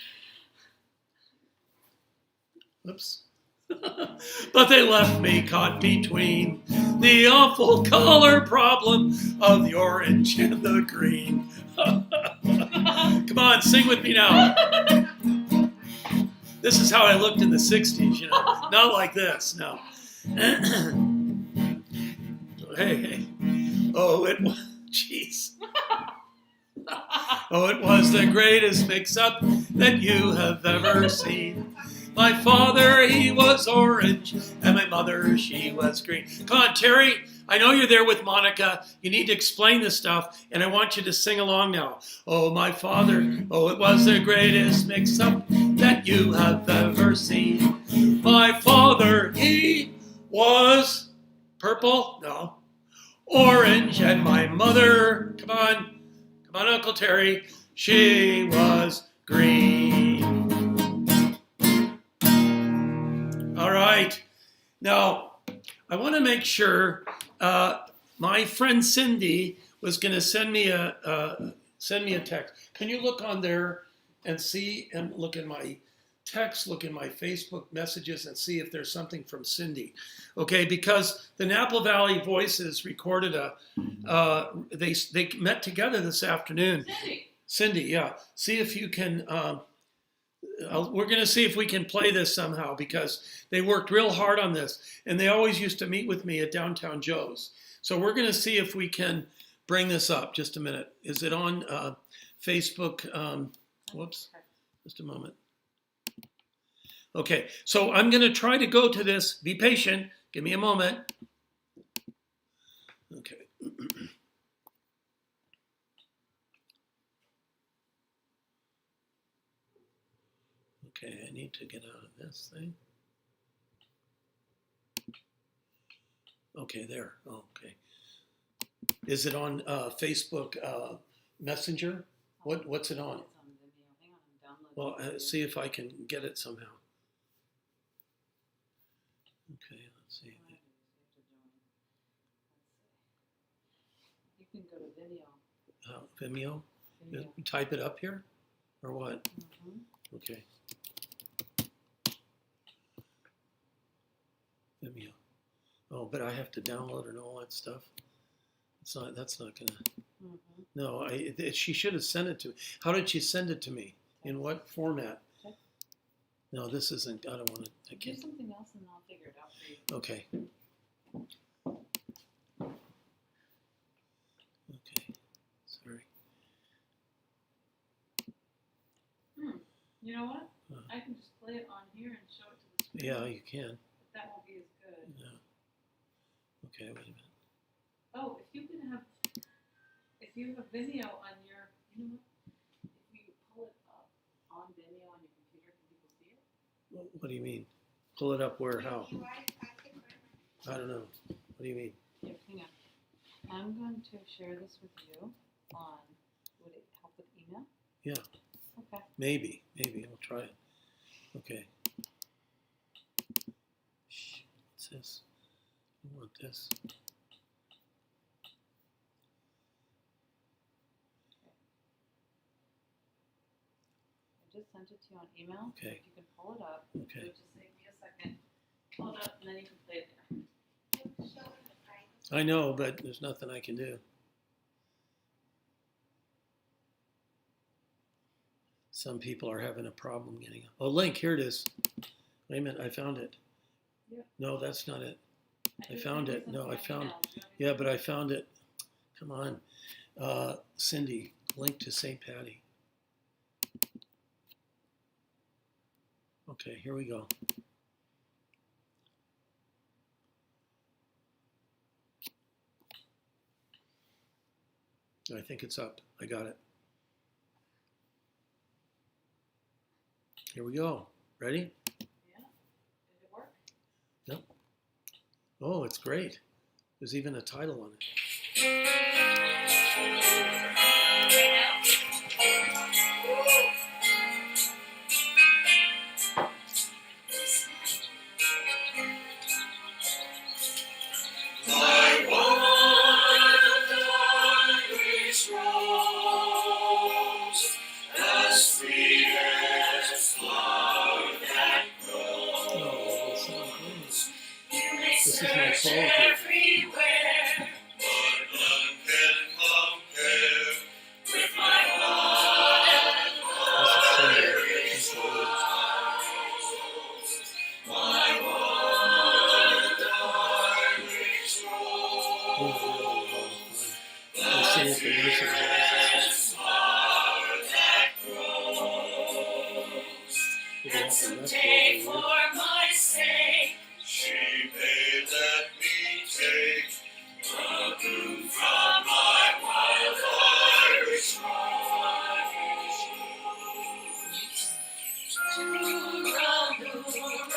Oops. But they left me caught between the awful color problem of the orange and the green. Come on, sing with me now. This is how I looked in the 60s, Not like this, no. Hey. Oh, it was, jeez. Oh, it was the greatest mix-up that you have ever seen. My father, he was orange, and my mother, she was green. Come on, Terry, I know you're there with Monica. You need to explain this stuff, and I want you to sing along now. Oh, my father, oh, it was the greatest mix-up that you have ever seen. My father, he was purple? No. Orange, and my mother, come on, Uncle Terry, she was green. All right. Now, I want to make sure my friend Cindy was going to send me a text. Can you look on there and see, and look in my text, look in my Facebook messages, and see if there's something from Cindy? Okay, because the Napa Valley Voices recorded they met together this afternoon. Cindy, yeah. See if you can. We're going to see if we can play this somehow, because they worked real hard on this, and they always used to meet with me at Downtown Joe's. So we're going to see if we can bring this up. Just a minute. Is it on Facebook? Whoops. Just a moment. Okay. So I'm going to try to go to this. Be patient. Give me a moment. Okay. Okay, I need to get out of this thing. Okay, there. Oh, okay. Is it on Facebook Messenger? What's it on? It's on Vimeo. Hang on, I'm downloading. Well, see if I can get it somehow. Okay, let's see. You can go to Vimeo. Vimeo? Vimeo. Type it up here? Or what? Mhm. Okay. Vimeo. Oh, but I have to download and all that stuff. That's not gonna. Mhm. No, she should have sent it to me. How did she send it to me? In what format? Text. No, this isn't. I don't want to. I Do can't. something else and I'll figure it out for you. Okay. Okay. Sorry. You know what? Uh. I can just play it on here and show it to the screen. Yeah, you can. But that won't be as good. Yeah. Okay, wait a minute. Oh, if you have Vimeo on your, you know what? If you pull it up on Vimeo on your computer, can people see it? What do you mean? Pull it up where? How? I don't know. What do you mean? Here, hang on. I'm going to share this with you on, would it help with email? Yeah. Okay. Maybe. I'll try it. Okay. Shh. What's this? I want this. I just sent it to you on email. So Okay. if you can pull it up, Okay. it would just save me a second. Pull it up and then you can play it there. I know, but there's nothing I can do. Some people are having a problem getting it. Oh, link, here it is. Wait a minute, I found it. Yep. No, that's not it. I just found sent it. you No, something I on found. email. Do you want me to Yeah, but I found it. Come on. Cindy, link to St. Patty. Okay, here we go. I think it's up. I got it. Here we go. Ready? Yeah. Did it work? Yep. Oh, it's great. There's even a title on it. My wild Irish rose, the sweetest flower that grows. Oh, that's so good. You may This is my search quality. everywhere, but none can compare with my wild This is Cindy. Irish She's the lead. rose. My wild Irish Oh, rose. really, a lot of fun. They sing at the nursing homes and stuff. Flower that grows. They have And the someday nest every year. for my sake, she may let me take a bloom from my wild Irish rose. Toora, toora,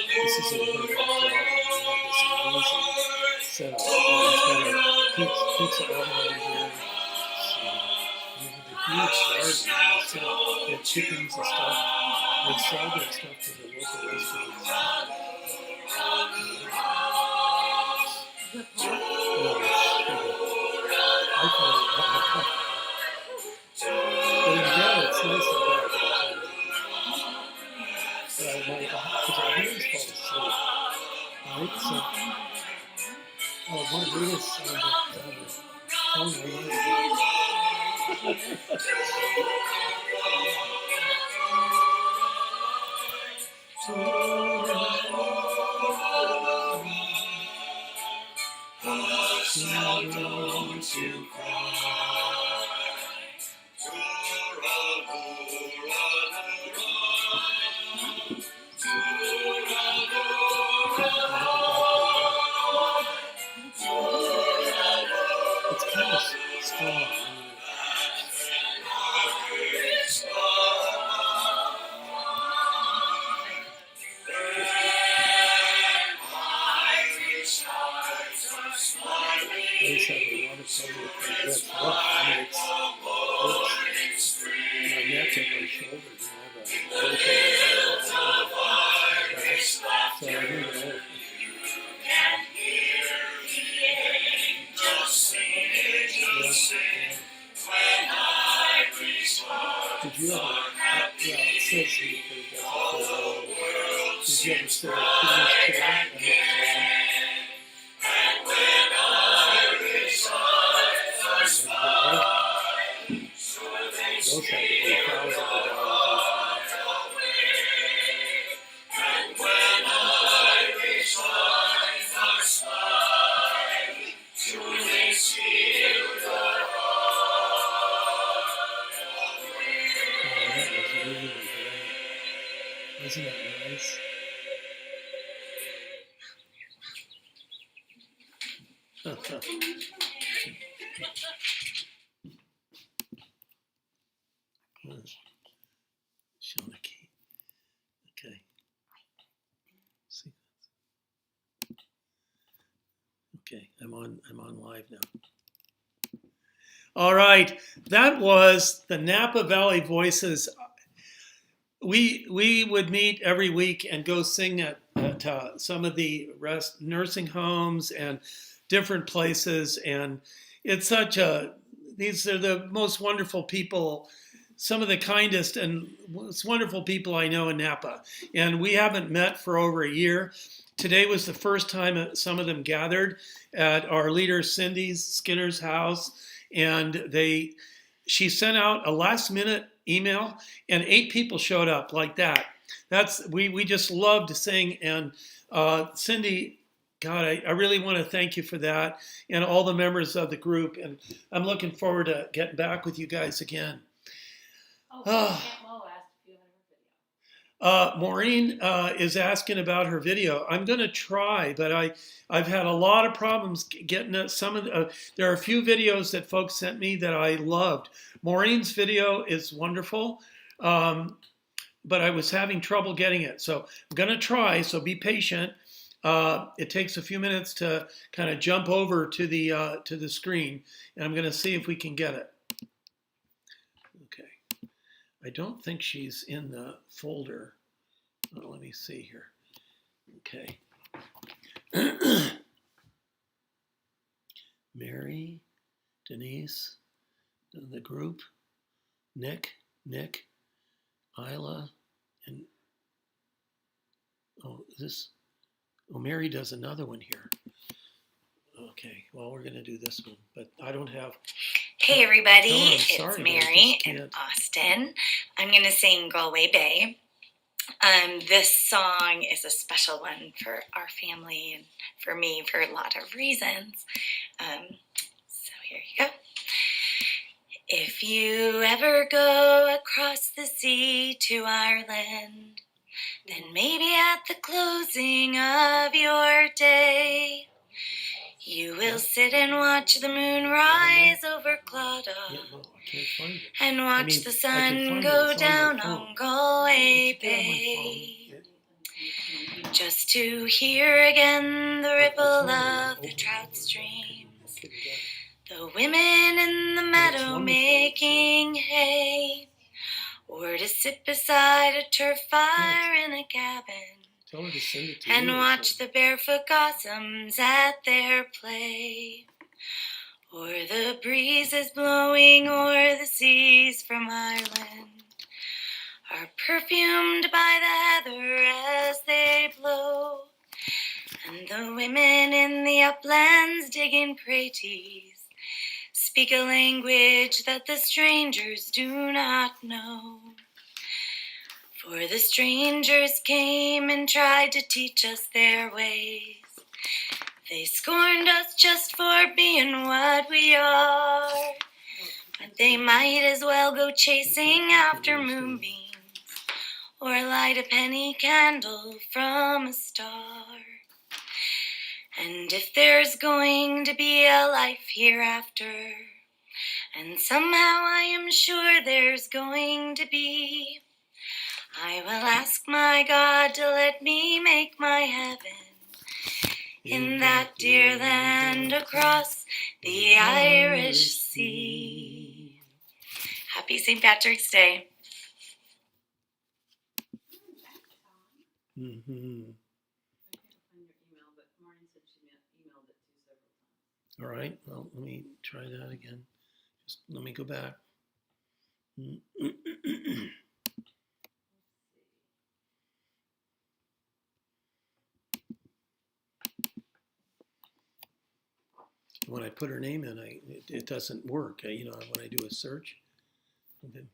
This is a perfect flower. They have this amazing setup. It's got a pizza oven over here. They have a huge garden. They have chickens and stuff. They sell their stuff to the local restaurants. Yeah, I find it but in bed, it's nice and dark. But I might, because our hands fall asleep. Right? So, margaritas on the phone now don't you cry. Toora, It's kind of strong. Those have a lot of trouble with their hips. Well, I mean, it's my neck and my shoulders, and I have a rotation on my back. So I don't know. Did you ever, yeah, it says he did you ever sit in a chair and look those had to be thousands of dollars. Isn't that nice? Shenachie. Okay. See. Okay, I'm on live now. All right, that was the Napa Valley Voices. We would meet every week and go sing at some of the nursing homes and different places, and it's these are the most wonderful people, some of the kindest and most wonderful people I know in Napa, and we haven't met for over a year. Today was the first time some of them gathered at our leader Cindy Skinner's house, and she sent out a last minute email, and 8 people showed up like that. We just love to sing, and Cindy, God, I really want to thank you for that, and all the members of the group, and I'm looking forward to getting back with you guys again. Oh, Aunt Mo asked if you had her video. Maureen is asking about her video. I'm going to try, but I've had a lot of problems getting it. There are a few videos that folks sent me that I loved. Maureen's video is wonderful, but I was having trouble getting it. So I'm going to try, so be patient. It takes a few minutes to kind of jump over to the screen, and I'm going to see if we can get it. Okay. I don't think she's in the folder. Oh, let me see here. Okay. Mary, Denise, the group, Nick, Isla, and Mary does another one here. Okay, well, we're going to do this one, but I don't have... Hey everybody, sorry, it's Mary in Austin. I'm going to sing Galway Bay. This song is a special one for our family and for me for a lot of reasons. So here you go. If you ever go across the sea to Ireland, then maybe at the closing of your day, you will sit and watch the moon rise over Claddagh and watch the sun go down on Galway Bay, just to hear again the ripple of the trout streams, the women in the meadow making hay, or to sit beside a turf fire in a cabin and watch the barefoot gossames at their play, or the breezes blowing o'er the seas from Ireland are perfumed by the heather as they blow, and the women in the uplands digging praties speak a language that the strangers do not know. For the strangers came and tried to teach us their ways. They scorned us just for being what we are. But they might as well go chasing after moonbeams or light a penny candle from a star. And if there's going to be a life hereafter, and somehow I am sure there's going to be, I will ask my God to let me make my heaven in that dear land across the Irish Sea. Happy St. Patrick's Day. Mm-hmm. I can't find your email, but Maureen said she emailed it to several times. All right. Well, let me try that again. Just let me go back. When I put her name in, it doesn't work. When I do a search. Okay.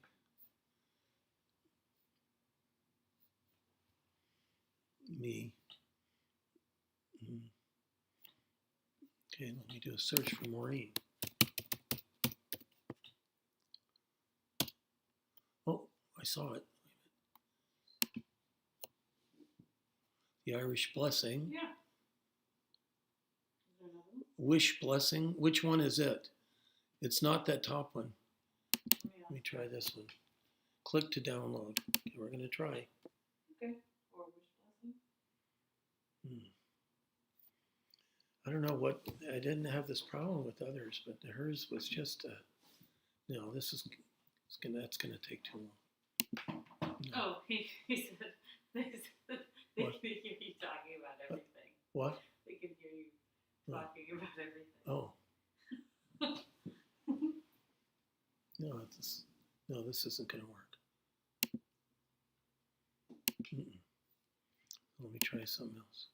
Me. Okay, let me do a search for Maureen. Oh, I saw it. The Irish Blessing. Yeah. Is there another one? Wish Blessing. Which one is it? It's not that top one. Let me try this one. Click to download. Okay, we're going to try. Okay. Or Wish Blessing. I don't know what, I didn't have this problem with others, but hers was just, no, that's going to take too long. No. Oh, he said they What? can hear you talking about everything. What? They can hear you talking about everything. Oh. No, this isn't going to work. Let me try something else.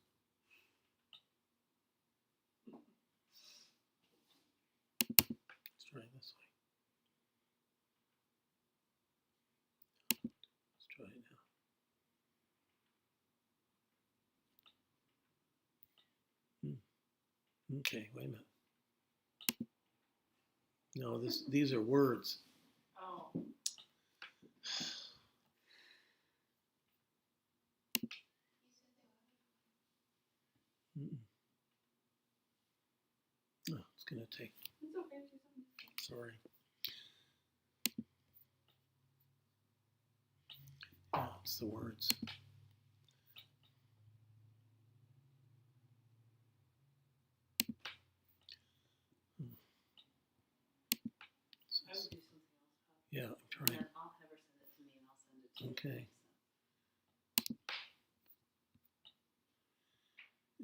Let's try this way. Let's try it now. Okay, wait a minute. No, these are words. Oh. No, it's going to take. It's okay. Sorry. No, it's the words. I would do something else. Yeah, I'm And trying. then I'll have her send it to me and I'll send it to you. Okay.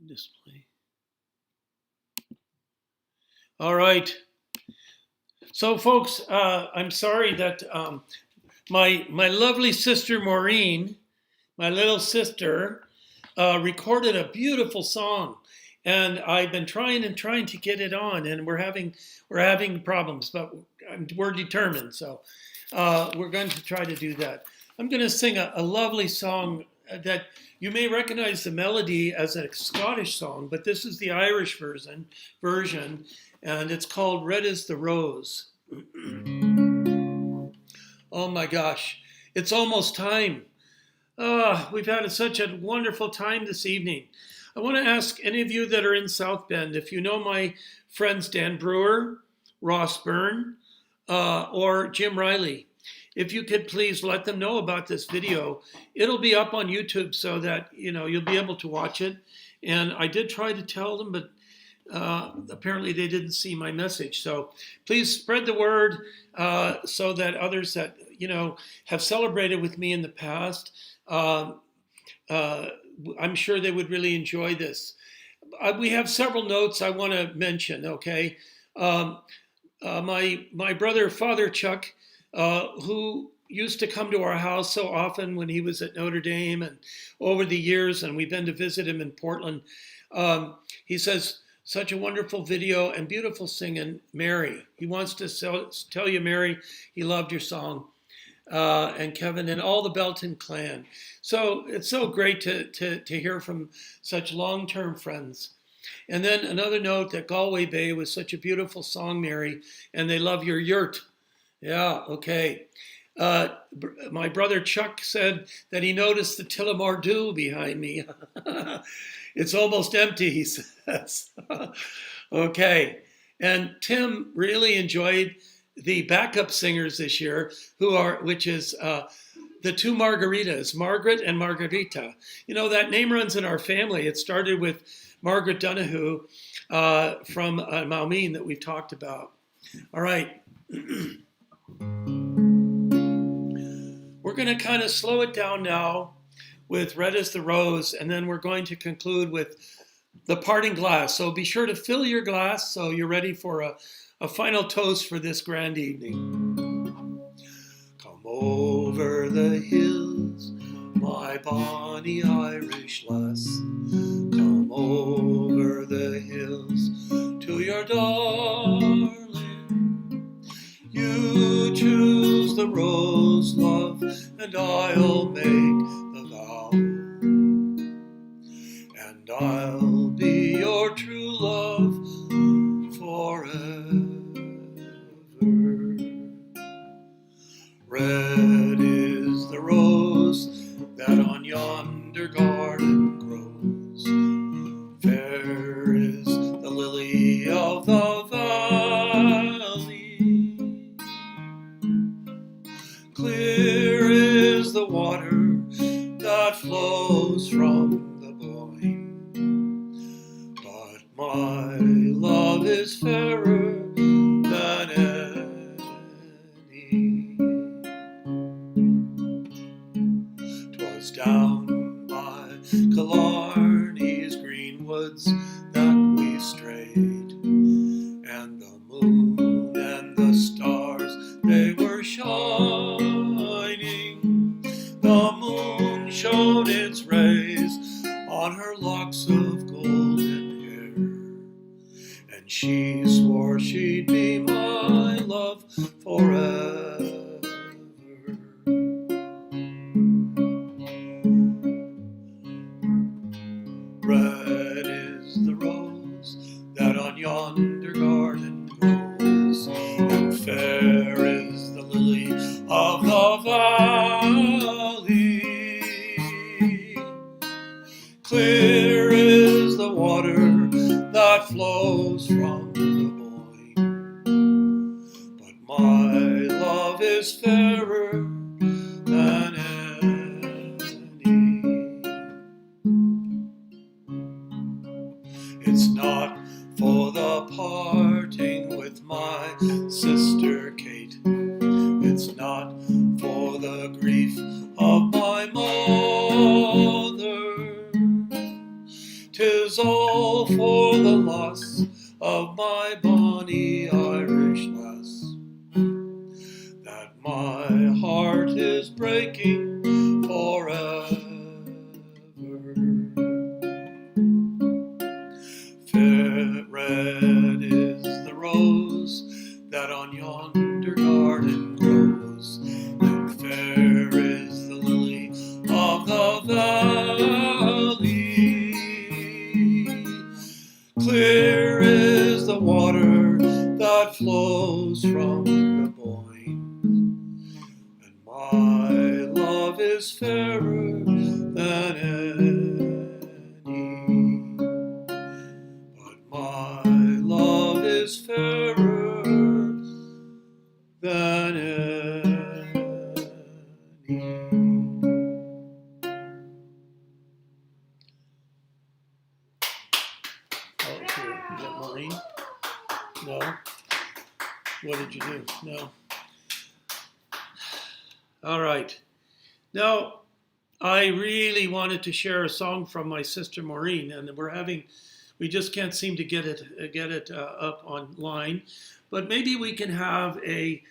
Display. All right. So, folks, I'm sorry that my lovely sister Maureen, my little sister, recorded a beautiful song, and I've been trying to get it on, and we're having problems, but we're determined. So we're going to try to do that. I'm going to sing a lovely song that you may recognize the melody as a Scottish song, but this is the Irish version, and it's called "Red is the Rose." Oh my gosh, it's almost time. We've had such a wonderful time this evening. I want to ask any of you that are in South Bend, if you know my friends Dan Brewer, Ross Byrne, or Jim Riley, if you could please let them know about this video. It'll be up on YouTube so that you'll be able to watch it. And I did try to tell them, but apparently they didn't see my message. So please spread the word so that others that have celebrated with me in the past, I'm sure they would really enjoy this. We have several notes I want to mention. Okay, my brother Father Chuck, who used to come to our house so often when he was at Notre Dame and over the years, and we've been to visit him in Portland. He says, such a wonderful video and beautiful singing, Mary. He wants to tell you, Mary, he loved your song. And Kevin and all the Belton clan. So it's so great to hear from such long-term friends. And then another note that Galway Bay was such a beautiful song, Mary, and they love your yurt. Yeah, okay. My brother Chuck said that he noticed the Tillamore Dew behind me. It's almost empty, he says. Okay. And Tim really enjoyed the backup singers this year, which is the two Margaritas, Margaret and Margarita. That name runs in our family. It started with Margaret Donahue from Maumeen that we've talked about. All right. We're going to kind of slow it down now with Red as the Rose, and then we're going to conclude with the parting glass. So be sure to fill your glass so you're ready for a final toast for this grand evening. Come over the hills, my bonny Irish lass. Come over the hills to your darling. You choose the rose, love, and I'll make the vow. And I'll be your true love forever. Red is the rose that on yonder garden grows. Fair is the lily of the valley. Clear is the water that flows from the Boyne. But my love is fairer than any. 'Twas down by Killarney's green woods that we strayed, and the moon and the stars, they were shining. The moon shone its rays on her locks of golden hair, and she swore she'd be my love forever. Red is the rose that on yonder garden grows, and fair is the lily of the valley. Clear is the water that flows from the Boyne, but my love is fairer than any. It's not for the parting with my sister Kate. It's not for the grief of my mother. 'Tis all for the loss of my bonny Irish lass, that my heart is breaking forever. Fair red is the rose that on yonder garden grows, and fair is the lily of the valley. Clear is the water that flows from the Boyne, and my love is fairer than any. My love is fairer than any. Oh, here. Is that Maureen? No. What did you do? No. All right. Now, I really wanted to share a song from my sister Maureen, and we just can't seem to get it up online, but maybe we can have a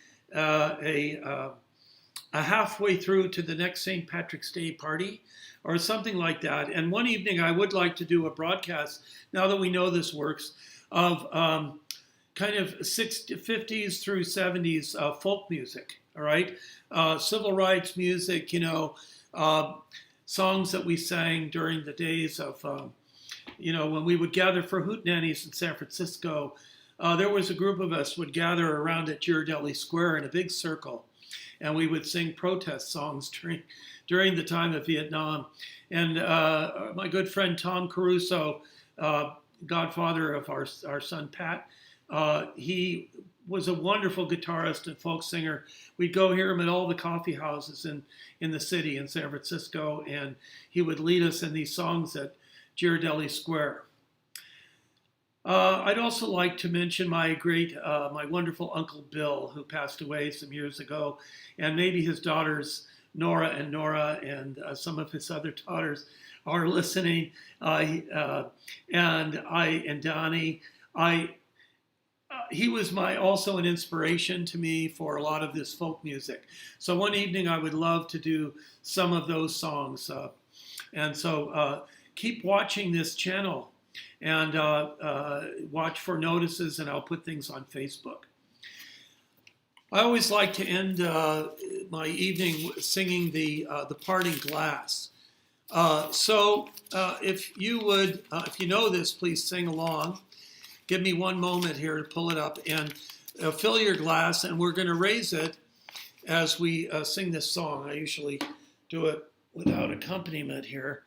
halfway through to the next St. Patrick's Day party or something like that. And one evening I would like to do a broadcast, now that we know this works, of kind of 50s through 70s folk music, all right? Civil rights music, songs that we sang during the days of, when we would gather for hootenannies in San Francisco. There was a group of us would gather around at Ghirardelli Square in a big circle, and we would sing protest songs during the time of Vietnam. And my good friend Tom Caruso, godfather of our son Pat, he was a wonderful guitarist and folk singer. We'd go hear him at all the coffee houses in the city in San Francisco, and he would lead us in these songs at Ghirardelli Square. I'd also like to mention my wonderful Uncle Bill, who passed away some years ago, and maybe his daughters, Nora, and some of his other daughters are listening, and Donnie. He was also an inspiration to me for a lot of this folk music. So one evening I would love to do some of those songs. And so keep watching this channel and watch for notices, and I'll put things on Facebook. I always like to end my evening singing the Parting Glass. So if you know this, please sing along. Give me one moment here to pull it up and fill your glass, and we're going to raise it as we sing this song. I usually do it without accompaniment here.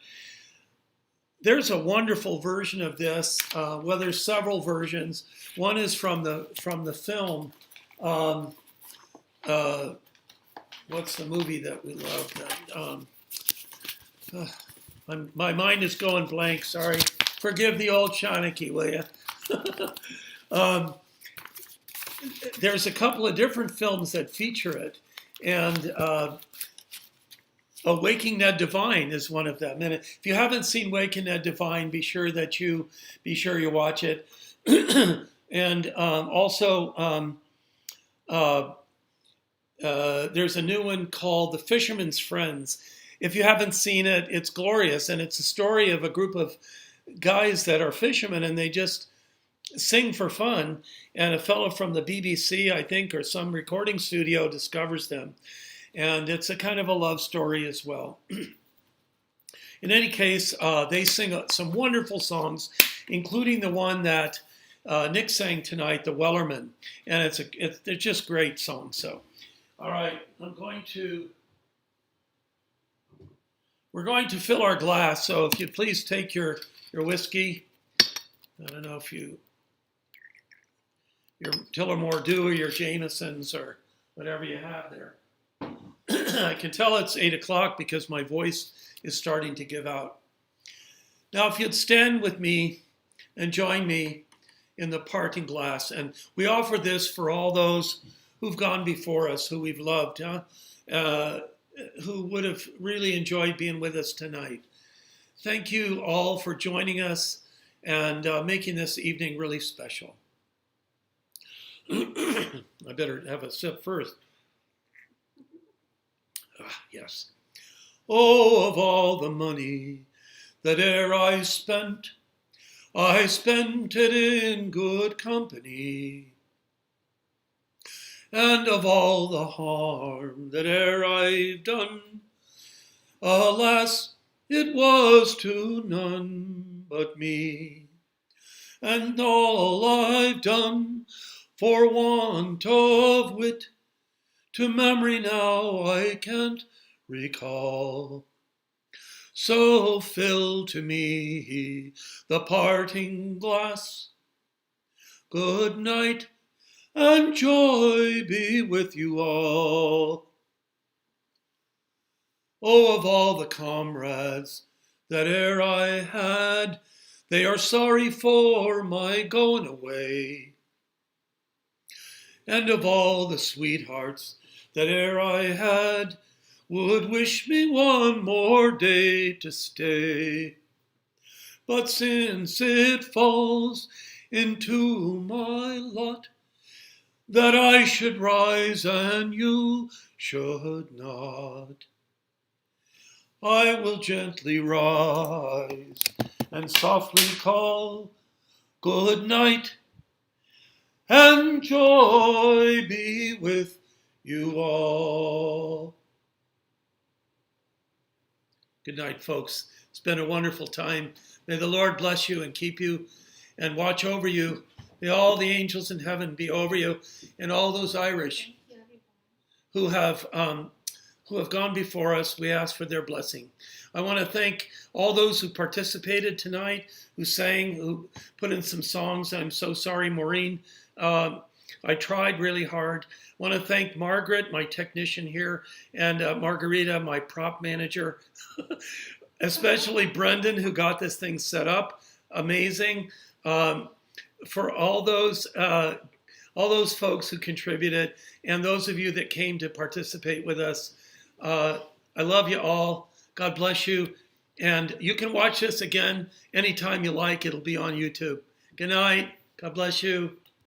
There's a wonderful version of this. Well, there's several versions. One is from the film. What's the movie that we loved? My mind is going blank. Sorry. Forgive the Old Shenachie, will you? There's a couple of different films that feature it, and Waking Ned Divine is one of them. And if you haven't seen Waking Ned Divine, be sure you watch it. And also, there's a new one called The Fisherman's Friends. If you haven't seen it, it's glorious, and it's a story of a group of guys that are fishermen, and they just sing for fun, and a fellow from the BBC, I think, or some recording studio discovers them. And it's a kind of a love story as well. In any case, they sing some wonderful songs, including the one that Nick sang tonight, The Wellerman. And they're just great songs. So, all right, we're going to fill our glass. So if you please take your whiskey. I don't know if your Tullamore Dew or your Jamesons or whatever you have there. I can tell it's 8 o'clock because my voice is starting to give out. Now, if you'd stand with me and join me in the parting glass, and we offer this for all those who've gone before us, who we've loved, who would have really enjoyed being with us tonight. Thank you all for joining us and making this evening really special. I better have a sip first. Yes. Oh, of all the money that e'er I spent it in good company. And of all the harm that e'er I've done, alas, it was to none but me. And all I've done for want of wit, to memory now I can't recall. So fill to me the parting glass. Good night, and joy be with you all. Oh, of all the comrades that e'er I had, they are sorry for my going away. And of all the sweethearts that e'er I had, would wish me one more day to stay. But since it falls into my lot that I should rise and you should not, I will gently rise and softly call good night, and joy be with you all. Good night, folks. It's been a wonderful time. May the Lord bless you and keep you and watch over you. May all the angels in heaven be over you, and all those Irish who have gone before us. We ask for their blessing. I want to thank all those who participated tonight, who sang, who put in some songs. I'm so sorry, Maureen. I tried really hard. I want to thank Margaret, my technician here, and Margarita, my prop manager, especially Brendan, who got this thing set up. Amazing. for all those folks who contributed and those of you that came to participate with us. I love you all. God bless you. And you can watch this again anytime you like. It'll be on YouTube. Good night. God bless you.